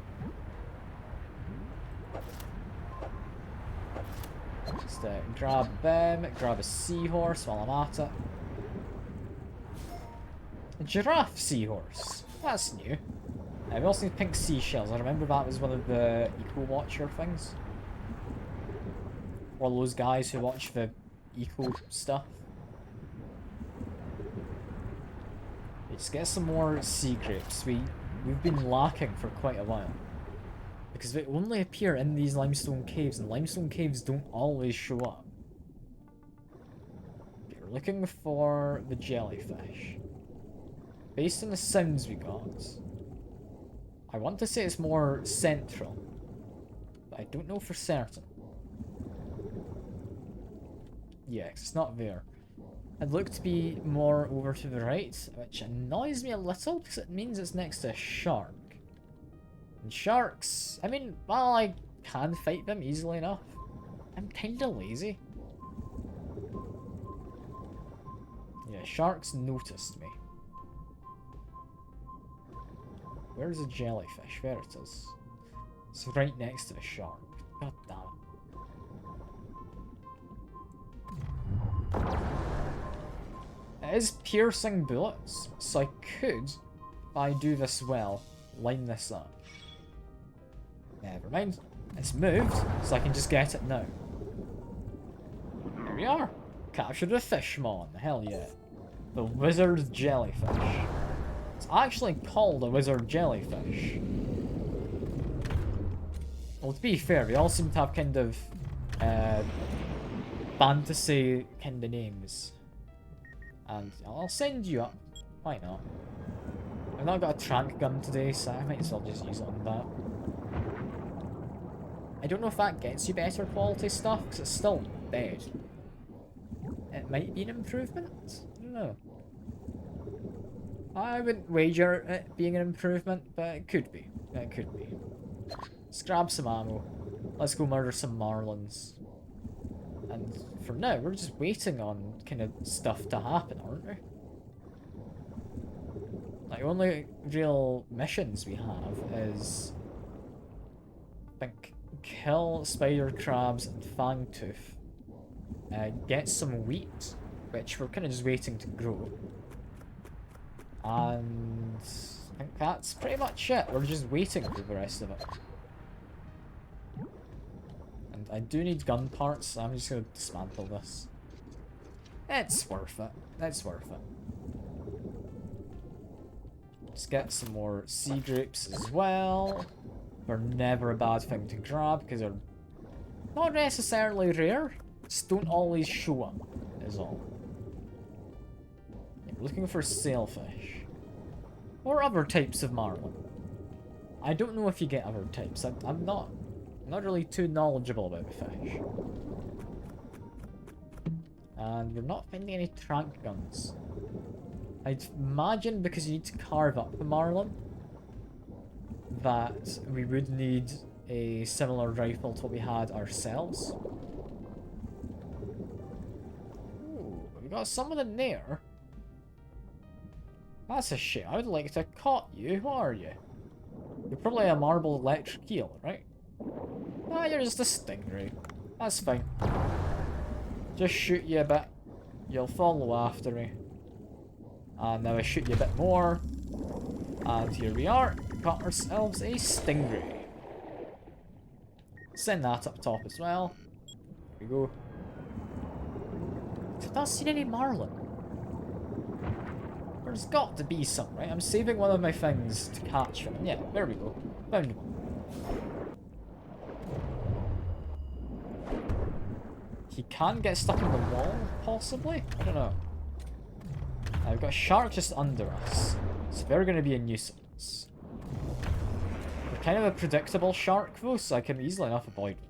Just grab them, grab a seahorse while I'm at it. A giraffe seahorse. That's new. We also need pink seashells. I remember that was one of the Eco Watcher things. Or those guys who watch the eco stuff. Let's get some more sea grapes. We've been lacking for quite a while. Because they only appear in these limestone caves, and limestone caves don't always show up. We're looking for the jellyfish. Based on the sounds we got, I want to say it's more central, but I don't know for certain. Yeah, 'cause it's not there. It looked to be more over to the right, which annoys me a little because it means it's next to a shark. And sharks, I mean, while I can fight them easily enough, I'm kinda lazy. Yeah, sharks noticed me. Where's the jellyfish? There it is. It's right next to the shark. God damn it. It is piercing bullets, so I could, if I do this well, line this up. Never mind. It's moved, so I can just get it now. Here we are. Captured a fishmon. Hell yeah. The wizard jellyfish. It's actually called a wizard jellyfish. Well, to be fair, they all seem to have kind of fantasy kind of names. And I'll send you up. Why not? I've not got a trank gun today, so I might as well just use it on that. I don't know if that gets you better quality stuff, because it's still dead. It might be an improvement? I don't know. I wouldn't wager it being an improvement, but it could be. It could be. Let's grab some ammo. Let's go murder some marlins. And for now, we're just waiting on kind of stuff to happen, aren't we? Like, the only real missions we have is, I think, kill spider crabs and fangtooth. Get some wheat, which we're kind of just waiting to grow. And I think that's pretty much it. We're just waiting for the rest of it. And I do need gun parts, so I'm just going to dismantle this. It's worth it. It's worth it. Let's get some more sea grapes as well. They're never a bad thing to grab because they're not necessarily rare. Just don't always show up, is all. I'm looking for sailfish. Or other types of marlin. I don't know if you get other types. I'm not really too knowledgeable about the fish. And we're not finding any trank guns. I'd imagine because you need to carve up the marlin, that we would need a similar rifle to what we had ourselves. Ooh, we got someone in there. That's a shame. I would like to have caught you. Who are you? You're probably a marble electric eel, right? Ah, you're just a stingray. That's fine. Just shoot you a bit. You'll follow after me. And now I shoot you a bit more. And here we are. Got ourselves a stingray. Send that up top as well. There we go. I've not seen any marlin. There's got to be some, right? I'm saving one of my things to catch him. Yeah, there we go. Found one. He can get stuck in the wall, possibly? I don't know. I've got a shark just under us, so they're going to be a nuisance. They're kind of a predictable shark, though, so I can easily enough avoid them.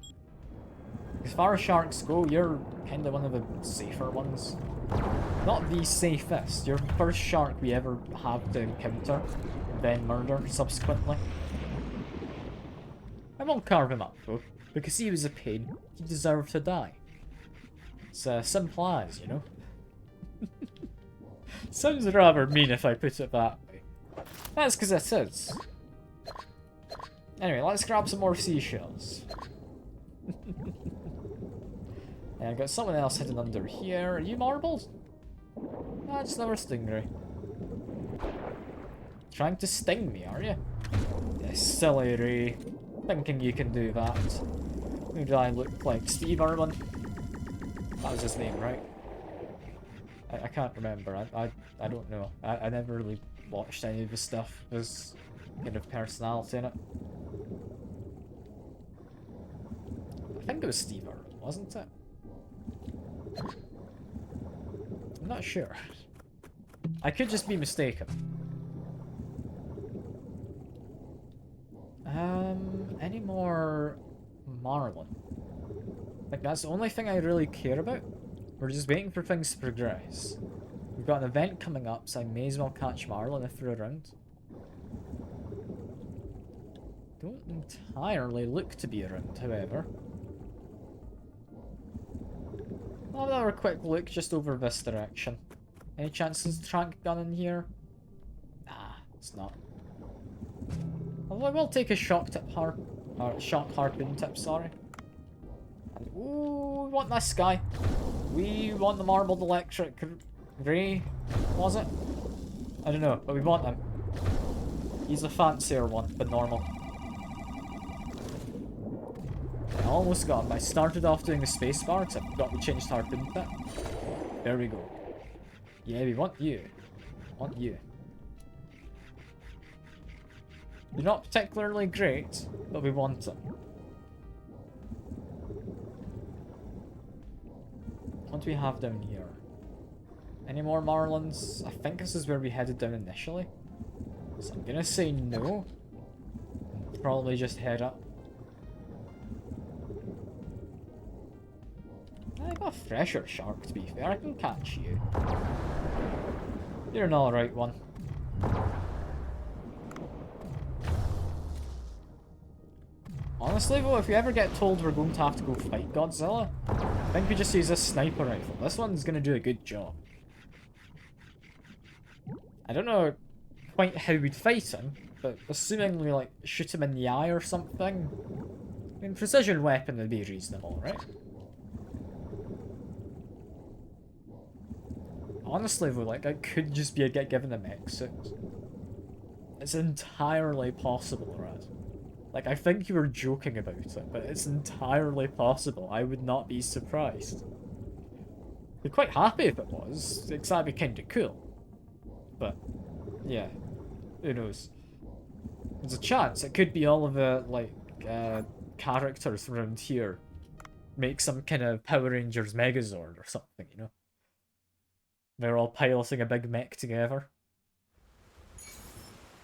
As far as sharks go, you're kind of one of the safer ones. Not the safest. You're the first shark we ever have to encounter, then murder subsequently. I won't carve him up, though, because he was a pain. He deserved to die. It's simple as, you know? Sounds rather mean if I put it that way. That's because it is. Anyway, let's grab some more seashells. And I've got someone else hidden under here. Are you marbled? Ah, it's another stingray. Trying to sting me, are you? Yeah, silly Ray. Thinking you can do that. Who do I look like? Steve Irwin? That was his name, right? I can't remember. I don't know. I never really watched any of his stuff. There's kind of personality in it. I think it was Steve Irwin, wasn't it? I'm not sure. I could just be mistaken. Any more marlin? Like, that's the only thing I really care about. We're just waiting for things to progress. We've got an event coming up, so I may as well catch marlin if they're around. Don't entirely look to be around, however. I'll have another quick look just over this direction. Any chances to track gun in here? Nah, it's not. Although I will take a shock harpoon tip, sorry. And, ooh, we want this guy. We want the marbled electric ray, was it? I don't know, but we want him. He's a fancier one, but normal. I almost got him. I started off doing the spacebar, because I forgot we changed harpoon tip. There we go. Yeah, we want you. Want you. You're not particularly great, but we want them. What do we have down here? Any more marlins? I think this is where we headed down initially. So I'm gonna say no. Probably just head up. I got a fresher shark, to be fair. I can catch you. You're an alright one. Honestly though, if we ever get told we're going to have to go fight Godzilla, I think we just use a sniper rifle. This one's going to do a good job. I don't know quite how we'd fight him, but assuming we like shoot him in the eye or something, I mean, precision weapon would be reasonable, right? Honestly though, like, I could just be given a mech suit. It's entirely possible, right? Like, I think you were joking about it, but it's entirely possible. I would not be surprised. I'd be quite happy if it was, because that'd be kinda cool. But, yeah, who knows? There's a chance it could be all of the, like, characters around here make some kind of Power Rangers Megazord or something, you know? They're all piloting a big mech together.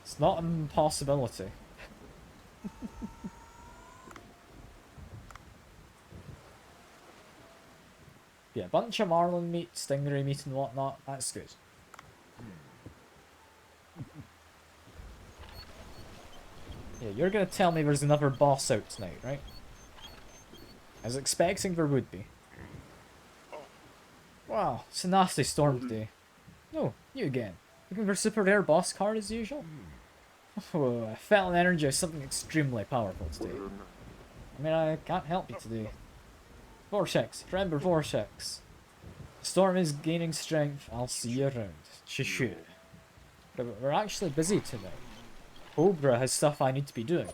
It's not an impossibility. Yeah, a bunch of marlin meat, stingray meat and whatnot, that's good. Yeah, you're gonna tell me there's another boss out tonight, right? I was expecting there would be. Wow, it's a nasty storm today. Oh, you again. Looking for super rare boss card as usual? Oh, I felt an energy of something extremely powerful today. I mean, I can't help you today. Vortex, remember Vortex. The storm is gaining strength, I'll see you around. Shoo. But we're actually busy tonight. Cobra has stuff I need to be doing.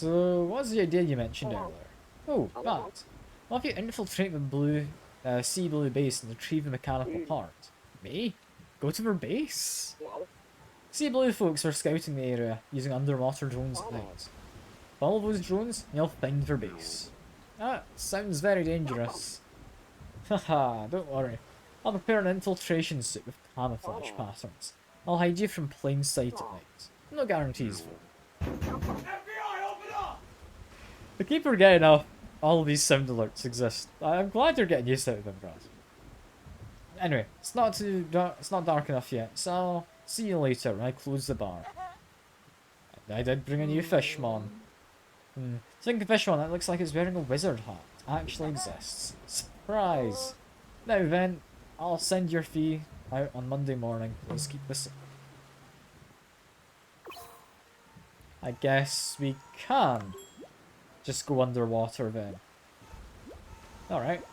So, what's the idea you mentioned earlier? Oh, that. What if you infiltrate the sea blue base and retrieve the mechanical part? Me? Go to their base? Sea blue folks are scouting the area using underwater drones at night. Follow those drones and you'll find their base. That sounds very dangerous. Haha, don't worry. I'll prepare an infiltration suit with camouflage patterns. I'll hide you from plain sight at night. No guarantees though. FBI, open up! I keep forgetting how all of these sound alerts exist. I'm glad you're getting used to them, Brad. Anyway, it's not too dark. It's not dark enough yet, so I'll see you later when I close the bar. I did bring a new fishmon. Think of fishmon that looks like it's wearing a wizard hat actually exists. Surprise! Now then, I'll send your fee out on Monday morning. Let's keep this. I guess we can just go underwater then. Alright.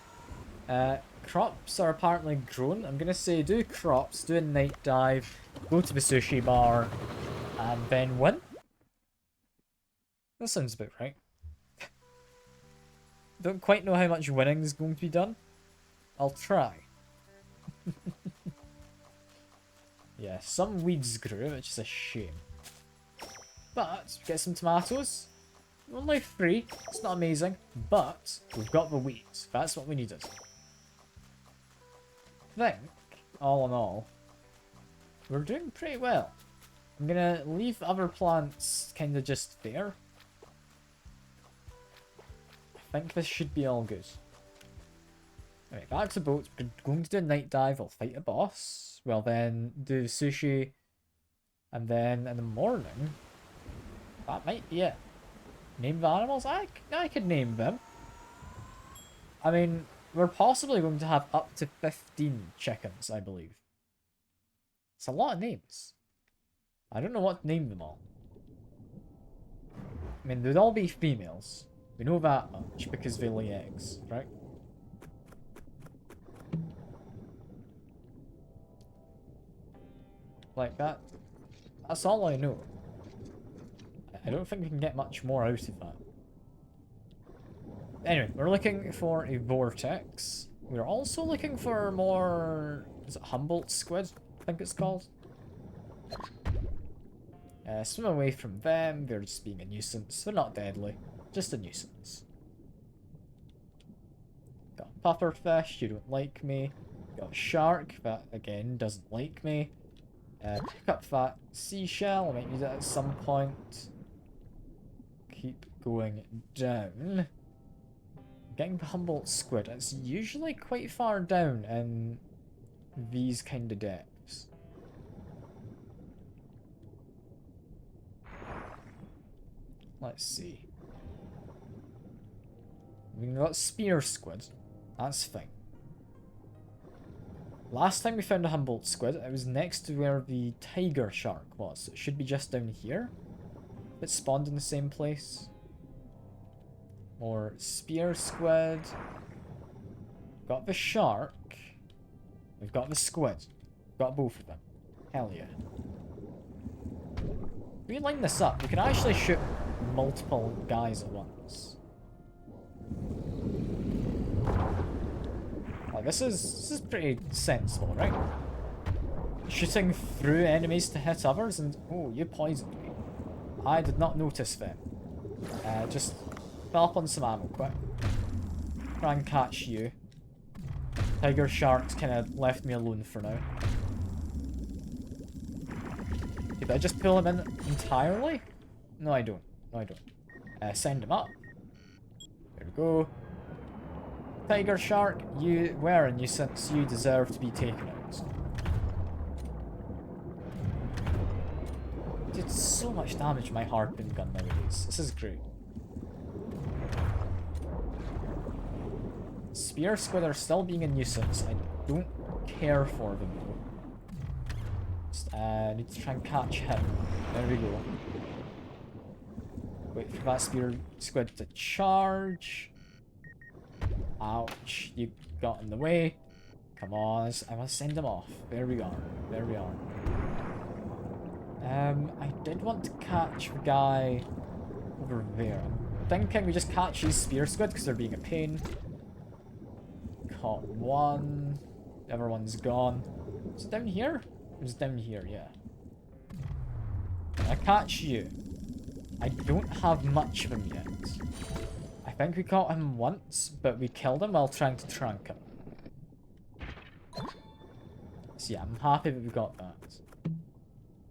Crops are apparently grown. I'm gonna say do crops, do a night dive, go to the sushi bar, and then win. That sounds about right. Don't quite know how much winning is going to be done. I'll try. Yeah, some weeds grew, which is a shame. But, get some tomatoes. Only 3. It's not amazing, but we've got the wheat. That's what we needed. I think, all in all, we're doing pretty well. I'm gonna leave other plants kind of just there. I think this should be all good. Alright, back to the boat. We're going to do a night dive. I'll fight a boss. We'll then do sushi. And then in the morning, that might be it. Name the animals? I could name them. I mean, we're possibly going to have up to 15 chickens, I believe. It's a lot of names. I don't know what to name them all. I mean, they'd all be females. We know that much because they lay eggs, right? Like that. That's all I know. I don't think we can get much more out of that. Anyway, we're looking for a vortex. We're also looking for more... Is it Humboldt squid? I think it's called. Swim away from them. They're just being a nuisance. They're not deadly. Just a nuisance. Got a pufferfish. You don't like me. Got a shark that, again, doesn't like me. Pick up that seashell. I might need it at some point. Keep going down. Getting the Humboldt squid. It's usually quite far down in these kind of depths. Let's see. We've got spear squid. That's fine. Last time we found a Humboldt squid, it was next to where the tiger shark was. So it should be just down here. It spawned in the same place. More spear squid. Got the shark. We've got the squid. Got both of them. Hell yeah. If we line this up, we can actually shoot multiple guys at once. Like, this is pretty sensible, right? Shooting through enemies to hit others and... Oh, you poisoned me. I did not notice them. Just fill up on some ammo quick. Try and catch you. Tiger sharks kind of left me alone for now. Did I just pull him in entirely? No, I don't. No, I don't. Send him up. There we go. Tiger shark, you were a nuisance. You deserve to be taken out. Did so much damage with my harpoon gun nowadays. This is great. Spear squid are still being a nuisance. I don't care for them though. Just need to try and catch him. There we go. Wait for that spear squid to charge. Ouch, you got in the way. Come on, I must send him off. There we are. There we are. I did want to catch the guy over there? I'm thinking we just catch these spear squid because they're being a pain. Caught one. The other one's gone. Is it down here? It was down here, yeah. I catch you. I don't have much of him yet. I think we caught him once, but we killed him while trying to trank him. So yeah, I'm happy that we got that.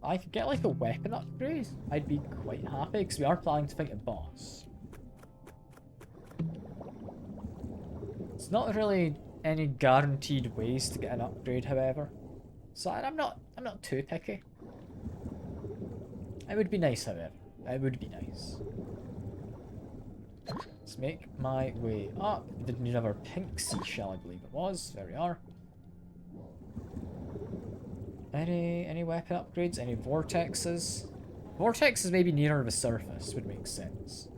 I could get like a weapon upgrade. I'd be quite happy because we are planning to fight a boss. It's not really any guaranteed ways to get an upgrade, however. So I'm not too picky. It would be nice, however. It would be nice. Let's make my way up. We did need another pink seashell, I believe it was. There we are. Any weapon upgrades? Any vortexes? Vortexes maybe nearer the surface would make sense.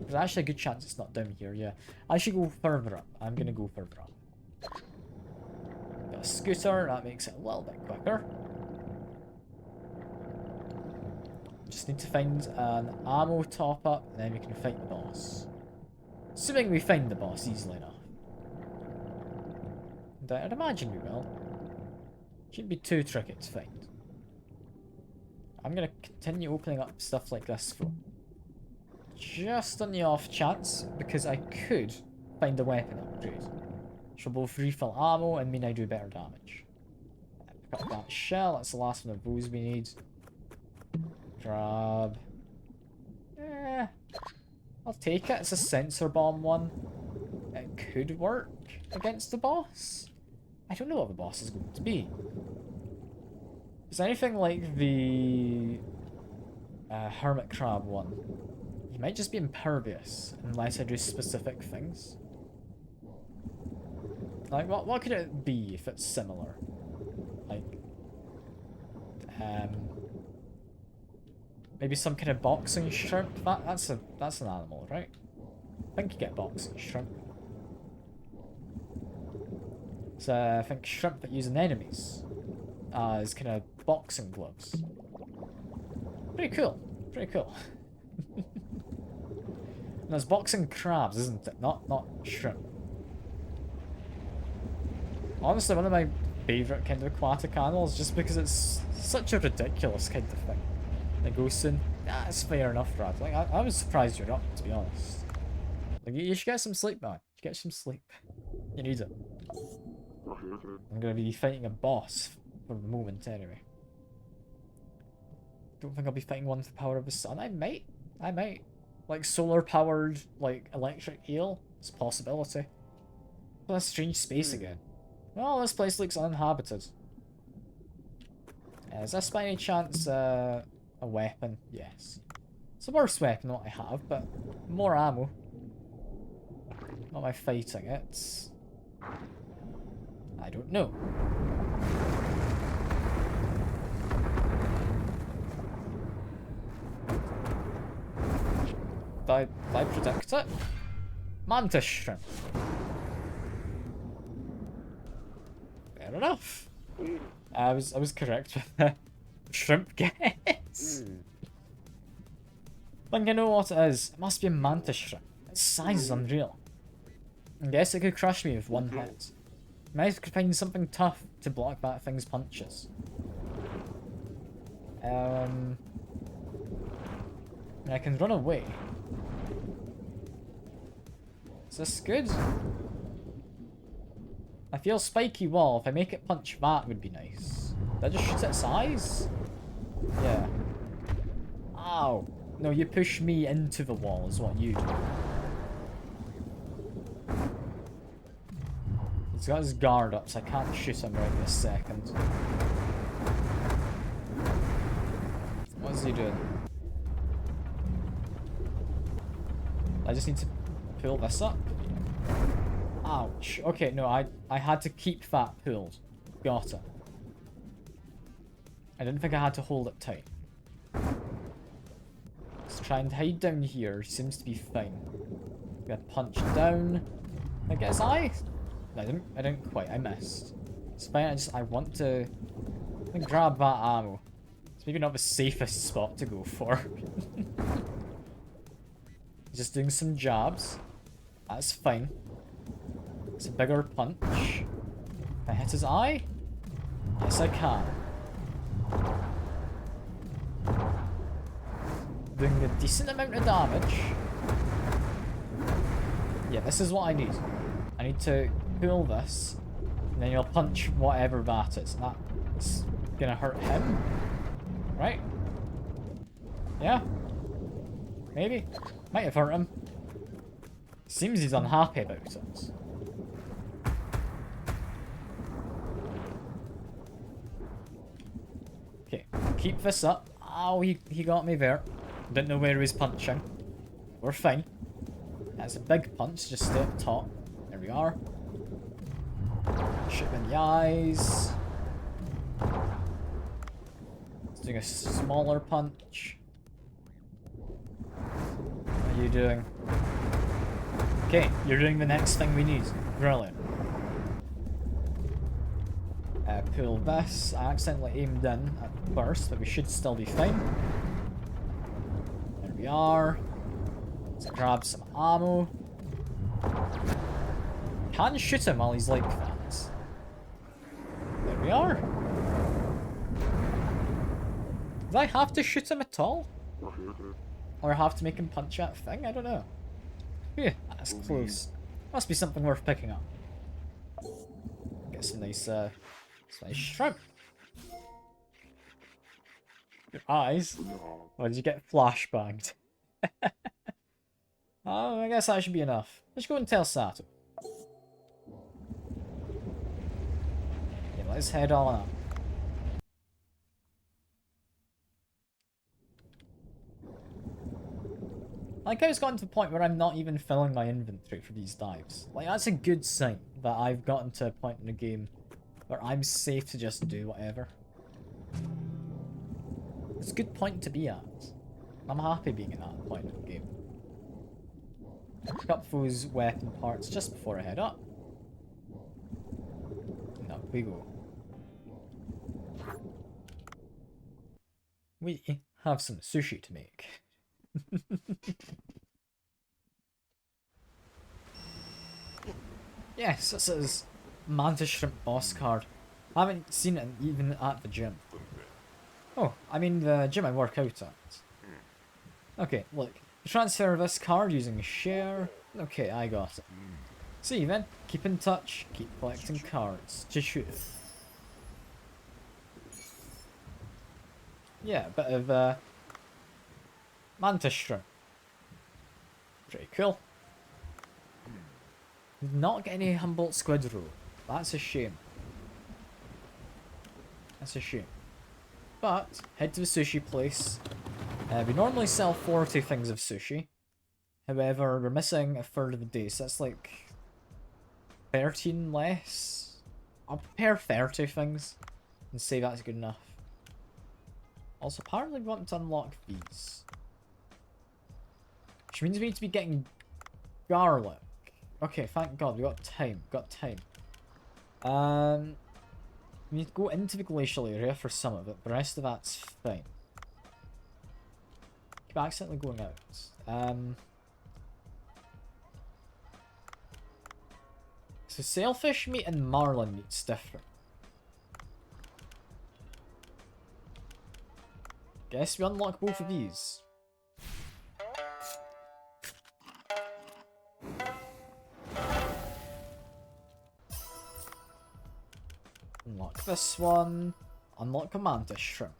There's actually a good chance it's not down here, yeah. I should go further up. I'm gonna go further up. Got a scooter, that makes it a little bit quicker. Just need to find an ammo top up, and then we can fight the boss. Assuming we find the boss easily enough. And I'd imagine we will. Shouldn't be too tricky to find. I'm gonna continue opening up stuff like this for just on the off chance, because I could find a weapon upgrade. Which will both refill ammo and mean I do better damage. Pick up that shell, that's the last one of those we need. Grab. I'll take it. It's a sensor bomb one. It could work against the boss. I don't know what the boss is going to be. Is anything like the hermit crab one? He might just be impervious unless I do specific things. Like what could it be if it's similar? Like maybe some kind of boxing shrimp? That's an animal, right? I think you get boxing shrimp. So I think shrimp that use anemones as kind of boxing gloves. Pretty cool. Pretty cool. And there's boxing crabs, isn't it? Not shrimp. Honestly, one of my favourite kind of aquatic animals, just because it's such a ridiculous kind of thing. It goes soon. That's fair enough, Brad. Like I was surprised you're up, to be honest. Like you should get some sleep, man. Get some sleep. You need it. I'm gonna be fighting a boss for the moment, anyway. Don't think I'll be fighting one with the power of the sun. I might. Like solar powered, like electric eel. It's a possibility. What a strange space again. Well, this place looks uninhabited. Is this by any chance a weapon? Yes. It's the worst weapon what I have, but more ammo. Not my fighting it. I don't know. Did I predict it? Mantis shrimp. Fair enough. I was correct with the shrimp guess. I think I know what it is. It must be a mantis shrimp. Its size is unreal. I guess it could crush me with one hit. Maybe I could find something tough to block that thing's punches. I can run away. Is this good? I feel spiky wall. If I make it punch that would be nice. Did I just shoot its eyes? Yeah. Ow. No, you push me into the wall is what you do. He's got his guard up, so I can't shoot him right this second. What is he doing? I just need to pull this up. Ouch. Okay, no, I had to keep that pulled. Got it. I didn't think I had to hold it tight. Let's try and hide down here. Seems to be fine. Gonna punch down. I get his eye? No, I didn't quite. I missed. It's fine. I want to grab that ammo. It's maybe not the safest spot to go for. Just doing some jabs. That's fine. It's a bigger punch. Can I hit his eye? Yes, I can. Doing a decent amount of damage. Yeah, this is what I need. I need to pull this, and then you'll punch whatever that is. And that's gonna hurt him, right? Yeah? Maybe? Might have hurt him. Seems he's unhappy about it. Okay, keep this up. Oh, he got me there. Didn't know where he was punching. We're fine. That's a big punch, just stay up top. There we are. Shoot him in the eyes. Let's do a smaller punch. What are you doing? Okay, you're doing the next thing we need. Brilliant. Pull this. I accidentally aimed in at first, but we should still be fine. There we are. Let's grab some ammo. Can't shoot him while he's like that. There we are. Do I have to shoot him at all? Or have to make him punch that thing? I don't know. Yeah, that's close. Must be something worth picking up. Get some nice shrimp. Your eyes? Or did you get flashbanged? Oh, I guess that should be enough. Let's go and tell Sato. Yeah, let's head on up. Like, I've gotten to the point where I'm not even filling my inventory for these dives. Like, that's a good sign that I've gotten to a point in the game where I'm safe to just do whatever. It's a good point to be at. I'm happy being at that point in the game. Pick up those weapon parts just before I head up. And up we go. We have some sushi to make. Yes, this is Mantis Shrimp boss card. I haven't seen it even at the gym. Oh, I mean the gym I work out at. Okay, look. Transfer this card using share. Okay, I got it. See you then. Keep in touch. Keep collecting cards. Just shoot it. Yeah, a bit of Mantis Shrimp. Pretty cool. Did not get any Humboldt squid roll. That's a shame. That's a shame. But, head to the sushi place. We normally sell 40 things of sushi. However, we're missing a third of the day, so that's like 13 less. I'll prepare 30 things and say that's good enough. Also, apparently we want to unlock these. Which means we need to be getting garlic. Okay, thank God, we got time. We need to go into the glacial area for some of it, the rest of that's fine. Keep accidentally going out. So sailfish meat and marlin meat's different. Guess we unlock both of these. Unlock this one. Unlock a mantis shrimp.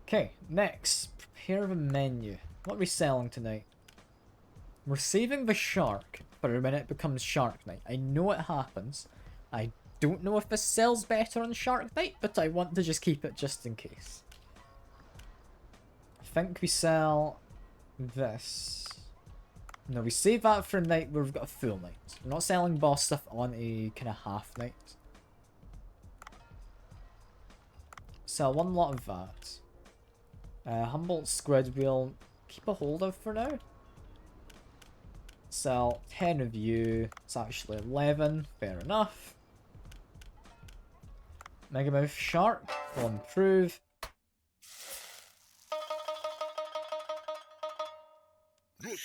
Okay, next. Prepare the menu. What are we selling tonight? We're saving the shark for when it becomes shark night. I know it happens. I don't know if this sells better on shark night, but I want to just keep it just in case. I think we sell this. No, we save that for a night where we've got a full night. We're not selling boss stuff on a kind of half night. Sell one lot of that. Humboldt squid we'll keep a hold of for now. Sell 10 of you. It's actually 11. Fair enough. Megamouth shark will improve. They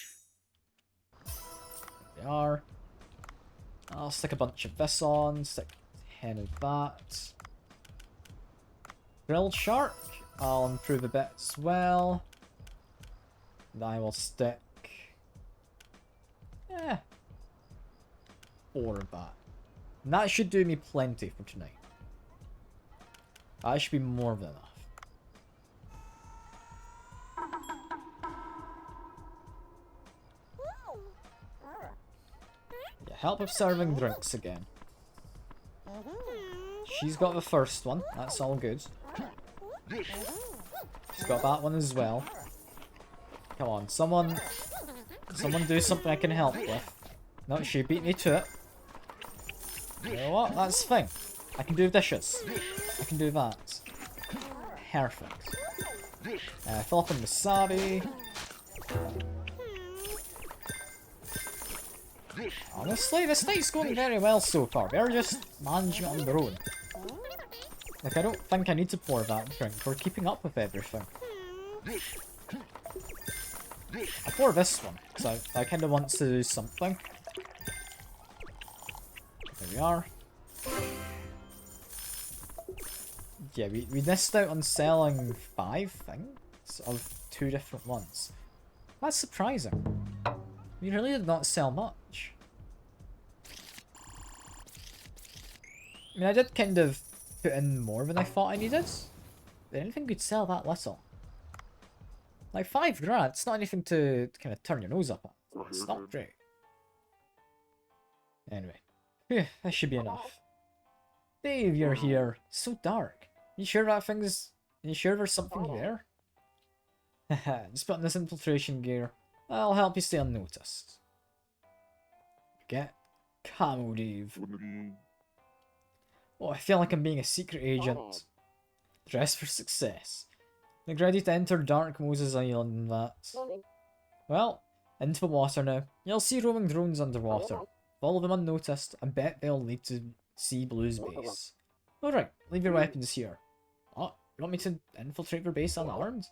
are. I'll stick a bunch of this on, stick 10 of that. Grilled shark, I'll improve a bit as well. And I will stick... 4 of that. And that should do me plenty for tonight. That should be more than enough. Yeah, help with serving drinks again. She's got the first one, that's all good. She's got that one as well. Come on, someone do something I can help with. No, she beat me to it. You know what? That's fine. I can do dishes. I can do that. Perfect. Fill up on wasabi. Honestly, this night's going very well so far. They're just managing it on their own. Like, I don't think I need to pour that drink. We're keeping up with everything. I pour this one, because I kind of want to do something. There we are. Yeah, we missed out on selling 5 things of 2 different ones. That's surprising. We really did not sell much. I mean, I did kind of put in more than I thought I needed. But I didn't think we'd sell that little. Like, 5 grand, it's not anything to kind of turn your nose up at. It's not great. Anyway. Phew, that should be enough. Dave, you're here. It's so dark. You sure that thing's... You sure there's something there? Haha, just put in this infiltration gear. I'll help you stay unnoticed. Get Camo Dave. Oh, I feel like I'm being a secret agent. Dress for success. Like ready to enter Dark Moses Island and that. Well, into the water now. You'll see roaming drones underwater. Follow them unnoticed. I bet they'll lead to Sea Blue's base. Alright, leave your weapons here. Oh, you want me to infiltrate their base unarmed?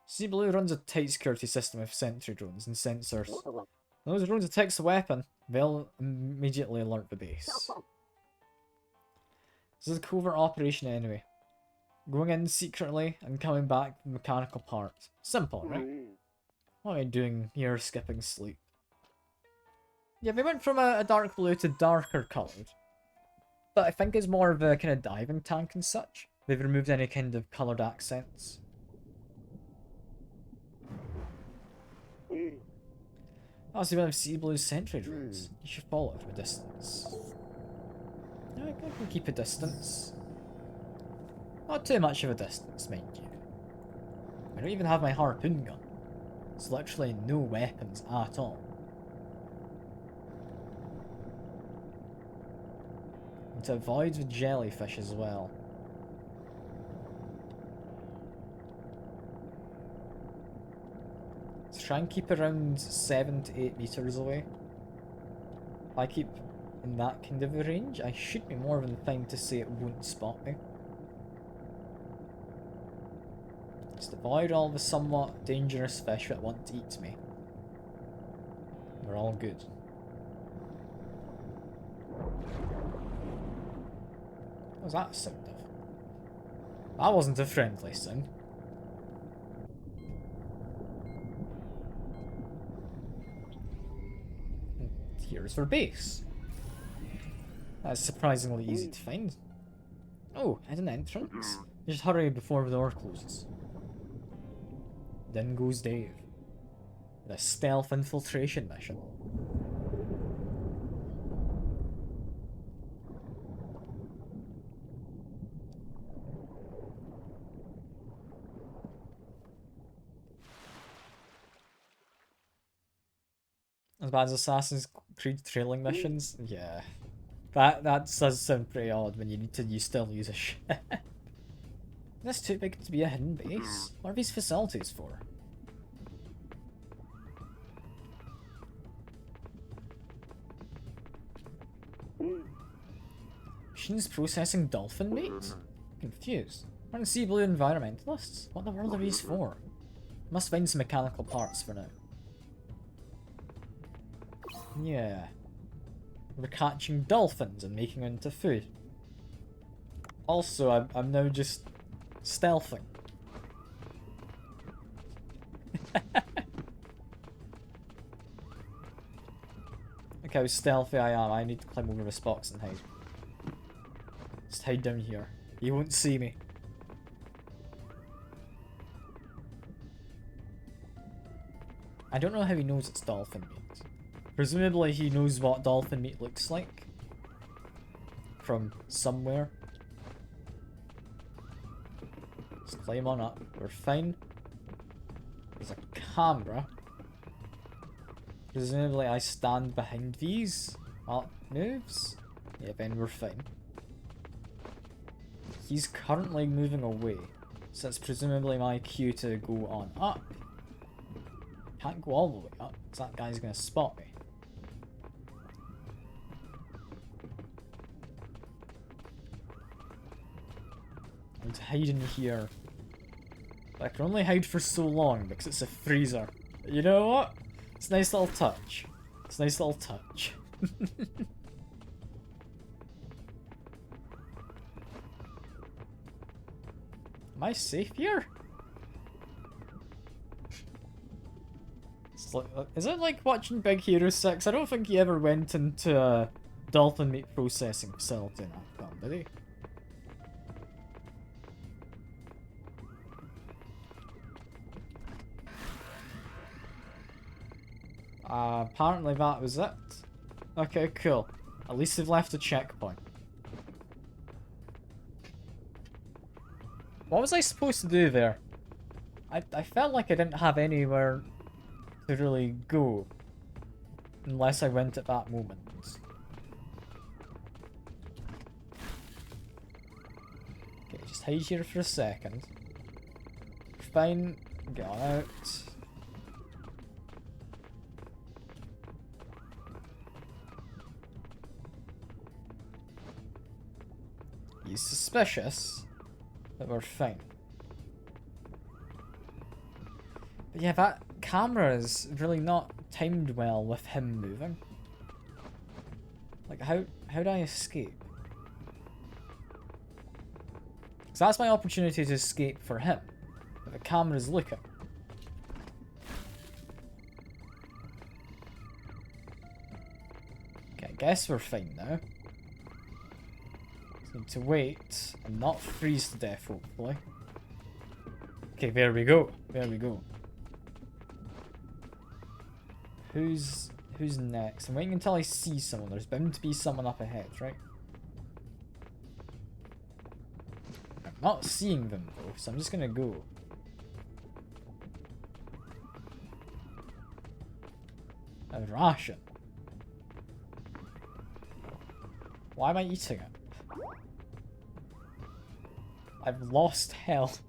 Sea Blue runs a tight security system with sentry drones and sensors. When those drones detect a weapon, they'll immediately alert the base. This is a covert operation anyway. Going in secretly and coming back with mechanical parts. Simple, right? What am I doing here skipping sleep? Yeah, they went from a dark blue to darker coloured. But I think it's more of a kind of diving tank and such. They've removed any kind of coloured accents. Oh, so we have Sea Blue's sentry drones. You should follow it from a distance. Yeah, I can keep a distance. Not too much of a distance, mind you. I don't even have my harpoon gun. It's literally no weapons at all. And to avoid the jellyfish as well. Let's try and keep around 7 to 8 meters away. If I keep in that kind of a range, I should be more than fine to say it won't spot me. Just avoid all the somewhat dangerous fish that want to eat me. We're all good. What was that sound of? That wasn't a friendly sound. And here's our base. That's surprisingly easy to find. Oh, and an entrance. Just hurry before the door closes. Then goes Dave. The stealth infiltration mission. As bad as Assassin's Creed trailing missions? Yeah. That does sound pretty odd when you need to still use a ship. Is this too big to be a hidden base? What are these facilities for? Machines processing dolphin meat? Confused. Aren't Sea Blue environmentalists? What the world are these for? Must find some mechanical parts for now. Yeah. We're catching dolphins and making them into food. Also, I'm now just stealthing. Look how stealthy I am. I need to climb over this box and hide. Just hide down here. He won't see me. I don't know how he knows it's dolphin meat. Presumably he knows what dolphin meat looks like. From somewhere. Let's climb on up. We're fine. There's a camera. Presumably I stand behind these while it moves. Yeah, then we're fine. He's currently moving away. So it's presumably my cue to go on up. Can't go all the way up, because that guy's going to spot me. I need to hide in here. But I can only hide for so long, because it's a freezer. But you know what? It's a nice little touch. It's a nice little touch. Am I safe here? It's like, is it like watching Big Hero 6? I don't think he ever went into a dolphin meat processing facility in that film, did he? Apparently that was it. Okay, cool. At least they've left a checkpoint. What was I supposed to do there? I felt like I didn't have anywhere to really go. Unless I went at that moment. Okay, just hide here for a second. Fine. Get on out. He's suspicious, but we're fine. But yeah, that camera is really not timed well with him moving. Like, how do I escape? Because that's my opportunity to escape for him. But the camera's looking. Okay, I guess we're fine now. Need to wait and not freeze to death, hopefully. Okay, there we go. There we go. Who's next? I'm waiting until I see someone. There's bound to be someone up ahead, right? I'm not seeing them though, so I'm just gonna go. A ration. Why am I eating it? I've lost health.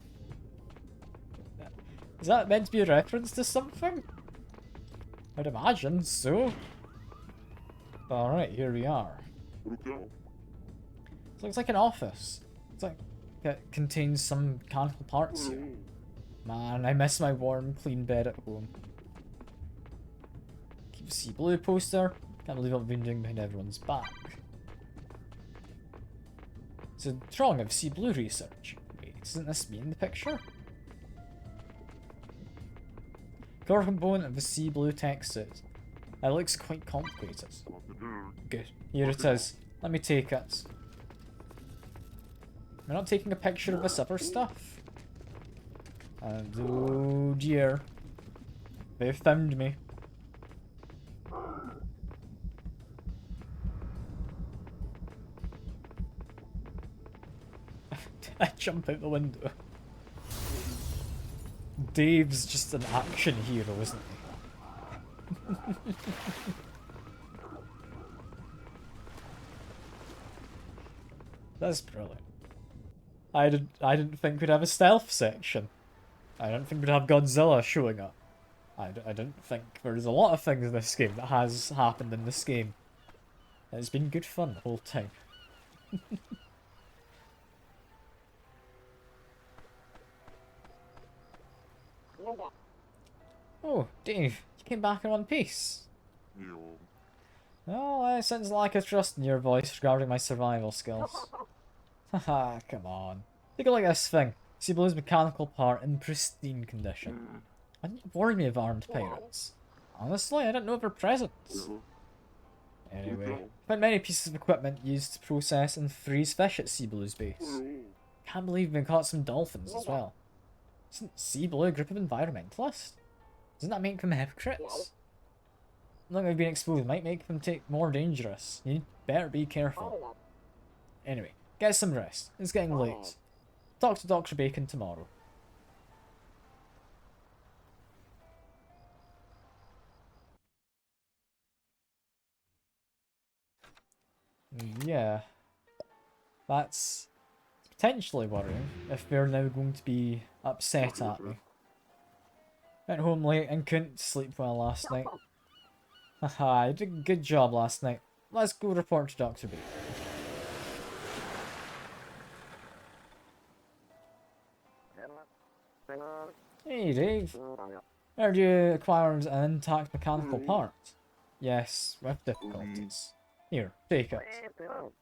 Is that meant to be a reference to something? I'd imagine so. Alright, here we are. It looks like an office. It's like it contains some mechanical parts here. Man, I miss my warm, clean bed at home. Keep the Sea Blue poster. Can't believe what I've been doing behind everyone's back. It's a drawing of Sea Blue research. Wait, isn't this me in the picture? Core component of the Sea Blue tech suit. It looks quite complicated. Good. Here it is. Let me take it. We're not taking a picture of this other stuff. And oh dear. They've found me. I jump out the window. Dave's just an action hero, isn't he? That's brilliant. I didn't think we'd have a stealth section. I don't think we'd have Godzilla showing up. I didn't think there's a lot of things in this game that has happened in this game. It's been good fun the whole time. Oh, Dave, you came back in one piece. Oh, I sense a lack of trust in your voice regarding my survival skills. Haha, come on. Take a look at this thing. See Blue's mechanical part in pristine condition. Why didn't you warn me of armed pirates? Honestly, I didn't know of their presence. Anyway, I found many pieces of equipment used to process and freeze fish at Sea Blue's base. Can't believe we caught some dolphins as well. Isn't Sea Blue a group of environmentalists? Doesn't that make them hypocrites? Not like being exposed might make them take more dangerous. You better be careful. Anyway, get some rest. It's getting late. Talk to Dr. Bacon tomorrow. Yeah. That's potentially worrying if they're now going to be upset at me. Went home late and couldn't sleep well last night. Haha, I did a good job last night. Let's go report to Dr. B. Hey Dave. Heard you acquired an intact mechanical part. Yes, with difficulties. Here, take it.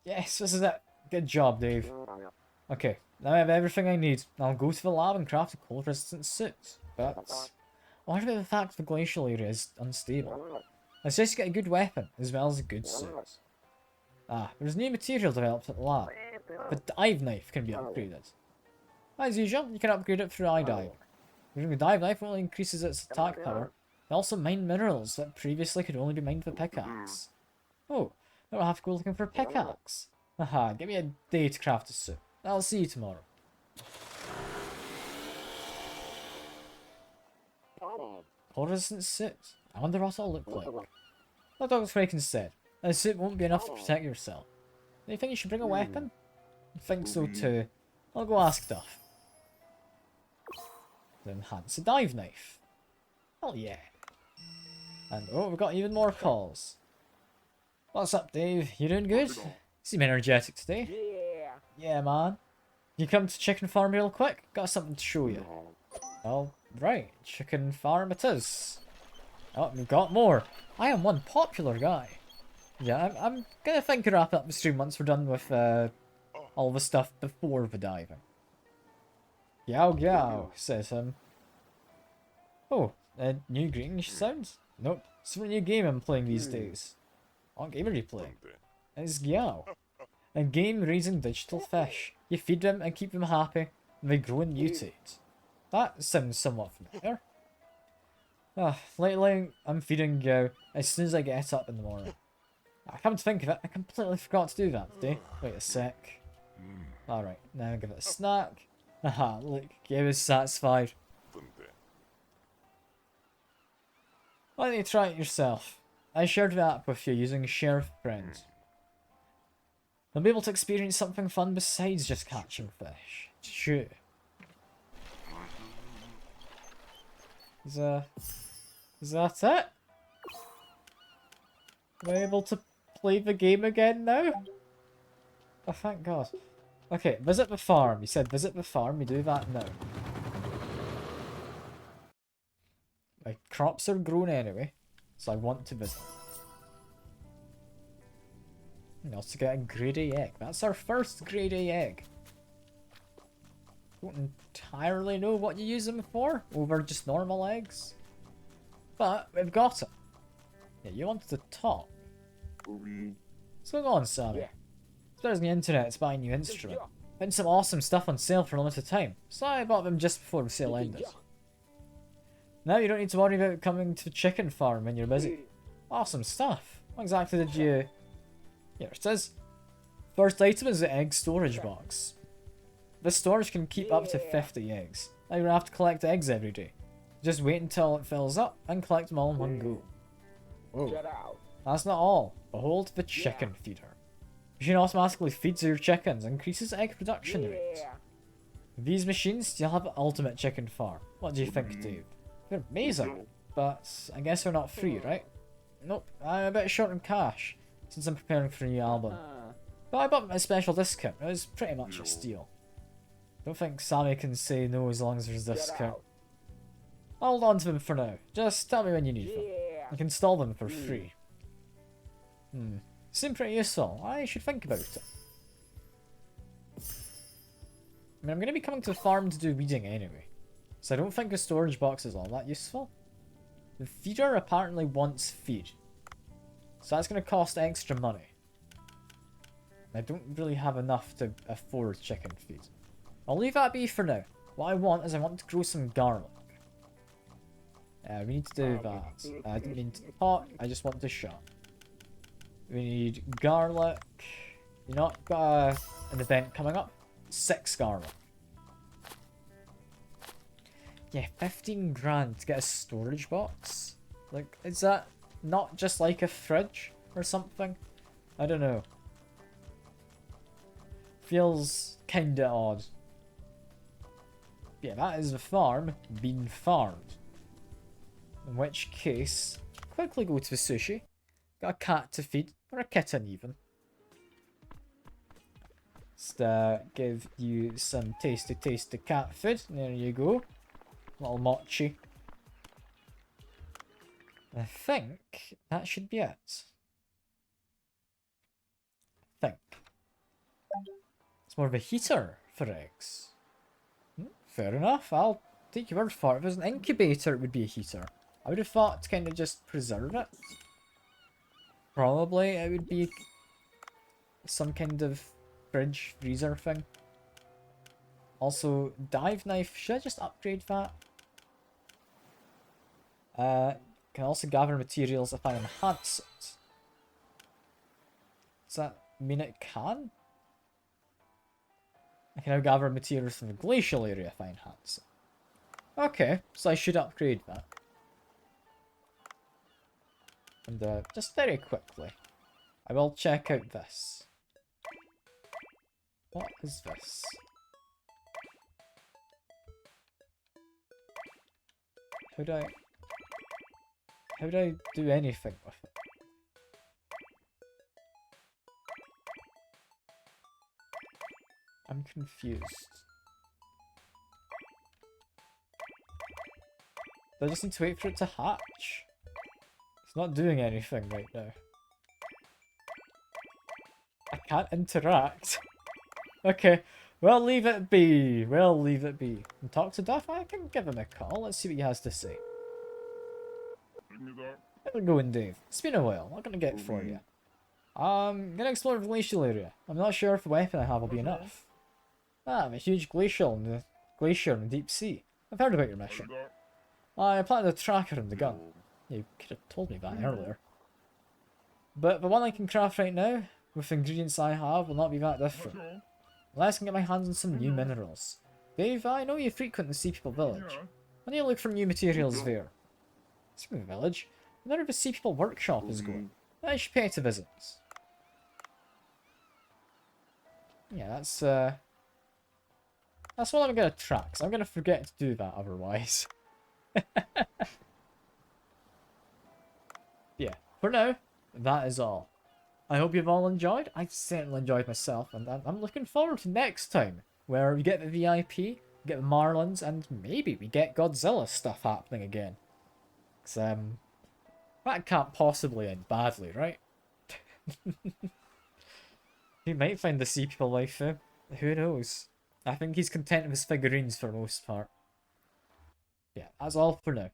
Yes, this is it. Good job, Dave. Okay, now I have everything I need. I'll go to the lab and craft a cold-resistant suit. But what about the fact the glacial area is unstable? I suggest you get a good weapon, as well as a good suit. Ah, there's new material developed at the lab. The dive knife can be upgraded. As usual, you can upgrade it through iDiving. Using the dive knife only increases its attack power. It also mine minerals that previously could only be mined with a pickaxe. Oh, now I'll have to go looking for a pickaxe. Haha, give me a day to craft a suit. I'll see you tomorrow. Cold-resistant suit. I wonder what it'll look like. Like Dr. Fraken said, a suit won't be enough to protect yourself. Do you think you should bring a weapon? I think so too. I'll go ask Duff. Enhance a dive knife. Hell yeah. And oh, we've got even more calls. What's up, Dave? You doing good? Seem energetic today. Yeah, man. You come to chicken farm real quick? Got something to show you. Oh, right. Chicken farm it is. Oh, we've got more. I am one popular guy. Yeah, I'm gonna think of wrapping up the stream once we're done with all the stuff before the diving. Yow yow, says him. Oh, a new greenish sound? Nope, it's a new game I'm playing these days. What game are you playing? It's Yow. A game raising digital fish. You feed them and keep them happy, and they grow and mutate. That sounds somewhat familiar. Lately I'm feeding Yow as soon as I get up in the morning. I come to think of it, I completely forgot to do that today. Wait a sec. Alright, now give it a snack. Haha, look, Yow is satisfied. Why don't you try it yourself? I shared the app with you using Share Friends. You'll be able to experience something fun besides just catching fish. Sure. Is that it? Am I able to play the game again now? Oh, thank God. Okay, visit the farm. You said visit the farm. We do that now. My crops are grown anyway, so I want to visit. And also get a grade A egg. That's our first grade A egg. Don't entirely know what you use them for over just normal eggs. But we've got it. Yeah, you wanted to talk. What's going on, Sammy? There's the internet, it's buying a new instrument. Found some awesome stuff on sale for a limited time, so I bought them just before the sale ended. Now you don't need to worry about coming to the chicken farm when you're busy. Awesome stuff. What exactly did you... Here it is. First item is the egg storage box. This storage can keep up to 50 eggs. Now you don't have to collect eggs every day. Just wait until it fills up and collect them all in one go. Whoa. That's not all. Behold the chicken feeder. The machine automatically feeds your chickens and increases egg production rate. With these machines, you'll have an ultimate chicken farm. What do you think, Dave? They're amazing, but I guess they're not free, right? Nope, I'm a bit short on cash, since I'm preparing for a new album. But I bought them at a special discount. It was pretty much a steal. Don't think Sammy can say no as long as there's a discount. Hold on to them for now. Just tell me when you need them. You can install them for free. Seemed pretty useful. I should think about it. I mean, I'm going to be coming to the farm to do weeding anyway. So I don't think a storage box is all that useful. The feeder apparently wants feed. So that's going to cost extra money. I don't really have enough to afford chicken feed. I'll leave that be for now. What I want is I want to grow some garlic. We need to do that. I didn't mean to talk, I just want to shop. We need garlic. You know what? Got an event coming up. 6 garlic. Yeah, 15 grand to get a storage box? Like, is that not just like a fridge or something? I don't know. Feels kinda odd. Yeah, that is the farm being farmed. In which case, quickly go to the sushi. Got a cat to feed, or a kitten even. Just give you some tasty cat food. There you go. Little mochi. I think that should be it. I think. It's more of a heater for eggs. Fair enough, I'll take your word for it. If it was an incubator, it would be a heater. I would have thought to kind of just preserve it. Probably it would be some kind of fridge, freezer thing. Also, dive knife, should I just upgrade that? Can also gather materials if I enhance it. Does that mean it can? I can now gather materials from the glacial area if I enhance it. Okay, so I should upgrade that. And just very quickly, I will check out this. What is this? How do I do anything with it? I'm confused. Do I just need to wait for it to hatch? It's not doing anything right now. I can't interact. Okay, well leave it be. We'll leave it be. And talk to Duff? I can give him a call. Let's see what he has to say. How's it going, Dave? It's been a while. What can I get for you? Gonna explore the glacial area. I'm not sure if the weapon I have will be enough. Ah, I'm a huge glacier in the deep sea. I've heard about your mission. I planted a tracker in the gun. You could have told me that earlier. But the one I can craft right now, with the ingredients I have, will not be that different. Unless I can get my hands on some new minerals. Dave, I know you frequent the Sea People village. Why do you look for new materials there? Speaking of the village, I wonder if the Sea People workshop is going. I should pay it a visit. Yeah, that's what I'm gonna track, 'cause I'm gonna forget to do that otherwise. Yeah, for now, that is all. I hope you've all enjoyed. I certainly enjoyed myself, and I'm looking forward to next time, where we get the VIP, we get the Marlins, and maybe we get Godzilla stuff happening again. 'Cause, that can't possibly end badly, right? He might find the Sea People waifu. Who knows? I think he's content with his figurines for the most part. Yeah, that's all for now.